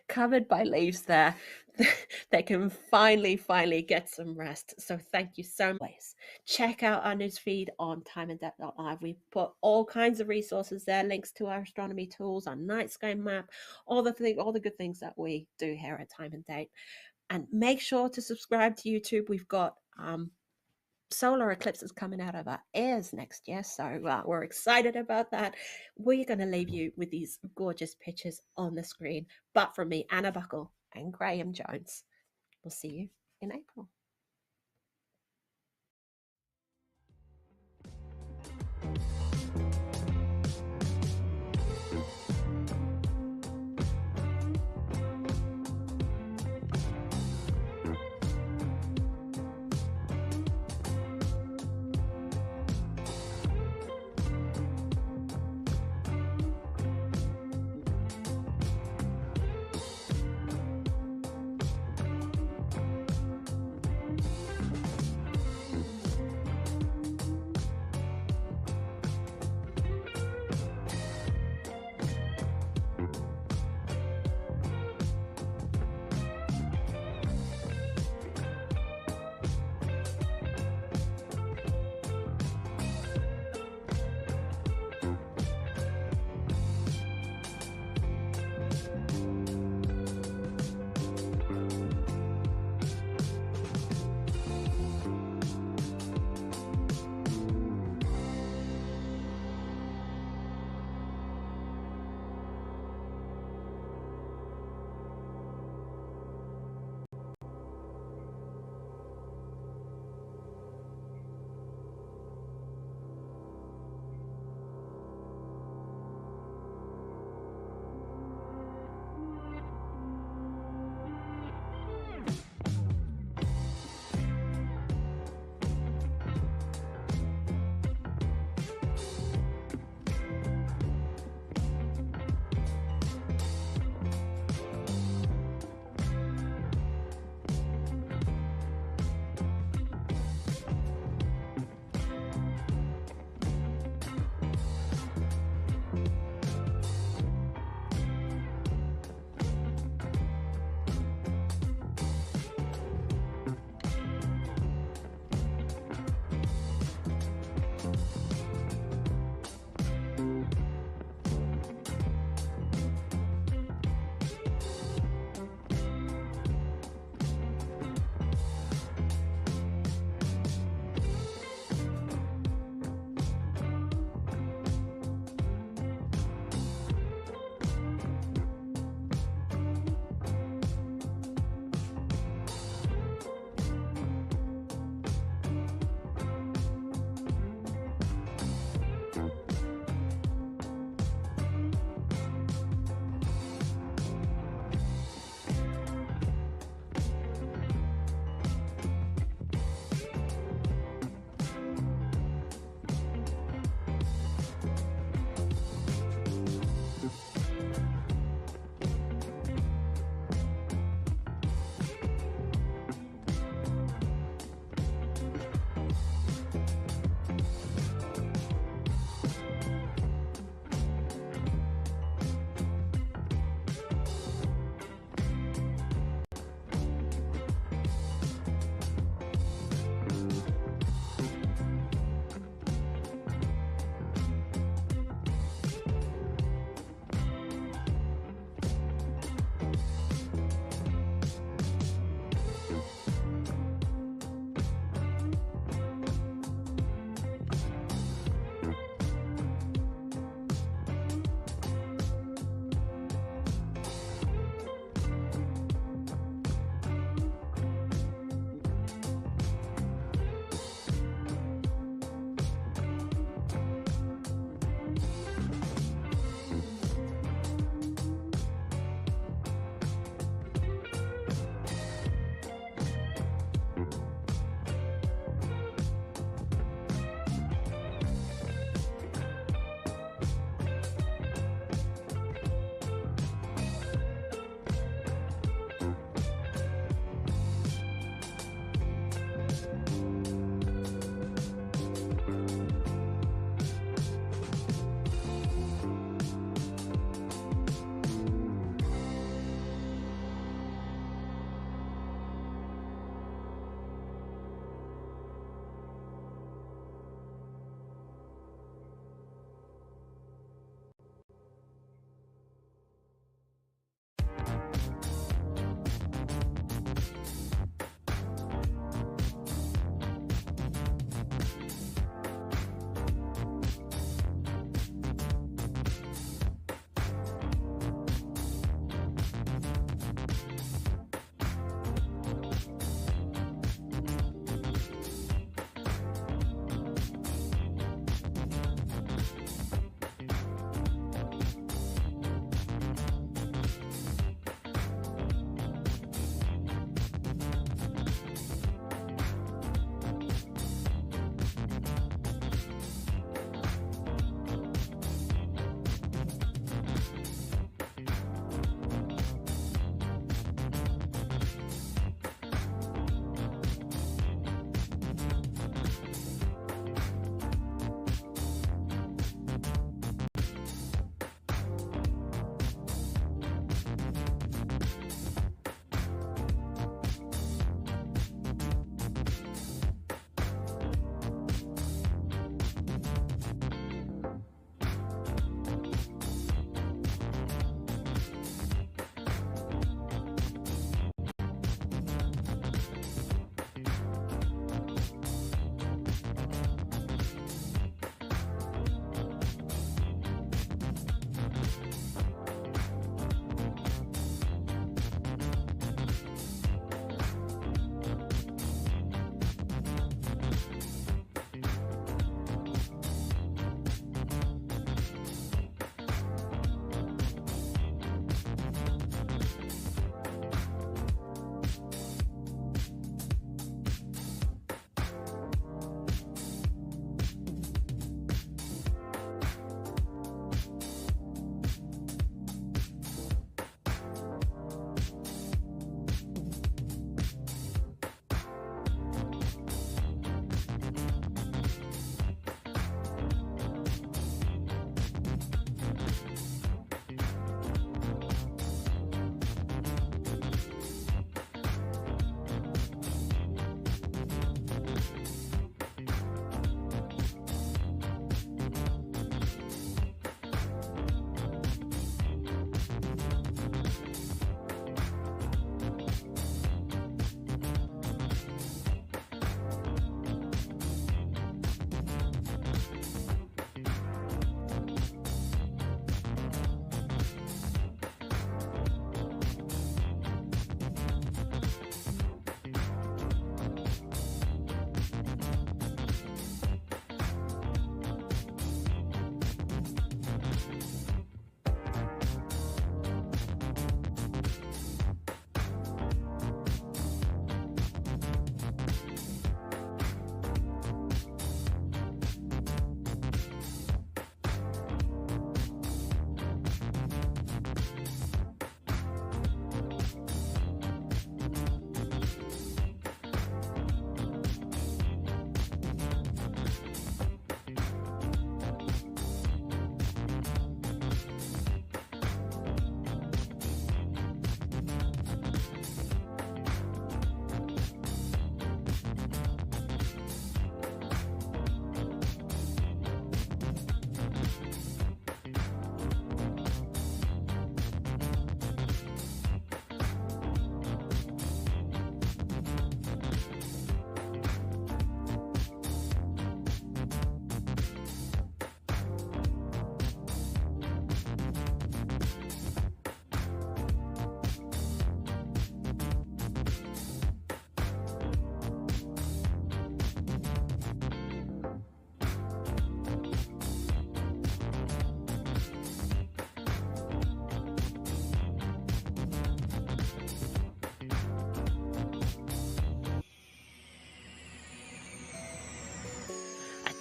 covered by leaves there. They can finally get some rest. So thank you so much. Check out our newsfeed on timeanddate.live. We've put all kinds of resources there, links to our astronomy tools, our night sky map, all the good things that we do here at Time and Date. And make sure to subscribe to YouTube. We've got solar eclipses coming out of our ears next year, so we're excited about that. We're going to leave you with these gorgeous pictures on the screen, but from me, Anna Buckle and Graham Jones. We'll see you in April.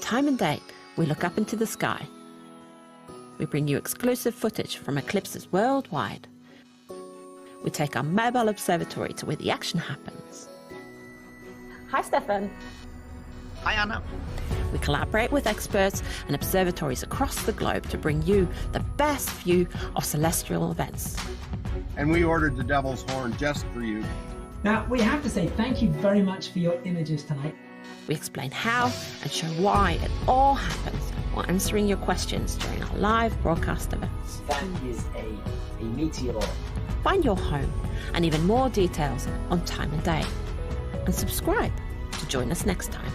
Time and Date, we look up into the sky. We bring you exclusive footage from eclipses worldwide. We take our mobile observatory to where the action happens. Hi, Stefan. Hi, Anna. We collaborate with experts and observatories across the globe to bring you the best view of celestial events. And we ordered the devil's horn just for you. Now, we have to say thank you very much for your images tonight. We explain how and show why it all happens while answering your questions during our live broadcast events. That is a meteor. Find your home and even more details on Time and Date. And subscribe to join us next time.